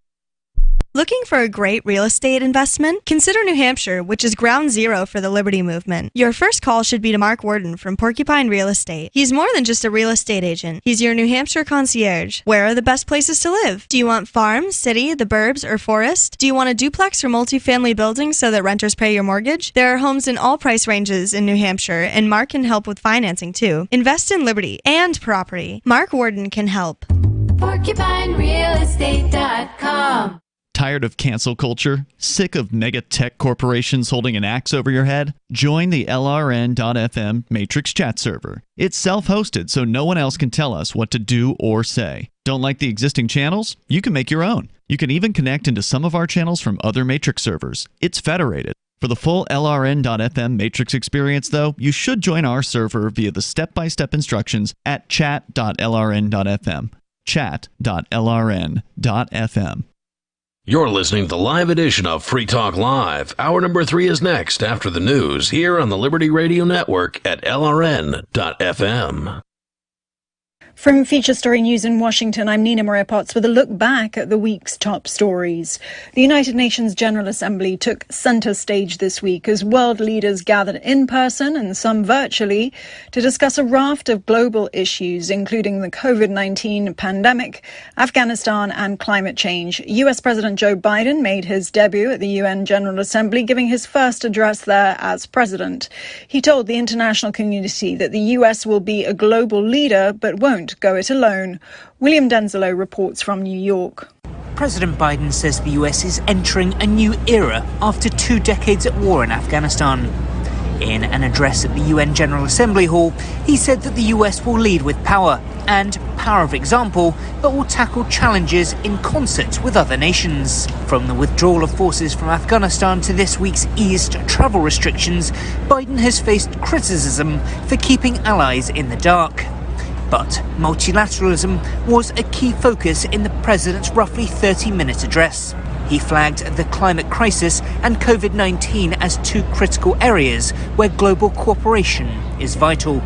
Looking for a great real estate investment? Consider New Hampshire, which is ground zero for the Liberty Movement. Your first call should be to Mark Worden from Porcupine Real Estate. He's more than just a real estate agent. He's your New Hampshire concierge. Where are the best places to live? Do you want farm, city, the burbs, or forest? Do you want a duplex or multifamily building so that renters pay your mortgage? There are homes in all price ranges in New Hampshire, and Mark can help with financing too. Invest in Liberty and property. Mark Worden can help. PorcupineRealEstate.com. Tired of cancel culture? Sick of mega tech corporations holding an axe over your head? Join the LRN.FM Matrix chat server. It's self-hosted, so no one else can tell us what to do or say. Don't like the existing channels? You can make your own. You can even connect into some of our channels from other Matrix servers. It's federated. For the full LRN.FM Matrix experience, though, you should join our server via the step-by-step instructions at chat.lrn.fm. chat.lrn.fm. You're listening to the live edition of Free Talk Live. Hour number 3 is next after the news here on the Liberty Radio Network at LRN.FM. From Feature Story News in Washington, I'm Nina Maria Potts with a look back at the week's top stories. The United Nations General Assembly took center stage this week as world leaders gathered in person and some virtually to discuss a raft of global issues, including the COVID-19 pandemic, Afghanistan, and climate change. US President Joe Biden made his debut at the UN General Assembly, giving his first address there as president. He told the international community that the US will be a global leader, but won't go it alone. William Denzelo reports from New York. President Biden says the US is entering a new era after 2 decades at war in Afghanistan. In an address at the UN General Assembly Hall, he said that the US will lead with power and power of example, but will tackle challenges in concert with other nations. From the withdrawal of forces from Afghanistan to this week's eased travel restrictions, Biden has faced criticism for keeping allies in the dark. But multilateralism was a key focus in the president's roughly 30-minute address. He flagged the climate crisis and COVID-19 as 2 critical areas where global cooperation is vital.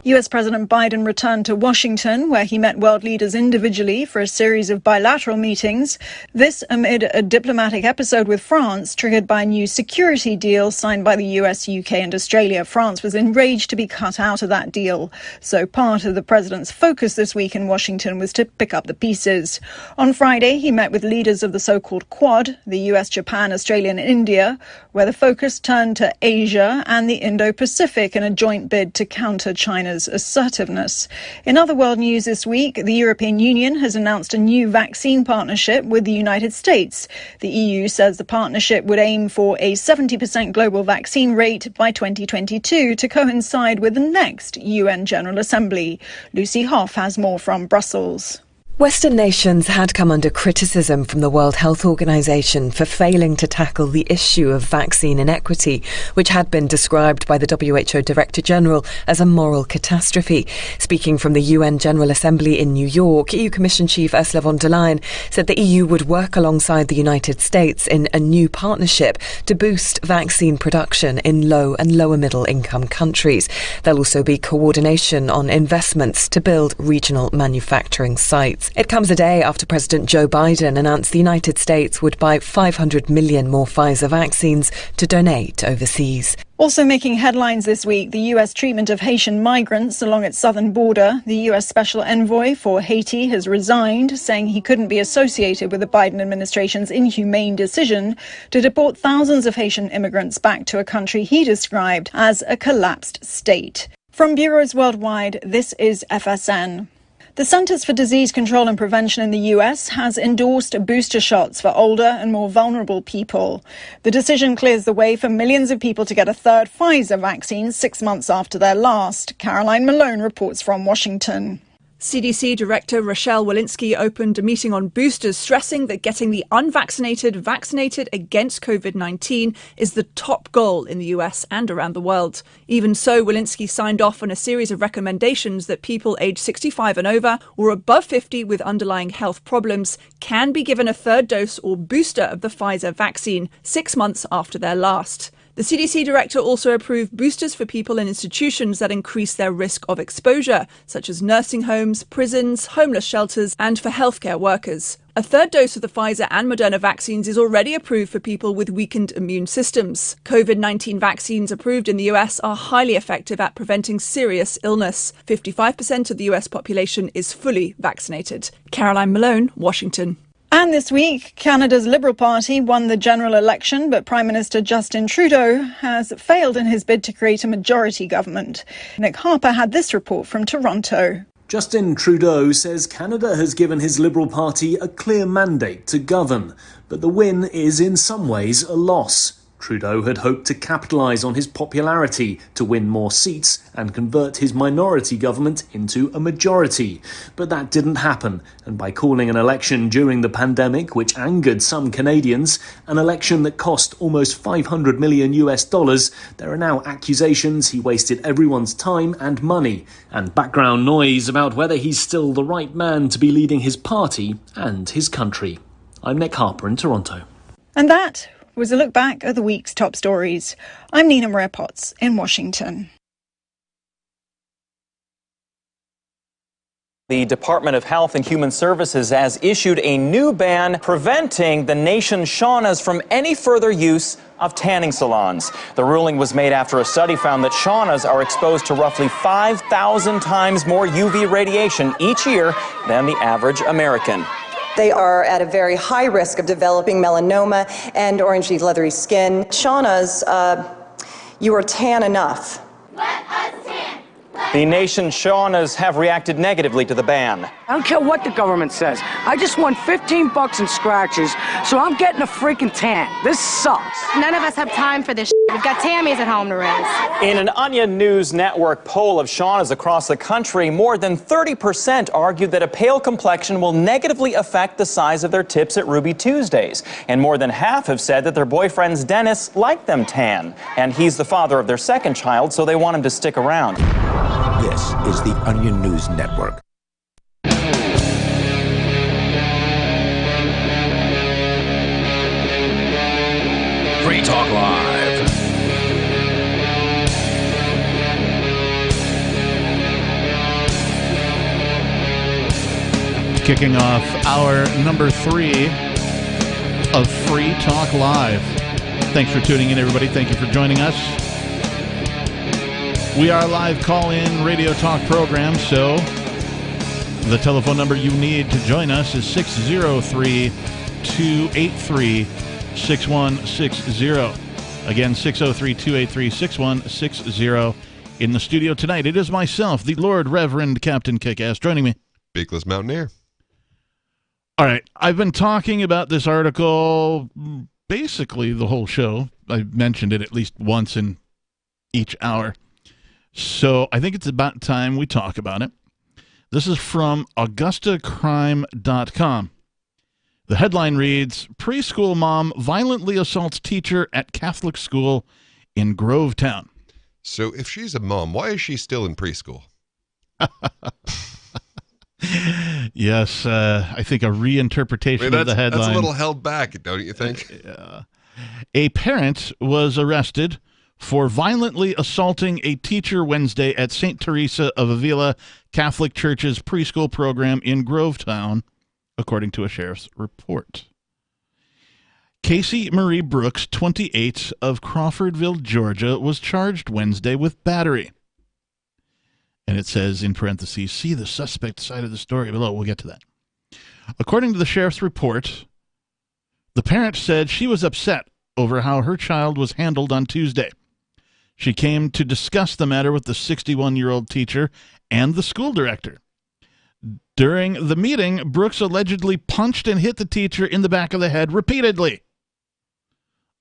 US President Biden returned to Washington, where he met world leaders individually for a series of bilateral meetings. This amid a diplomatic episode with France triggered by a new security deal signed by the US, UK and Australia. France was enraged to be cut out of that deal. So part of the president's focus this week in Washington was to pick up the pieces. On Friday, he met with leaders of the so-called Quad, the US, Japan, Australia and India, where the focus turned to Asia and the Indo-Pacific in a joint bid to counter China's assertiveness. In other world news this week, the European Union has announced a new vaccine partnership with the United States. The EU says the partnership would aim for a 70% global vaccine rate by 2022 to coincide with the next UN General Assembly. Lucy Hoff has more from Brussels. Western nations had come under criticism from the World Health Organization for failing to tackle the issue of vaccine inequity, which had been described by the WHO Director General as a moral catastrophe. Speaking from the UN General Assembly in New York, EU Commission Chief Ursula von der Leyen said the EU would work alongside the United States in a new partnership to boost vaccine production in low and lower middle income countries. There'll also be coordination on investments to build regional manufacturing sites. reports. It comes a day after President Joe Biden announced the United States would buy 500 million more Pfizer vaccines to donate overseas. Also making headlines this week, the U.S. treatment of Haitian migrants along its southern border. The U.S. Special Envoy for Haiti has resigned, saying he couldn't be associated with the Biden administration's inhumane decision to deport thousands of Haitian immigrants back to a country he described as a collapsed state. From bureaus worldwide, this is FSN. The Centers for Disease Control and Prevention in the U.S. has endorsed booster shots for older and more vulnerable people. The decision clears the way for millions of people to get a third Pfizer vaccine 6 months after their last. Caroline Malone reports from Washington. CDC Director Rochelle Walensky opened a meeting on boosters, stressing that getting the unvaccinated vaccinated against COVID-19 is the top goal in the US and around the world. Even so, Walensky signed off on a series of recommendations that people aged 65 and over or above 50 with underlying health problems can be given a third dose or booster of the Pfizer vaccine 6 months after their last. The CDC director also approved boosters for people in institutions that increase their risk of exposure, such as nursing homes, prisons, homeless shelters, and for healthcare workers. A third dose of the Pfizer and Moderna vaccines is already approved for people with weakened immune systems. COVID-19 vaccines approved in the US are highly effective at preventing serious illness. 55% of the US population is fully vaccinated. Caroline Malone, Washington. And this week, Canada's Liberal Party won the general election, but Prime Minister Justin Trudeau has failed in his bid to create a majority government. Nick Harper had this report from Toronto. Justin Trudeau says Canada has given his Liberal Party a clear mandate to govern, but the win is in some ways a loss. Trudeau had hoped to capitalise on his popularity to win more seats and convert his minority government into a majority. But that didn't happen, and by calling an election during the pandemic which angered some Canadians, an election that cost almost $500 million, there are now accusations he wasted everyone's time and money, and background noise about whether he's still the right man to be leading his party and his country. I'm Nick Harper in Toronto. And that was a look back at the week's top stories. I'm Nina Maria Potts in Washington. The Department of Health and Human Services has issued a new ban preventing the nation's saunas from any further use of tanning salons. The ruling was made after a study found that saunas are exposed to roughly 5,000 times more UV radiation each year than the average American. They are at a very high risk of developing melanoma and orangey leathery skin. Saunas, you are tan enough. The nation's saunas have reacted negatively to the ban. I don't care what the government says. I just won $15 in scratches, so I'm getting a freaking tan. This sucks. None of us have time for this. We've got Tammys at home to raise. In an Onion News Network poll of saunas across the country, more than 30% argued that a pale complexion will negatively affect the size of their tips at Ruby Tuesdays. And more than half have said that their boyfriends Dennis like them tan. And he's the father of their second child, so they want him to stick around. This is the Onion News Network. Free Talk Live. Kicking off hour number 3 of Free Talk Live. Thanks for tuning in, everybody. Thank you for joining us. We are a live call-in radio talk program, so the telephone number you need to join us is 603-283-6160. Again, 603-283-6160. In the studio tonight, it is myself, the Lord Reverend Captain Kickass, joining me. Beakless Mountaineer. All right, I've been talking about this article basically the whole show. I've mentioned it at least once in each hour. So I think it's about time we talk about it. This is from AugustaCrime.com. The headline reads, Preschool mom violently assaults teacher at Catholic school in Grovetown. So if she's a mom, why is she still in preschool? Yes, I think a reinterpretation of the headline. That's a little held back, don't you think? A parent was arrested for violently assaulting a teacher Wednesday at St. Teresa of Avila Catholic Church's preschool program in Grovetown, according to a sheriff's report. Casey Marie Brooks, 28, of Crawfordville, Georgia, was charged Wednesday with battery. And it says in parentheses, see the suspect side of the story below. We'll get to that. According to the sheriff's report, the parent said she was upset over how her child was handled on Tuesday. She came to discuss the matter with the 61-year-old teacher and the school director. During the meeting, Brooks allegedly punched and hit the teacher in the back of the head repeatedly.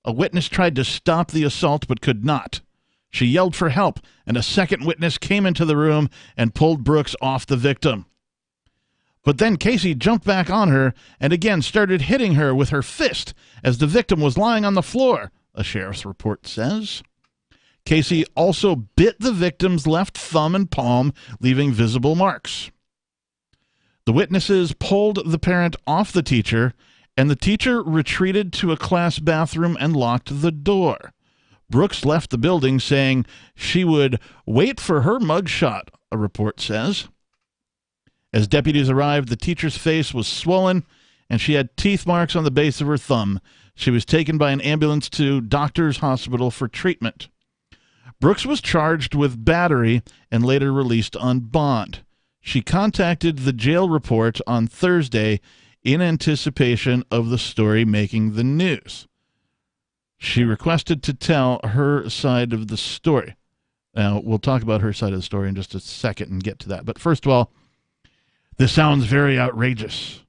A witness tried to stop the assault but could not. She yelled for help, and a second witness came into the room and pulled Brooks off the victim. But then Casey jumped back on her and again started hitting her with her fist as the victim was lying on the floor, a sheriff's report says. Casey also bit the victim's left thumb and palm, leaving visible marks. The witnesses pulled the parent off the teacher, and the teacher retreated to a class bathroom and locked the door. Brooks left the building saying she would wait for her mugshot, a report says. As deputies arrived, the teacher's face was swollen, and she had teeth marks on the base of her thumb. She was taken by an ambulance to Doctors Hospital for treatment. Brooks was charged with battery and later released on bond. She contacted the jail report on Thursday in anticipation of the story making the news. She requested to tell her side of the story. Now, we'll talk about her side of the story in just a second and get to that. But first of all, this sounds very outrageous,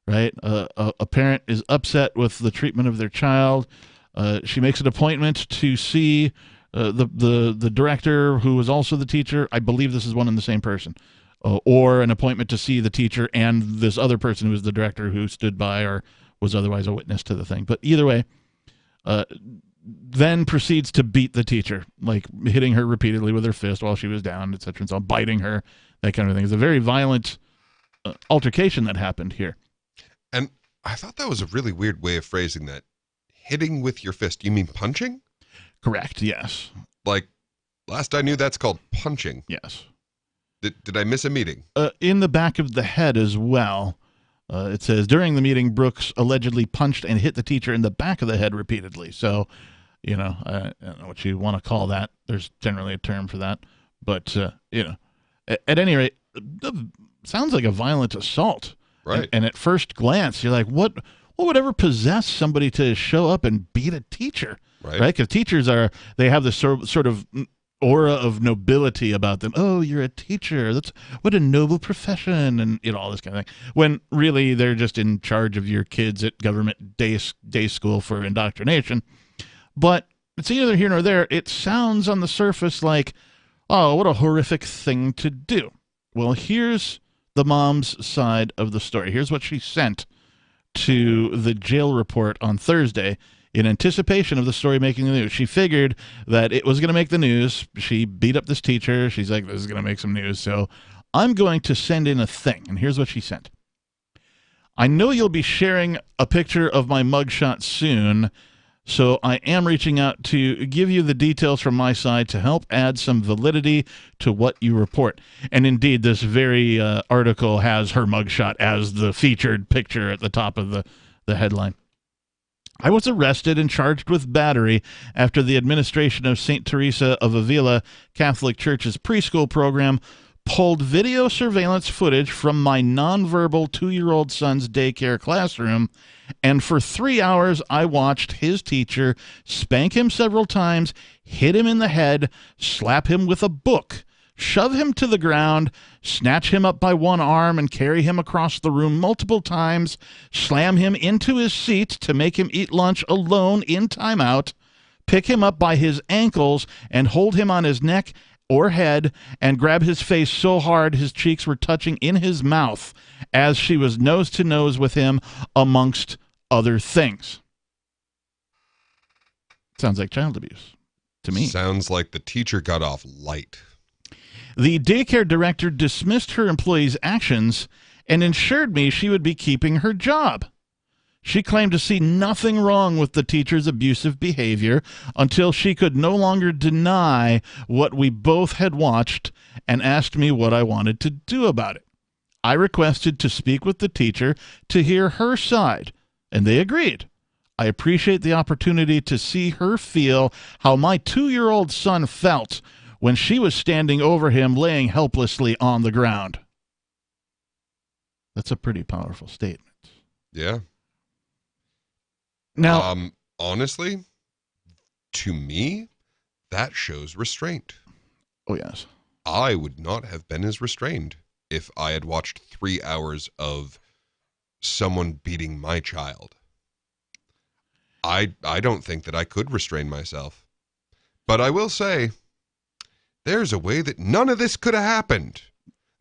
right? A parent is upset with the treatment of their child. She makes an appointment to see the director, who is also the teacher. I believe this is one and the same person. Or an appointment to see the teacher and this other person who was the director who stood by or was otherwise a witness to the thing. But either way, then proceeds to beat the teacher, like hitting her repeatedly with her fist while she was down, etc. and so on, biting her, that kind of thing. It's a very violent altercation that happened here. And I thought that was a really weird way of phrasing that. Hitting with your fist. You mean punching? Correct, yes. Like, last I knew, that's called punching. Yes. Did I miss a meeting? In the back of the head as well. It says, during the meeting, Brooks allegedly punched and hit the teacher in the back of the head repeatedly. So, I don't know what you want to call that. There's generally a term for that. But, at any rate, sounds like a violent assault. Right. And at first glance, you're like, what would ever possess somebody to show up and beat a teacher? Right? Because teachers they have this sort of aura of nobility about them. Oh, you're a teacher. What a noble profession, and all this kind of thing. When really they're just in charge of your kids at government day school for indoctrination. But it's neither here nor there. It sounds on the surface like, oh, what a horrific thing to do. Well, here's the mom's side of the story. Here's what she sent to the jail report on Thursday in anticipation of the story making the news. She figured that it was going to make the news. She beat up this teacher. She's like, this is going to make some news, so I'm going to send in a thing. And here's what she sent. I know you'll be sharing a picture of my mugshot soon, so I am reaching out to give you the details from my side to help add some validity to what you report. And indeed, this very article has her mugshot as the featured picture at the top of the headline. I was arrested and charged with battery after the administration of St. Teresa of Avila Catholic Church's preschool program pulled video surveillance footage from my nonverbal 2-year-old son's daycare classroom, and for 3 hours I watched his teacher spank him several times, hit him in the head, slap him with a book, shove him to the ground, snatch him up by one arm and carry him across the room multiple times, slam him into his seat to make him eat lunch alone in timeout, pick him up by his ankles and hold him on his neck or head and grab his face so hard his cheeks were touching in his mouth as she was nose to nose with him, amongst other things. Sounds like child abuse to me. Sounds like the teacher got off light. The daycare director dismissed her employee's actions and ensured me she would be keeping her job. She claimed to see nothing wrong with the teacher's abusive behavior until she could no longer deny what we both had watched and asked me what I wanted to do about it. I requested to speak with the teacher to hear her side, and they agreed. I appreciate the opportunity to see her feel how my 2-year-old son felt when she was standing over him laying helplessly on the ground. That's a pretty powerful statement. Yeah. Now, honestly, to me, that shows restraint. Oh, yes. I would not have been as restrained if I had watched 3 hours of someone beating my child. I don't think that I could restrain myself. But I will say, there's a way that none of this could have happened.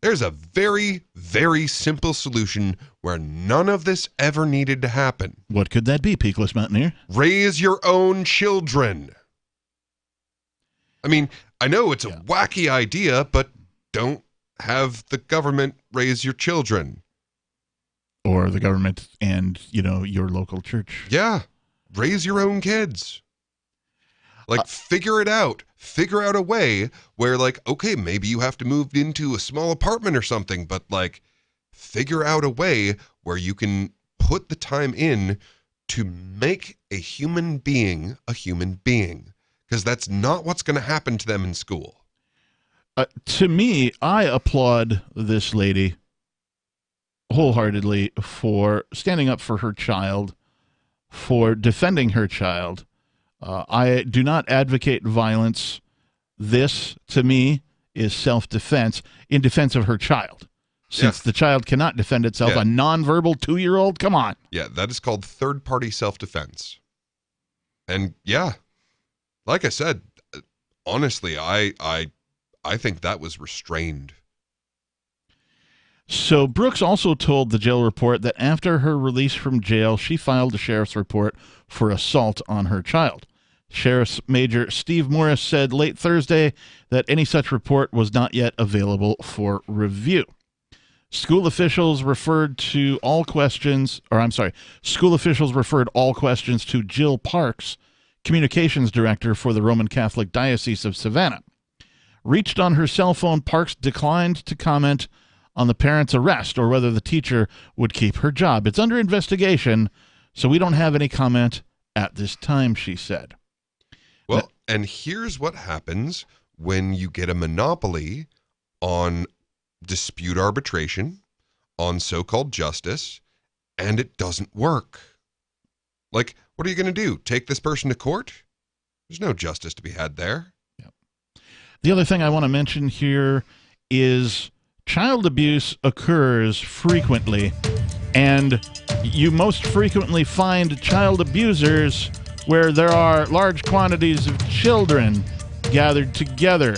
There's a very, very simple solution where none of this ever needed to happen. What could that be, Peakless Mountaineer? Raise your own children. I mean, I know it's a wacky idea, but don't have the government raise your children. Or the government and, your local church. Yeah. Raise your own kids. Figure it out. Figure out a way where, okay, maybe you have to move into a small apartment or something, but, figure out a way where you can put the time in to make a human being a human being. Because that's not what's going to happen to them in school. To me, I applaud this lady wholeheartedly for standing up for her child, for defending her child. I do not advocate violence. This, to me, is self-defense in defense of her child. Since the child cannot defend itself, a nonverbal 2-year-old, come on. Yeah, that is called third-party self-defense. And, like I said, honestly, I think that was restrained. So Brooks also told the jail report that after her release from jail, she filed a sheriff's report for assault on her child. Sheriff's Major Steve Morris said late Thursday that any such report was not yet available for review. School officials referred all questions to Jill Parks, communications director for the Roman Catholic Diocese of Savannah. Reached on her cell phone, Parks declined to comment on the parent's arrest or whether the teacher would keep her job. It's under investigation, so we don't have any comment at this time, she said. Well, and here's what happens when you get a monopoly on dispute arbitration, on so-called justice, and it doesn't work. What are you going to do? Take this person to court? There's no justice to be had there. Yep. The other thing I want to mention here is child abuse occurs frequently, and you most frequently find child abusers where there are large quantities of children gathered together.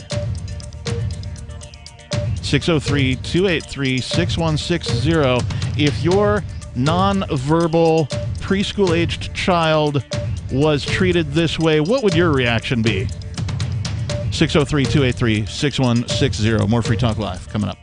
603-283-6160. If your nonverbal preschool-aged child was treated this way, what would your reaction be? 603-283-6160. More Free Talk Live coming up.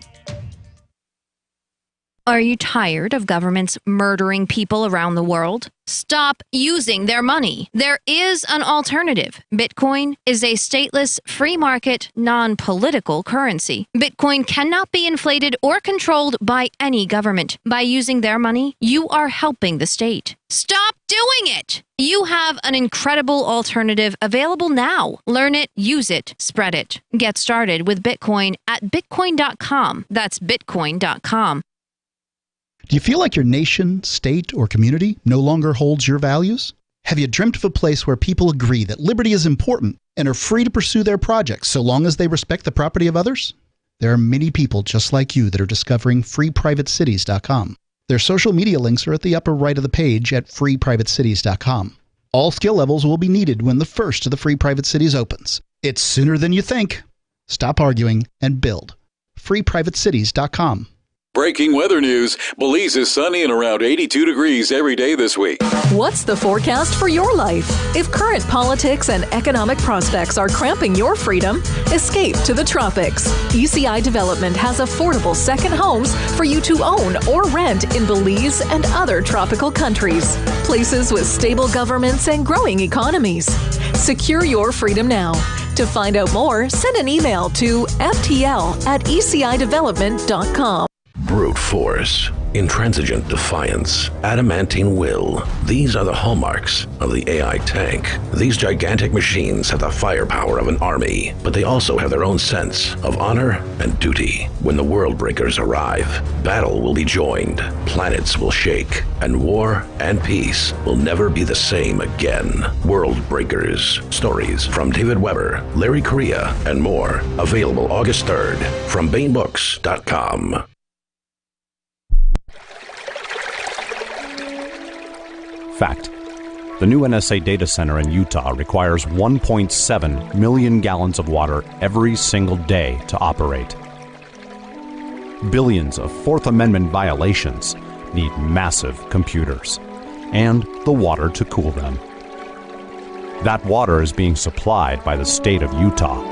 Are you tired of governments murdering people around the world? Stop using their money. There is an alternative. Bitcoin is a stateless, free market, non-political currency. Bitcoin cannot be inflated or controlled by any government. By using their money, you are helping the state. Stop doing it! You have an incredible alternative available now. Learn it, use it, spread it. Get started with Bitcoin at Bitcoin.com. That's Bitcoin.com. Do you feel like your nation, state, or community no longer holds your values? Have you dreamt of a place where people agree that liberty is important and are free to pursue their projects so long as they respect the property of others? There are many people just like you that are discovering FreePrivateCities.com. Their social media links are at the upper right of the page at FreePrivateCities.com. All skill levels will be needed when the first of the Free Private Cities opens. It's sooner than you think. Stop arguing and build. FreePrivateCities.com. Breaking weather news. Belize is sunny and around 82 degrees every day this week. What's the forecast for your life? If current politics and economic prospects are cramping your freedom, escape to the tropics. ECI Development has affordable second homes for you to own or rent in Belize and other tropical countries. Places with stable governments and growing economies. Secure your freedom now. To find out more, send an email to ftl@ecidevelopment.com. Brute force, intransigent defiance, adamantine will. These are the hallmarks of the AI tank. These gigantic machines have the firepower of an army, but they also have their own sense of honor and duty. When the world breakers arrive, battle will be joined, planets will shake, and war and peace will never be the same again. World Breakers. Stories from David Weber, Larry Correia, and more. Available August 3rd from BaneBooks.com. Fact. The new NSA data center in Utah requires 1.7 million gallons of water every single day to operate. Billions of Fourth Amendment violations need massive computers and the water to cool them. That water is being supplied by the state of Utah.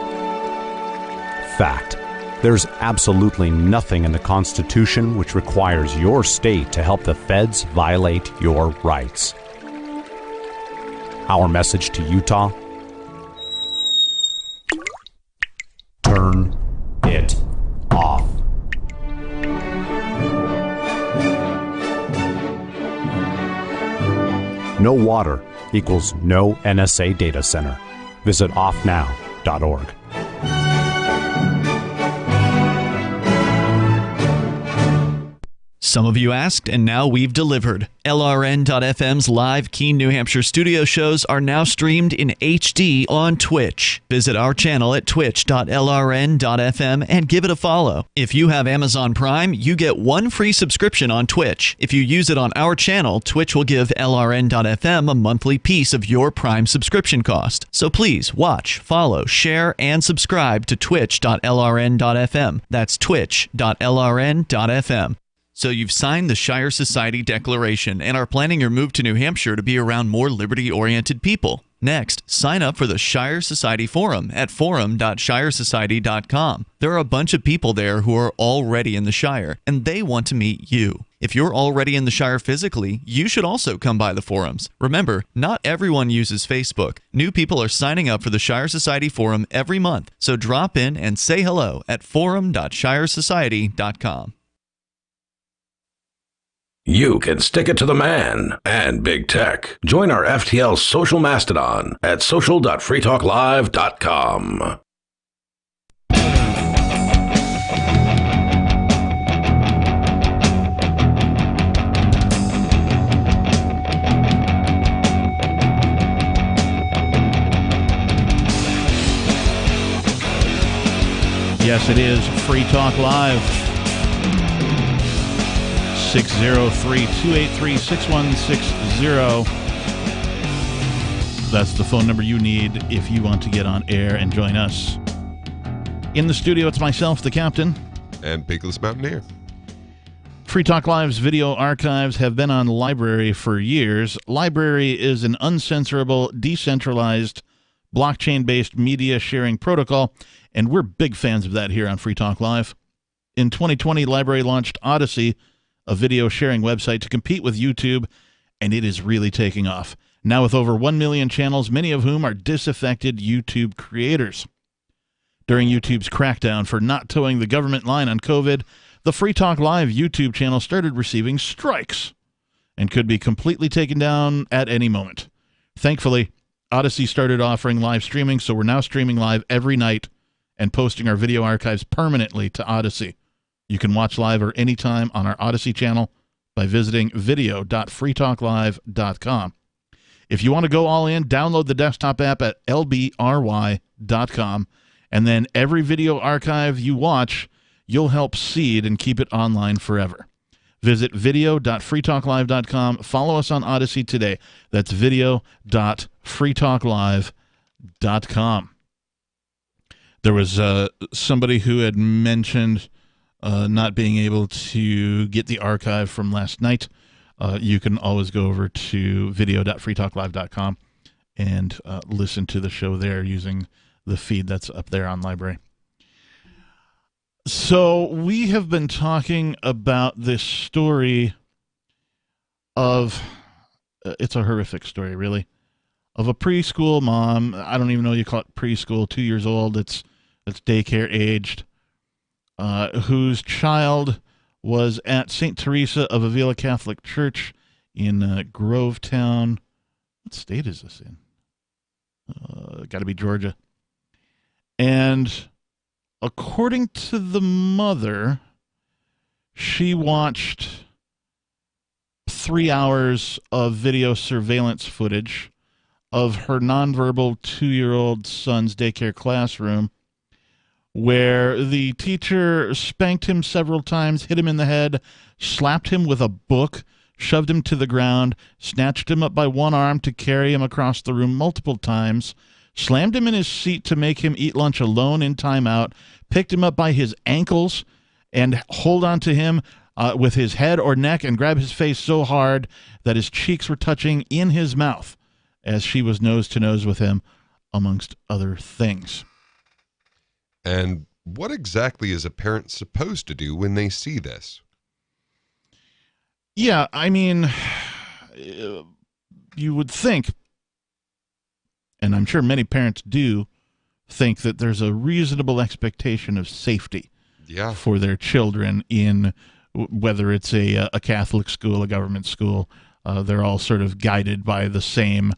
Fact. There's absolutely nothing in the Constitution which requires your state to help the feds violate your rights. Our message to Utah: turn it off. No water equals no NSA data center. Visit offnow.org. Some of you asked, and now we've delivered. LRN.FM's live Keene, New Hampshire studio shows are now streamed in HD on Twitch. Visit our channel at twitch.lrn.fm and give it a follow. If you have Amazon Prime, you get one free subscription on Twitch. If you use it on our channel, Twitch will give LRN.FM a monthly piece of your Prime subscription cost. So please watch, follow, share, and subscribe to twitch.lrn.fm. That's twitch.lrn.fm. So you've signed the Shire Society Declaration and are planning your move to New Hampshire to be around more liberty-oriented people. Next, sign up for the Shire Society Forum at forum.shiresociety.com. There are a bunch of people there who are already in the Shire, and they want to meet you. If you're already in the Shire physically, you should also come by the forums. Remember, not everyone uses Facebook. New people are signing up for the Shire Society Forum every month, so drop in and say hello at forum.shiresociety.com. You can stick it to the man and big tech. Join our FTL social mastodon at social.freetalklive.com. Yes, it is Free Talk Live. 603-283-6160. That's the phone number you need if you want to get on air and join us. In the studio, it's myself, the captain. And Bigless Mountaineer. Free Talk Live's video archives have been on LBRY for years. LBRY is an uncensorable, decentralized, blockchain-based media sharing protocol, and we're big fans of that here on Free Talk Live. In 2020, LBRY launched Odysee, a video sharing website to compete with YouTube, and it is really taking off. Now with over 1 million channels, many of whom are disaffected YouTube creators. During YouTube's crackdown for not towing the government line on COVID, the Free Talk Live YouTube channel started receiving strikes and could be completely taken down at any moment. Thankfully, Odysee started offering live streaming, so we're now streaming live every night and posting our video archives permanently to Odysee. You can watch live or anytime on our Odysee channel by visiting video.freetalklive.com. If you want to go all in, download the desktop app at lbry.com, and then every video archive you watch, you'll help seed and keep it online forever. Visit video.freetalklive.com. Follow us on Odysee today. That's video.freetalklive.com. There was somebody who had mentioned not being able to get the archive from last night, you can always go over to video.freetalklive.com and listen to the show there using the feed that's up there on Library. So we have been talking about this story of, it's a horrific story, really, of a preschool mom. I don't even know you call it preschool, 2 years old. It's daycare aged, whose child was at St. Teresa of Avila Catholic Church in Grovetown. What state is this in? Got to be Georgia. And according to the mother, she watched 3 hours of video surveillance footage of her nonverbal 2-year-old son's daycare classroom, where the teacher spanked him several times, hit him in the head, slapped him with a book, shoved him to the ground, snatched him up by one arm to carry him across the room multiple times, slammed him in his seat to make him eat lunch alone in timeout, picked him up by his ankles and hold on to him with his head or neck and grab his face so hard that his cheeks were touching in his mouth as she was nose to nose with him, amongst other things. And what exactly is a parent supposed to do when they see this? Yeah, I mean, you would think, and I'm sure many parents do, think that there's a reasonable expectation of safety for their children in whether it's a Catholic school, a government school. They're all sort of guided by the same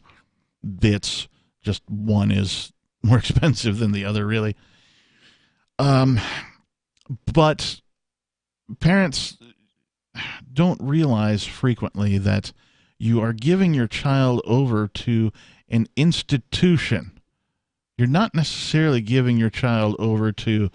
bits, just one is more expensive than the other, really. But parents don't realize frequently that you are giving your child over to an institution. You're not necessarily giving your child over to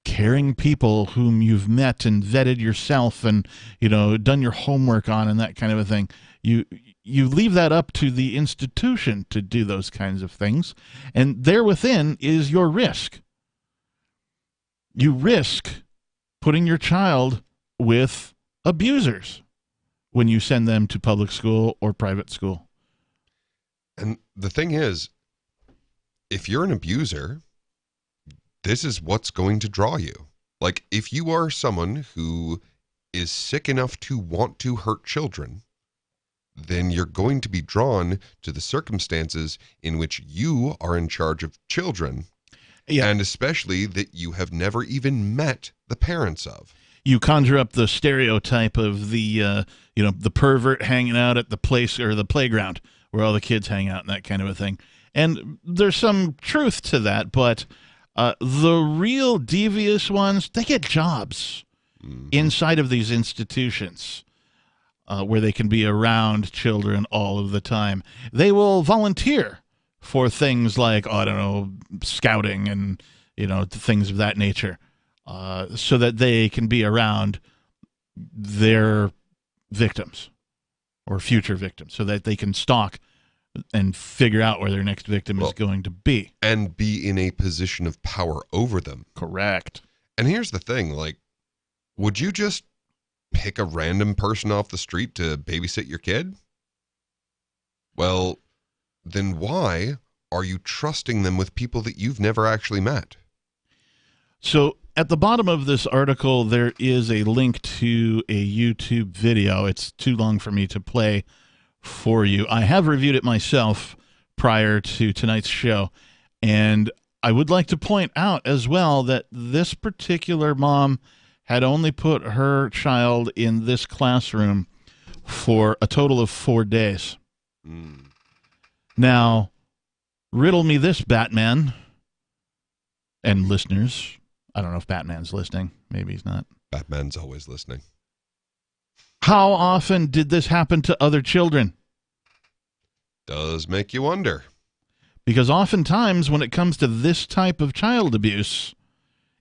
caring people whom you've met and vetted yourself and, you know, done your homework on and that kind of a thing. You leave that up to the institution to do those kinds of things, and there within is your risk. You risk putting your child with abusers when you send them to public school or private school. And the thing is, if you're an abuser, this is what's going to draw you. Like, if you are someone who is sick enough to want to hurt children, then you're going to be drawn to the circumstances in which you are in charge of children. Yeah. And especially that you have never even met the parents of. You conjure up the stereotype of the, the pervert hanging out at the place or the playground where all the kids hang out and that kind of a thing. And there's some truth to that, but the real devious ones, they get jobs inside of these institutions where they can be around children all of the time. They will volunteer for things like, scouting and, things of that nature, so that they can be around their victims or future victims, so that they can stalk and figure out where their next victim is going to be. And be in a position of power over them. Correct. And here's the thing, would you just pick a random person off the street to babysit your kid? Well, then why are you trusting them with people that you've never actually met? So at the bottom of this article, there is a link to a YouTube video. It's too long for me to play for you. I have reviewed it myself prior to tonight's show, and I would like to point out as well that this particular mom had only put her child in this classroom for a total of 4 days. Now, riddle me this, Batman, and listeners. I don't know if Batman's listening. Maybe he's not. Batman's always listening. How often did this happen to other children? Does make you wonder. Because oftentimes when it comes to this type of child abuse,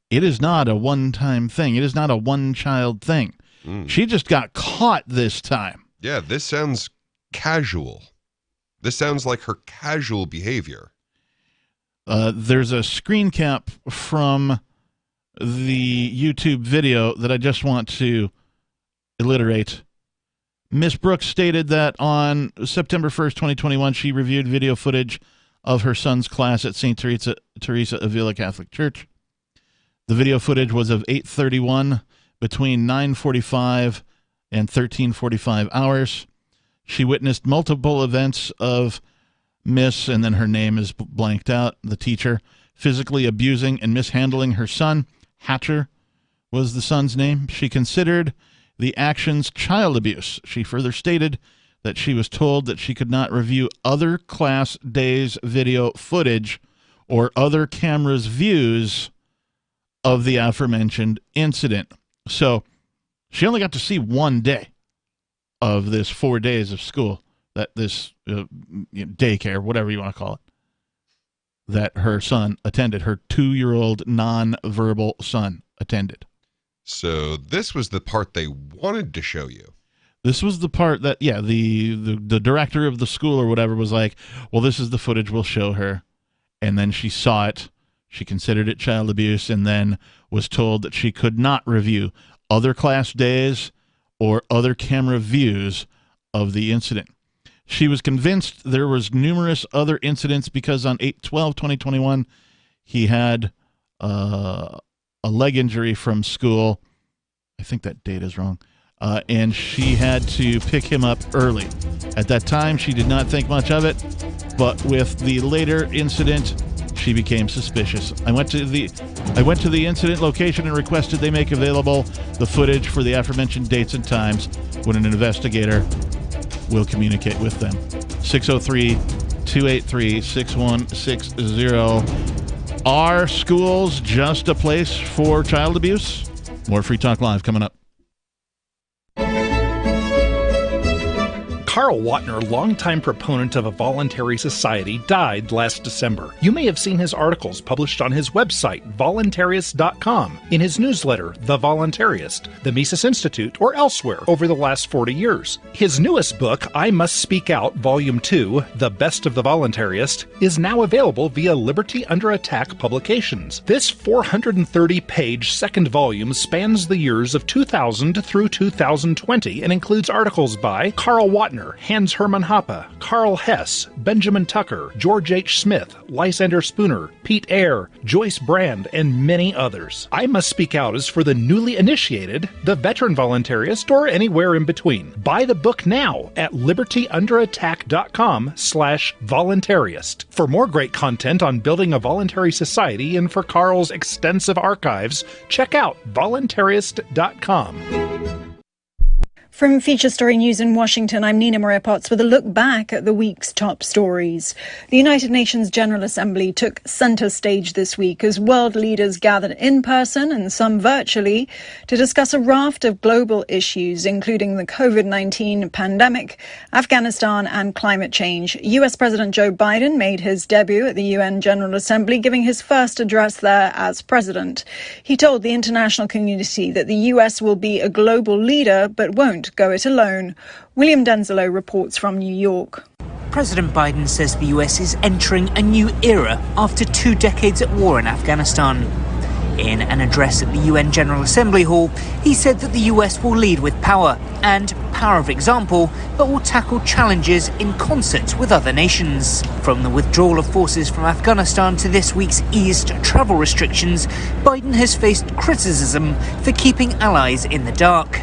it is not a one-time thing. It is not a one-child thing. She just got caught this time. Yeah, this sounds casual. This sounds like her casual behavior. There's a screen cap from the YouTube video that I just want to alliterate. Miss Brooks stated that on September 1st, 2021, she reviewed video footage of her son's class at St. Teresa Avila Catholic Church. The video footage was of 8:31 between 9:45 and 13:45 hours. She witnessed multiple events of Miss, and then her name is blanked out, the teacher, physically abusing and mishandling her son. Hatcher was the son's name. She considered the actions child abuse. She further stated that she was told that she could not review other class days' video footage or other cameras' views of the aforementioned incident. So she only got to see one day of this 4 days of school, that this daycare, whatever you want to call it, that her son attended, her 2-year-old nonverbal son attended. So this was the part they wanted to show you. This was the part that, the director of the school or whatever was like, well, this is the footage we'll show her. And then she saw it. She considered it child abuse and then was told that she could not review other class days or other camera views of the incident. She was convinced there was numerous other incidents because on 8/12/2021, he had a leg injury from school. I think that date is wrong. And she had to pick him up early. At that time, she did not think much of it, but with the later incident, she became suspicious. I went to the incident location and requested they make available the footage for the aforementioned dates and times when an investigator will communicate with them. 603-283-6160. Are schools just a place for child abuse? More Free Talk Live coming up. Carl Watner, longtime proponent of a voluntary society, died last December. You may have seen his articles published on his website, voluntarist.com, in his newsletter, The Voluntarist, the Mises Institute, or elsewhere over the last 40 years. His newest book, I Must Speak Out, Volume 2, The Best of the Voluntarist, is now available via Liberty Under Attack Publications. This 430-page second volume spans the years of 2000 through 2020 and includes articles by Carl Watner, Hans Hermann Hoppe, Carl Hess, Benjamin Tucker, George H. Smith, Lysander Spooner, Pete Eyre, Joyce Brand, and many others. I Must Speak Out is for the newly initiated, the veteran voluntarist, or anywhere in between. Buy the book now at libertyunderattack.com/voluntarist. For more great content on building a voluntary society and for Carl's extensive archives, check out voluntarist.com. From Feature Story News in Washington, I'm Nina Maria Potts with a look back at the week's top stories. The United Nations General Assembly took center stage this week as world leaders gathered in person and some virtually to discuss a raft of global issues, including the COVID-19 pandemic, Afghanistan and climate change. US President Joe Biden made his debut at the UN General Assembly, giving his first address there as president. He told the international community that the US will be a global leader but won't go it alone. William Denzelo reports from New York. President Biden says the US is entering a new era after 2 decades at war in Afghanistan. In an address at the UN General Assembly Hall, he said that the US will lead with power and power of example, but will tackle challenges in concert with other nations. From the withdrawal of forces from Afghanistan to this week's eased travel restrictions, Biden has faced criticism for keeping allies in the dark.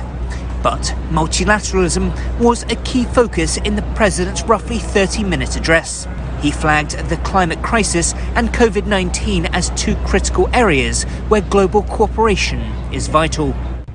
But multilateralism was a key focus in the president's roughly 30-minute address. He flagged the climate crisis and COVID-19 as 2 critical areas where global cooperation is vital.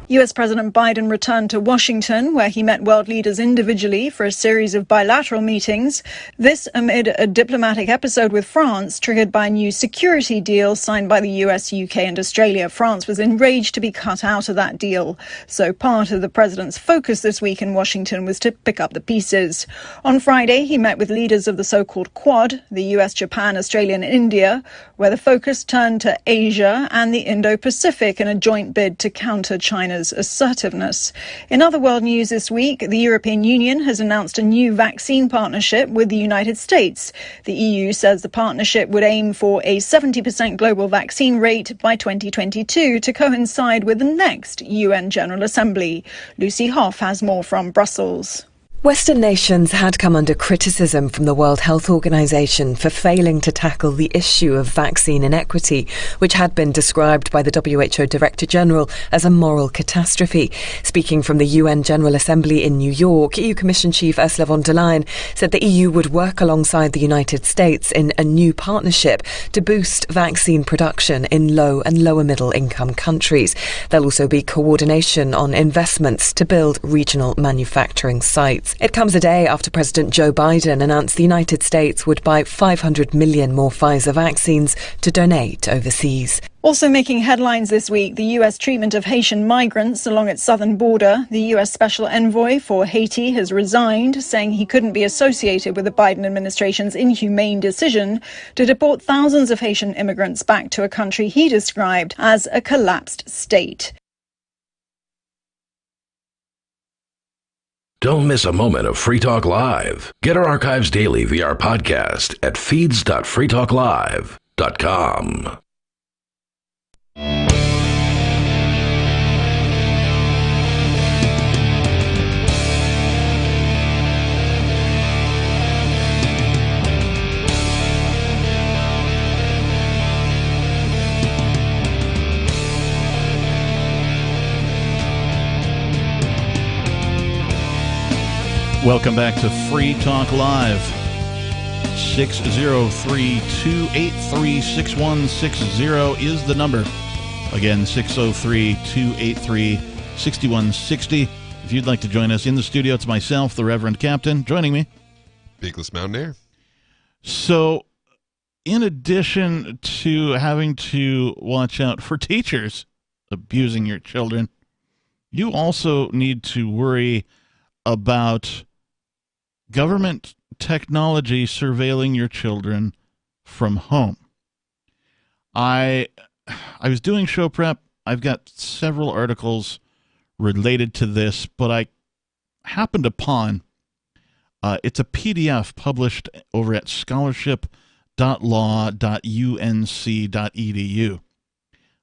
US President Biden returned to Washington, where he met world leaders individually for a series of bilateral meetings. This amid a diplomatic episode with France triggered by a new security deal signed by the US, UK and Australia. France was enraged to be cut out of that deal. So part of the president's focus this week in Washington was to pick up the pieces. On Friday, he met with leaders of the so-called Quad, the US, Japan, Australia and India, where the focus turned to Asia and the Indo-Pacific in a joint bid to counter China's China's assertiveness. In other world news this week, the European Union has announced a new vaccine partnership with the United States. The EU says the partnership would aim for a 70% global vaccine rate by 2022 to coincide with the next UN General Assembly. Lucy Hoff has more from Brussels. Western nations had come under criticism from the World Health Organization for failing to tackle the issue of vaccine inequity, which had been described by the WHO Director General as a moral catastrophe. Speaking from the UN General Assembly in New York, EU Commission Chief Ursula von der Leyen said the EU would work alongside the United States in a new partnership to boost vaccine production in low and lower middle income countries. There'll also be coordination on investments to build regional manufacturing sites. It comes a day after President Joe Biden announced the United States would buy 500 million more Pfizer vaccines to donate overseas. Also making headlines this week, the U.S. treatment of Haitian migrants along its southern border. The U.S. Special Envoy for Haiti has resigned, saying he couldn't be associated with the Biden administration's inhumane decision to deport thousands of Haitian immigrants back to a country he described as a collapsed state. Don't miss a moment of Free Talk Live. Get our archives daily via our podcast at feeds.freetalklive.com. Welcome back to Free Talk Live. 603-283-6160 is the number. Again, 603-283-6160. If you'd like to join us in the studio, it's myself, the Reverend Captain, joining me. Beakless Mountaineer. So, in addition to having to watch out for teachers abusing your children, you also need to worry about government technology surveilling your children from home. I was doing show prep. I've got several articles related to this, but I happened upon it's a PDF published over at scholarship.law.unc.edu.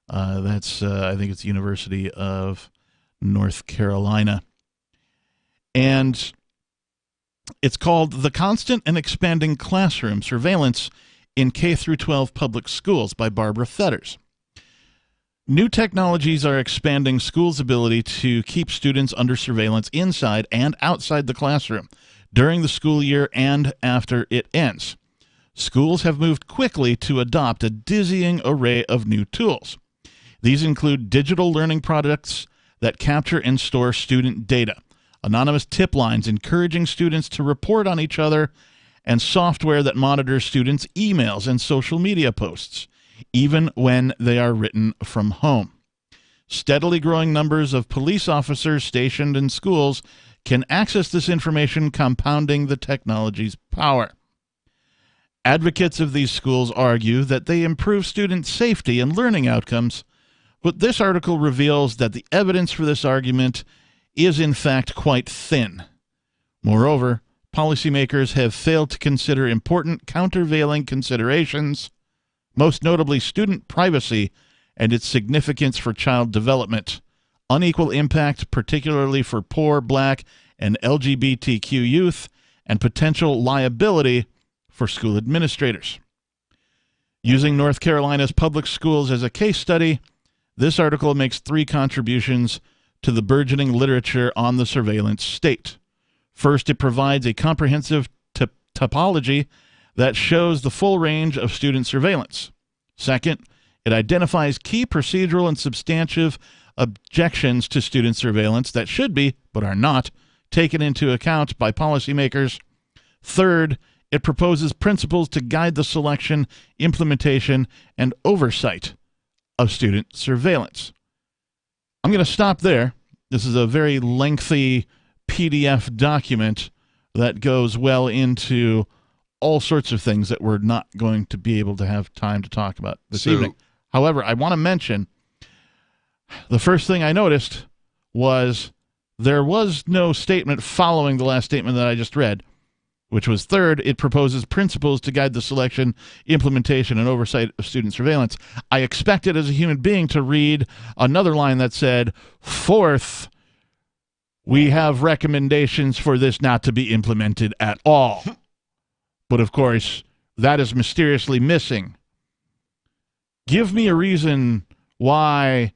That's I think it's University of North Carolina. And it's called The Constant and Expanding Classroom Surveillance in K-12 Public Schools by Barbara Fetters. New technologies are expanding schools' ability to keep students under surveillance inside and outside the classroom during the school year and after it ends. Schools have moved quickly to adopt a dizzying array of new tools. These include digital learning products that capture and store student data, anonymous tip lines encouraging students to report on each other, and software that monitors students' emails and social media posts, even when they are written from home. Steadily growing numbers of police officers stationed in schools can access this information, compounding the technology's power. Advocates of these schools argue that they improve student safety and learning outcomes, but this article reveals that the evidence for this argument is in fact quite thin. Moreover, policymakers have failed to consider important countervailing considerations, most notably student privacy and its significance for child development, unequal impact particularly for poor, Black, and LGBTQ youth, and potential liability for school administrators. Using North Carolina's public schools as a case study, this article makes 3 contributions to the burgeoning literature on the surveillance state. First, it provides a comprehensive topology that shows the full range of student surveillance. Second, it identifies key procedural and substantive objections to student surveillance that should be, but are not, taken into account by policymakers. Third, it proposes principles to guide the selection, implementation, and oversight of student surveillance. I'm going to stop there. This is a very lengthy PDF document that goes well into all sorts of things that we're not going to be able to have time to talk about this evening. However, I want to mention the first thing I noticed was there was no statement following the last statement that I just read, which was third, it proposes principles to guide the selection, implementation, and oversight of student surveillance. I expected as a human being to read another line that said, fourth, we have recommendations for this not to be implemented at all. But of course, that is mysteriously missing. Give me a reason why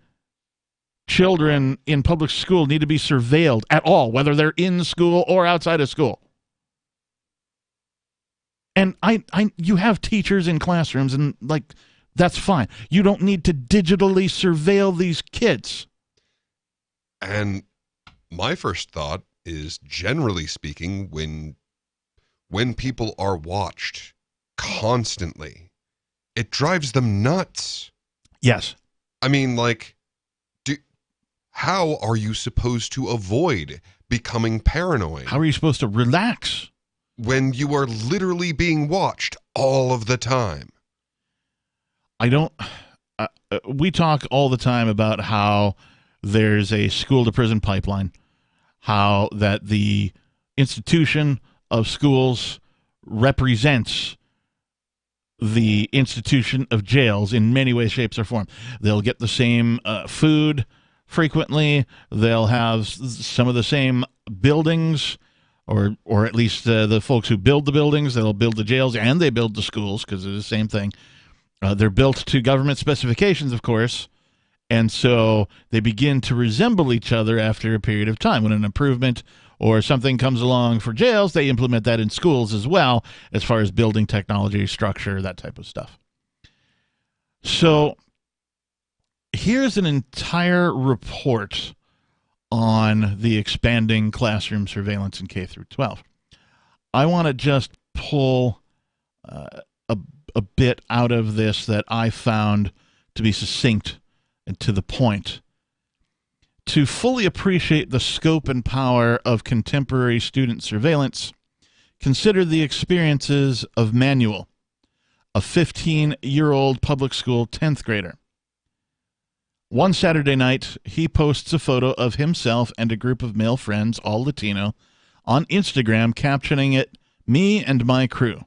children in public school need to be surveilled at all, whether they're in school or outside of school. And you have teachers in classrooms, and like, that's fine. You don't need to digitally surveil these kids. And my first thought is, generally speaking, when people are watched constantly, it drives them nuts. Yes. I mean, like, how are you supposed to avoid becoming paranoid? How are you supposed to relax when you are literally being watched all of the time? We talk all the time about how there's a school to prison pipeline, how that the institution of schools represents the institution of jails in many ways, shapes, or form. They'll get the same food frequently. They'll have some of the same buildings, or at least the folks who build the buildings. They'll build the jails and they build the schools because they're the same thing. They're built to government specifications, of course, and so they begin to resemble each other after a period of time. When an improvement or something comes along for jails, they implement that in schools as well, as far as building technology, structure, that type of stuff. So here's an entire report on the expanding classroom surveillance in K through 12. I want to just pull a bit out of this that I found to be succinct and to the point. To fully appreciate the scope and power of contemporary student surveillance, consider the experiences of Manuel, a 15-year-old public school 10th grader. One Saturday night, he posts a photo of himself and a group of male friends, all Latino, on Instagram, captioning it, "Me and my crew."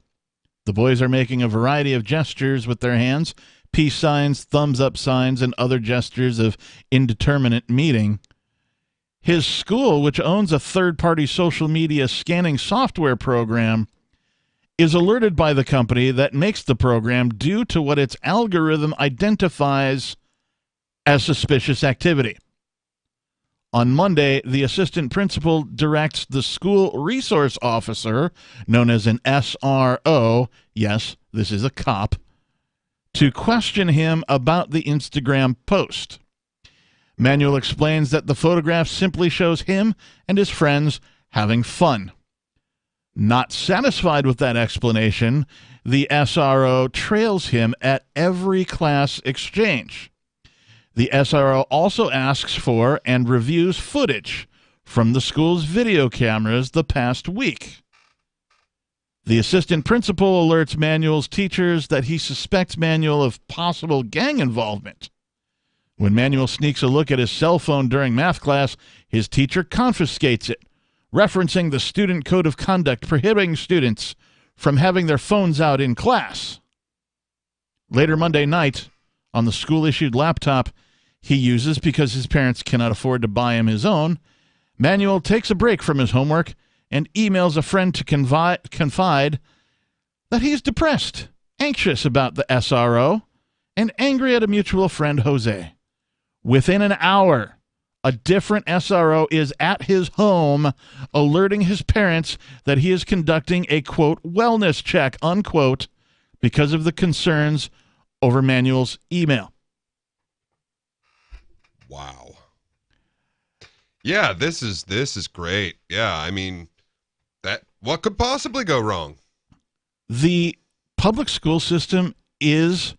The boys are making a variety of gestures with their hands, peace signs, thumbs up signs, and other gestures of indeterminate meaning. His school, which owns a third-party social media scanning software program, is alerted by the company that makes the program due to what its algorithm identifies as suspicious activity. On Monday, the assistant principal directs the school resource officer, known as an SRO, yes, this is a cop, to question him about the Instagram post. Manuel explains that the photograph simply shows him and his friends having fun. Not satisfied with that explanation, the SRO trails him at every class exchange. The SRO also asks for and reviews footage from the school's video cameras the past week. The assistant principal alerts Manuel's teachers that he suspects Manuel of possible gang involvement. When Manuel sneaks a look at his cell phone during math class, his teacher confiscates it, referencing the student code of conduct prohibiting students from having their phones out in class. Later Monday night, on the school-issued laptop he uses because his parents cannot afford to buy him his own, Manuel takes a break from his homework and emails a friend to confide that he's depressed, anxious about the SRO, and angry at a mutual friend, Jose. Within an hour, a different SRO is at his home, alerting his parents that he is conducting a, quote, wellness check, unquote, because of the concerns over Manuel's email. Wow. Yeah, this is great. Yeah, I mean, what could possibly go wrong? The public school system is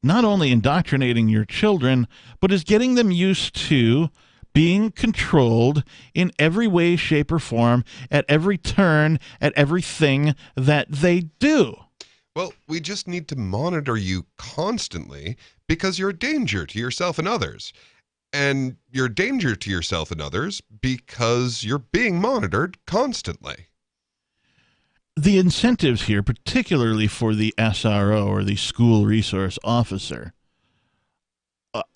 not only indoctrinating your children, but is getting them used to being controlled in every way, shape, or form, at every turn, at everything that they do. Well, we just need to monitor you constantly because you're a danger to yourself and others. And you're a danger to yourself and others because you're being monitored constantly. The incentives here, particularly for the SRO or the school resource officer,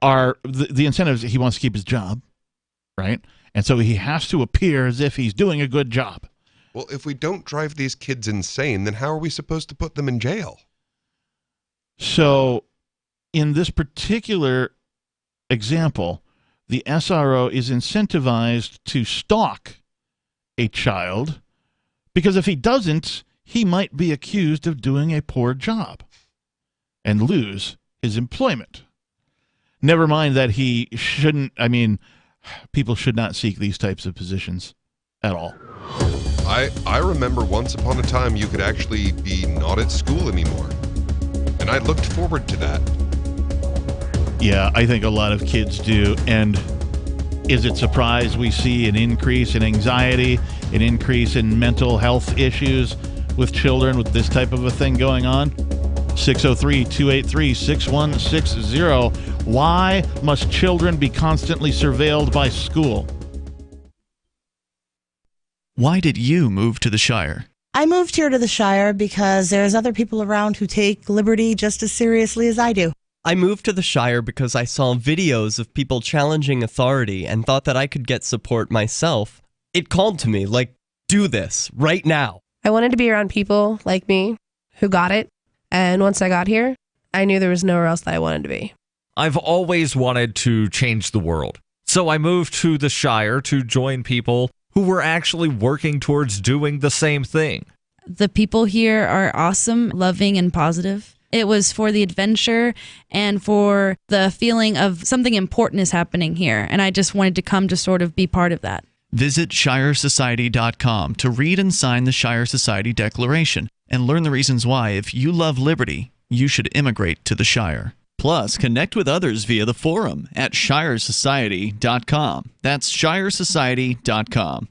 are the incentives. He wants to keep his job, right? And so he has to appear as if he's doing a good job. Well, if we don't drive these kids insane, then how are we supposed to put them in jail? So in this particular example, the SRO is incentivized to stalk a child because if he doesn't, he might be accused of doing a poor job and lose his employment. Never mind that he shouldn't, people should not seek these types of positions at all. I remember once upon a time you could actually be not at school anymore. And I looked forward to that. Yeah, I think a lot of kids do. And is it surprise we see an increase in anxiety, an increase in mental health issues with children with this type of a thing going on? 603-283-6160. Why must children be constantly surveilled by school? Why did you move to the Shire? I moved here to the Shire because there's other people around who take liberty just as seriously as I do. I moved to the Shire because I saw videos of people challenging authority and thought that I could get support myself. It called to me, like, do this, right now. I wanted to be around people like me who got it, and once I got here, I knew there was nowhere else that I wanted to be. I've always wanted to change the world, so I moved to the Shire to join people who were actually working towards doing the same thing. The people here are awesome, loving, and positive. It was for the adventure and for the feeling of something important is happening here. And I just wanted to come to sort of be part of that. Visit ShireSociety.com to read and sign the Shire Society Declaration and learn the reasons why, if you love liberty, you should immigrate to the Shire. Plus, connect with others via the forum at ShireSociety.com. That's ShireSociety.com.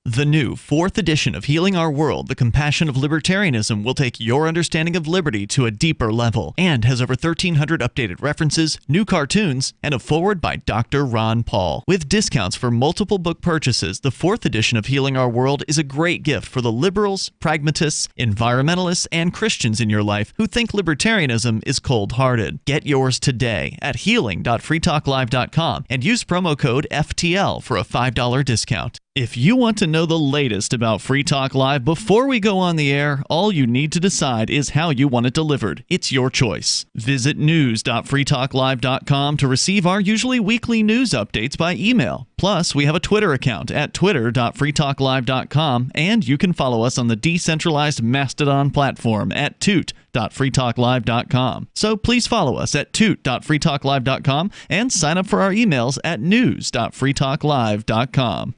The new 4th edition of Healing Our World, The Compassion of Libertarianism, will take your understanding of liberty to a deeper level and has over 1,300 updated references, new cartoons, and a foreword by Dr. Ron Paul. With discounts for multiple book purchases, the 4th edition of Healing Our World is a great gift for the liberals, pragmatists, environmentalists, and Christians in your life who think libertarianism is cold-hearted. Get yours today at healing.freetalklive.com and use promo code FTL for a $5 discount. If you want to know the latest about Free Talk Live before we go on the air, all you need to decide is how you want it delivered. It's your choice. Visit news.freetalklive.com to receive our usually weekly news updates by email. Plus, we have a Twitter account at twitter.freetalklive.com, and you can follow us on the decentralized Mastodon platform at toot.freetalklive.com. So please follow us at toot.freetalklive.com and sign up for our emails at news.freetalklive.com.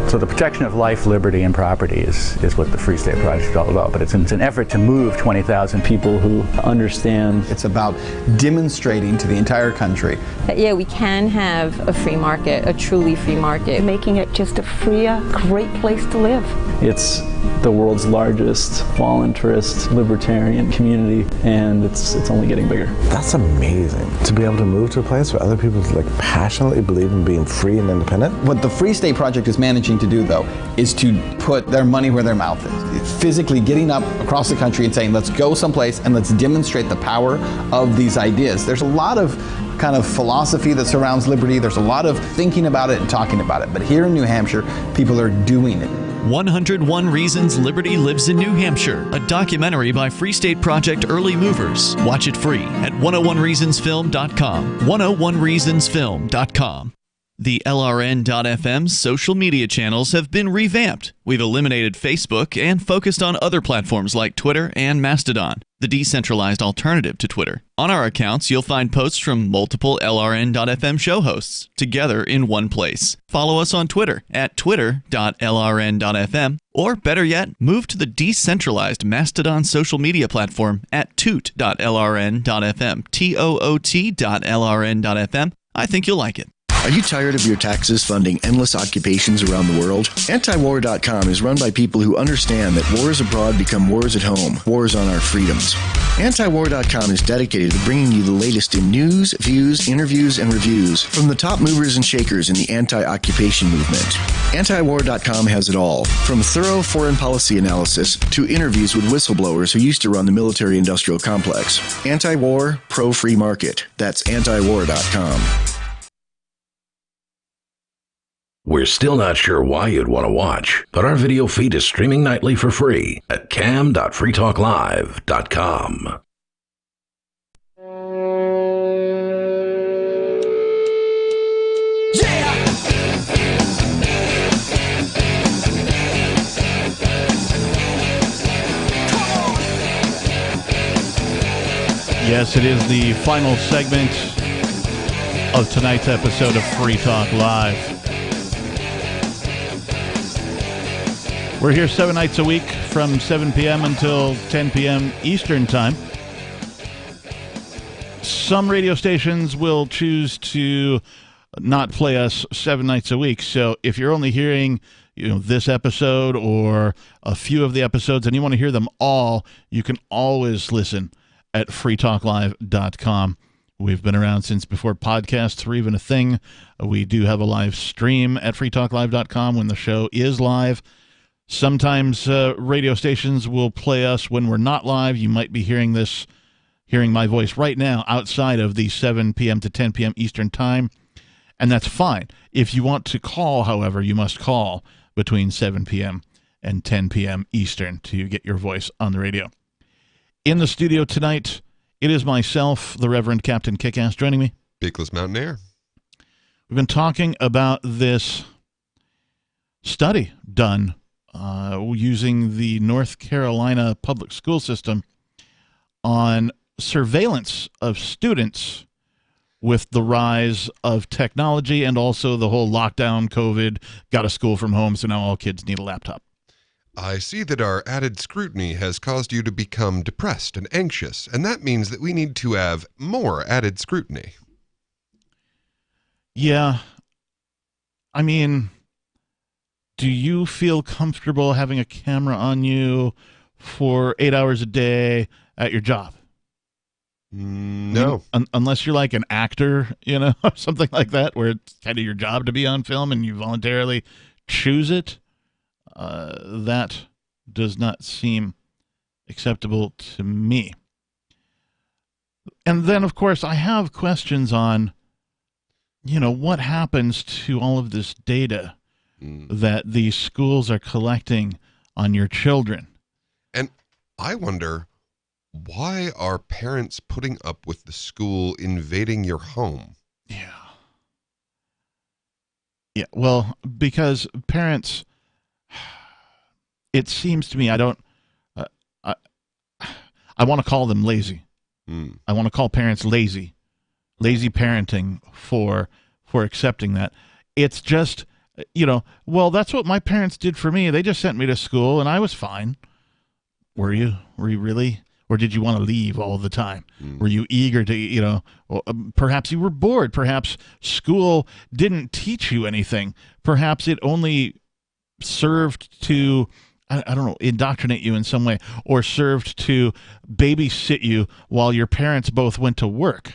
So the protection of life, liberty, and property is what the Free State Project is all about. But it's an effort to move 20,000 people who understand. It's about demonstrating to the entire country that, yeah, we can have a free market, a truly free market. Making it just a freer, great place to live. It's the world's largest voluntarist libertarian community, and it's only getting bigger. That's amazing, to be able to move to a place where other people passionately believe in being free and independent. What the Free State Project is managing to do, though, is to put their money where their mouth is. Physically getting up across the country and saying, let's go someplace and let's demonstrate the power of these ideas. There's a lot of kind of philosophy that surrounds liberty. There's a lot of thinking about it and talking about it. But here in New Hampshire, people are doing it. 101 Reasons Liberty Lives in New Hampshire, a documentary by Free State Project Early Movers. Watch it free at 101reasonsfilm.com. 101reasonsfilm.com. The LRN.FM social media channels have been revamped. We've eliminated Facebook and focused on other platforms like Twitter and Mastodon, the decentralized alternative to Twitter. On our accounts, you'll find posts from multiple LRN.FM show hosts together in one place. Follow us on Twitter at twitter.lrn.fm, or better yet, move to the decentralized Mastodon social media platform at toot.lrn.fm, toot.lrn.fm. I think you'll like it. Are you tired of your taxes funding endless occupations around the world? Antiwar.com is run by people who understand that wars abroad become wars at home, wars on our freedoms. Antiwar.com is dedicated to bringing you the latest in news, views, interviews, and reviews from the top movers and shakers in the anti-occupation movement. Antiwar.com has it all, from thorough foreign policy analysis to interviews with whistleblowers who used to run the military-industrial complex. Anti-war, pro-free market. That's antiwar.com. We're still not sure why you'd want to watch, but our video feed is streaming nightly for free at cam.freetalklive.com. Yes, it is the final segment of tonight's episode of Free Talk Live. We're here 7 nights a week from 7 p.m. until 10 p.m. Eastern Time. Some radio stations will choose to not play us 7 nights a week. So if you're only hearing this episode or a few of the episodes and you want to hear them all, you can always listen at freetalklive.com. We've been around since before podcasts were even a thing. We do have a live stream at freetalklive.com when the show is live. Sometimes radio stations will play us when we're not live. You might be hearing my voice right now outside of the 7 p.m. to 10 p.m. Eastern Time, and that's fine. If you want to call, however, you must call between 7 p.m. and 10 p.m. Eastern to get your voice on the radio. In the studio tonight, it is myself, the Reverend Captain Kickass, joining me. Beakless Mountaineer. We've been talking about this study done using the North Carolina public school system on surveillance of students with the rise of technology and also the whole lockdown, COVID, got a school from home, so now all kids need a laptop. I see that our added scrutiny has caused you to become depressed and anxious, and that means that we need to have more added scrutiny. Yeah. I mean, do you feel comfortable having a camera on you for 8 hours a day at your job? No. Unless you're like an actor, or something like that, where it's kind of your job to be on film and you voluntarily choose it. That does not seem acceptable to me. And then, of course, I have questions on, what happens to all of this data that these schools are collecting on your children. And I wonder, why are parents putting up with the school invading your home? Yeah, well, because parents, it seems to me, I want to call them lazy. I want to call parents lazy parenting for accepting that. It's just, well, that's what my parents did for me. They just sent me to school and I was fine. Were you really? Or did you want to leave all the time? Were you eager to, perhaps you were bored. Perhaps school didn't teach you anything. Perhaps it only served to, I don't know, indoctrinate you in some way, or served to babysit you while your parents both went to work.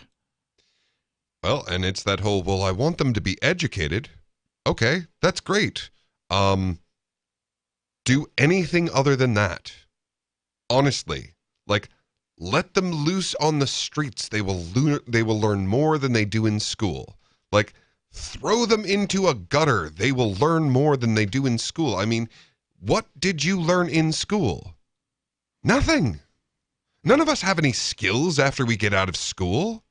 Well, and it's that whole, well, I want them to be educated. Okay, that's great. Do anything other than that. Honestly, let them loose on the streets. They will learn more than they do in school. Throw them into a gutter. They will learn more than they do in school. I mean, what did you learn in school? Nothing. None of us have any skills after we get out of school.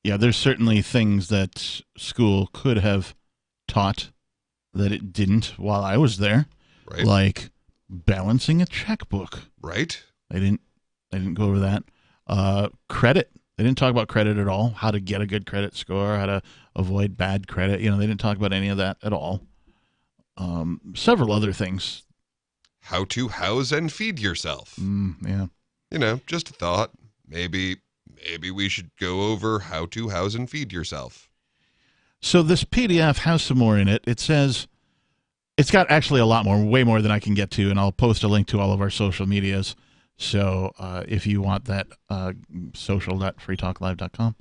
Yeah, there's certainly things that school could have taught that it didn't while I was there. Right. Like balancing a checkbook. Right. They didn't go over that. Credit. They didn't talk about credit at all. How to get a good credit score, how to avoid bad credit. They didn't talk about any of that at all. Several other things. How to house and feed yourself. Yeah. Just a thought. Maybe we should go over how to house and feed yourself. So this PDF has some more in it. It says it's got actually a lot more, way more than I can get to, and I'll post a link to all of our social medias. So if you want that, social.freetalklive.com.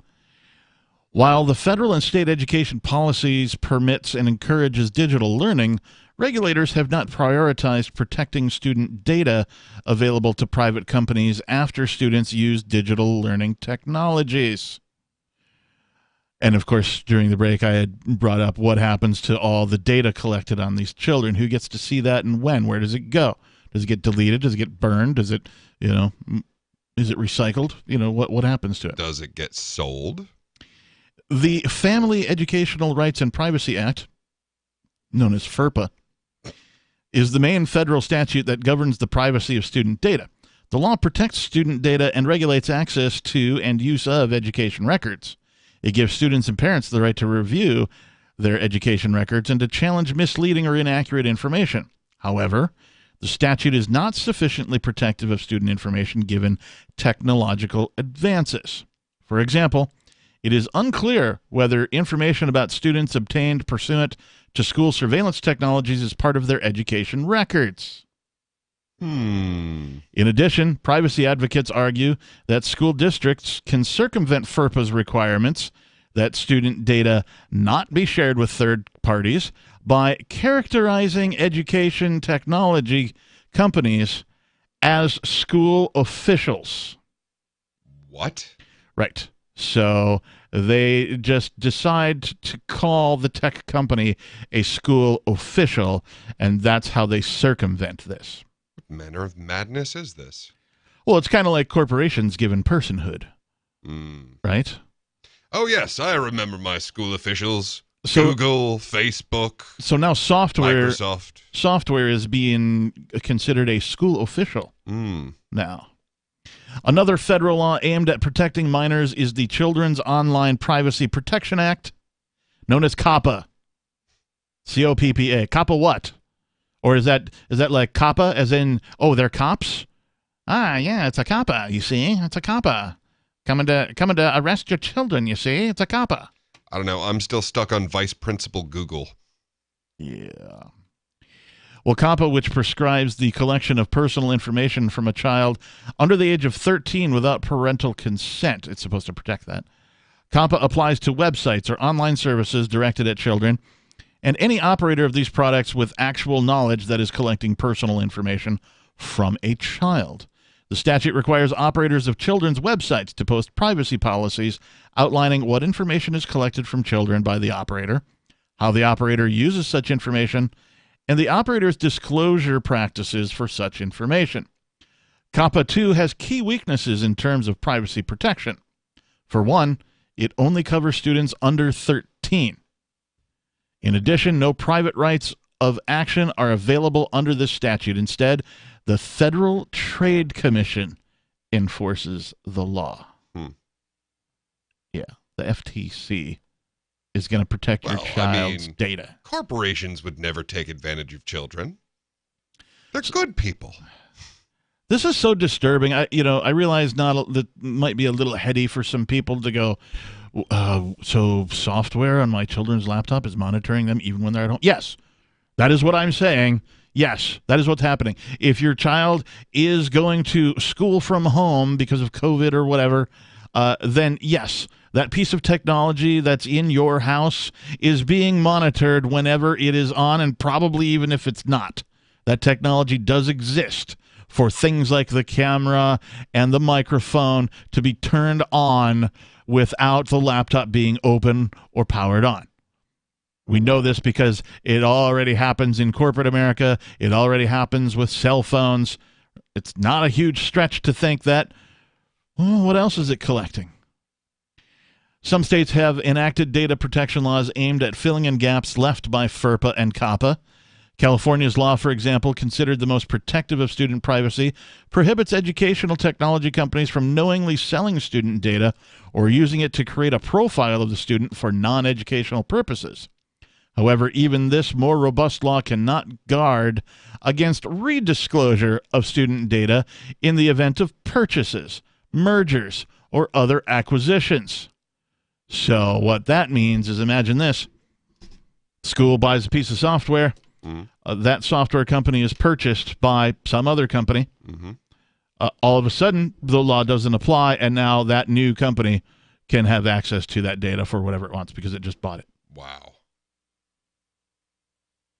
While the federal and state education policies permits and encourages digital learning, regulators have not prioritized protecting student data available to private companies after students use digital learning technologies. And of course, during the break, I had brought up what happens to all the data collected on these children. Who gets to see that and when? Where does it go? Does it get deleted? Does it get burned? Does it, is it recycled? What happens to it? Does it get sold? The Family Educational Rights and Privacy Act, known as FERPA, is the main federal statute that governs the privacy of student data. The law protects student data and regulates access to and use of education records. It gives students and parents the right to review their education records and to challenge misleading or inaccurate information. However, the statute is not sufficiently protective of student information given technological advances. For example, it is unclear whether information about students obtained pursuant to school surveillance technologies is part of their education records. In addition, privacy advocates argue that school districts can circumvent FERPA's requirements that student data not be shared with third parties by characterizing education technology companies as school officials. What? Right. So they just decide to call the tech company a school official, and that's how they circumvent this. What manner of madness is this? Well, it's kind of like corporations given personhood, right? Oh, yes, I remember my school officials. So, Google, Facebook. So now Microsoft. Software is being considered a school official now. Another federal law aimed at protecting minors is the Children's Online Privacy Protection Act, known as COPPA. C-O-P-P-A. COPPA what? Or is that like COPPA as in, oh, they're cops? Ah, yeah, it's a COPPA, you see? It's a COPPA. Coming to arrest your children, you see? It's a COPPA. I don't know. I'm still stuck on Vice Principal Google. Yeah. Well, COPPA, which prescribes the collection of personal information from a child under the age of 13 without parental consent, it's supposed to protect that. COPPA applies to websites or online services directed at children and any operator of these products with actual knowledge that is collecting personal information from a child. The statute requires operators of children's websites to post privacy policies outlining what information is collected from children by the operator, how the operator uses such information, and the operator's disclosure practices for such information. COPPA 2 has key weaknesses in terms of privacy protection. For one, it only covers students under 13. In addition, no private rights of action are available under this statute. Instead, the Federal Trade Commission enforces the law. Yeah, the FTC is going to protect your child's data. Corporations would never take advantage of children. They're good people. This is so disturbing. I realize that might be a little heady for some people to go, so software on my children's laptop is monitoring them even when they're at home. Yes, that is what I'm saying. Yes, that is what's happening. If your child is going to school from home because of COVID or whatever, then yes, that piece of technology that's in your house is being monitored whenever it is on, and probably even if it's not. That technology does exist for things like the camera and the microphone to be turned on without the laptop being open or powered on. We know this because it already happens in corporate America. It already happens with cell phones. It's not a huge stretch to think that, well, what else is it collecting? Some states have enacted data protection laws aimed at filling in gaps left by FERPA and COPPA. California's law, for example, considered the most protective of student privacy, prohibits educational technology companies from knowingly selling student data or using it to create a profile of the student for non-educational purposes. However, even this more robust law cannot guard against redisclosure of student data in the event of purchases, mergers, or other acquisitions. So what that means is, imagine this. School buys a piece of software. That software company is purchased by some other company. All of a sudden, the law doesn't apply, and now that new company can have access to that data for whatever it wants because it just bought it. Wow.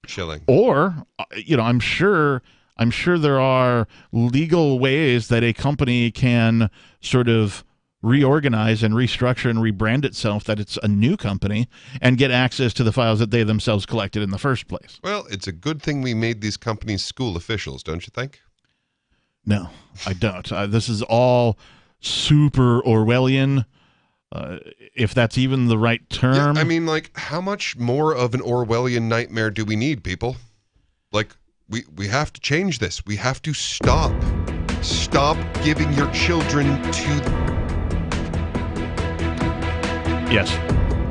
Chilling. Or, I'm sure there are legal ways that a company can sort of reorganize and restructure and rebrand itself that it's a new company and get access to the files that they themselves collected in the first place. Well, it's a good thing we made these companies school officials, don't you think? No, I don't. This is all super Orwellian, if that's even the right term. Yeah, I mean, like, how much more of an Orwellian nightmare do we need, people? Like, we have to change this. We have to stop giving your children to... Yes,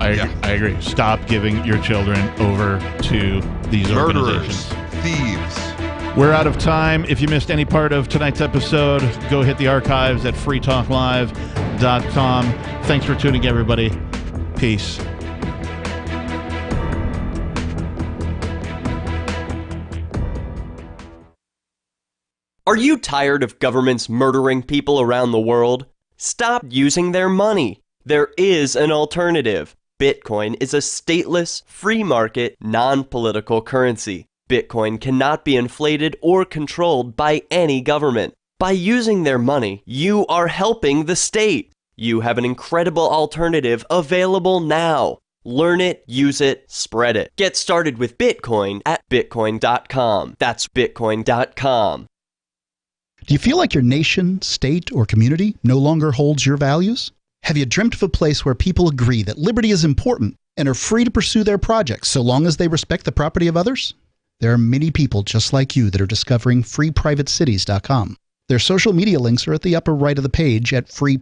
I agree. Stop giving your children over to these murderers, organizations. Thieves. We're out of time. If you missed any part of tonight's episode, go hit the archives at freetalklive.com. Thanks for tuning, everybody. Peace. Are you tired of governments murdering people around the world? Stop using their money. There is an alternative. Bitcoin is a stateless, free market, non-political currency. Bitcoin cannot be inflated or controlled by any government. By using their money, you are helping the state. You have an incredible alternative available now. Learn it, use it, spread it. Get started with Bitcoin at Bitcoin.com. That's Bitcoin.com. Do you feel like your nation, state, or community no longer holds your values? Have you dreamt of a place where people agree that liberty is important and are free to pursue their projects so long as they respect the property of others? There are many people just like you that are discovering freeprivatecities.com. Their social media links are at the upper right of the page at freeprivatecities.com.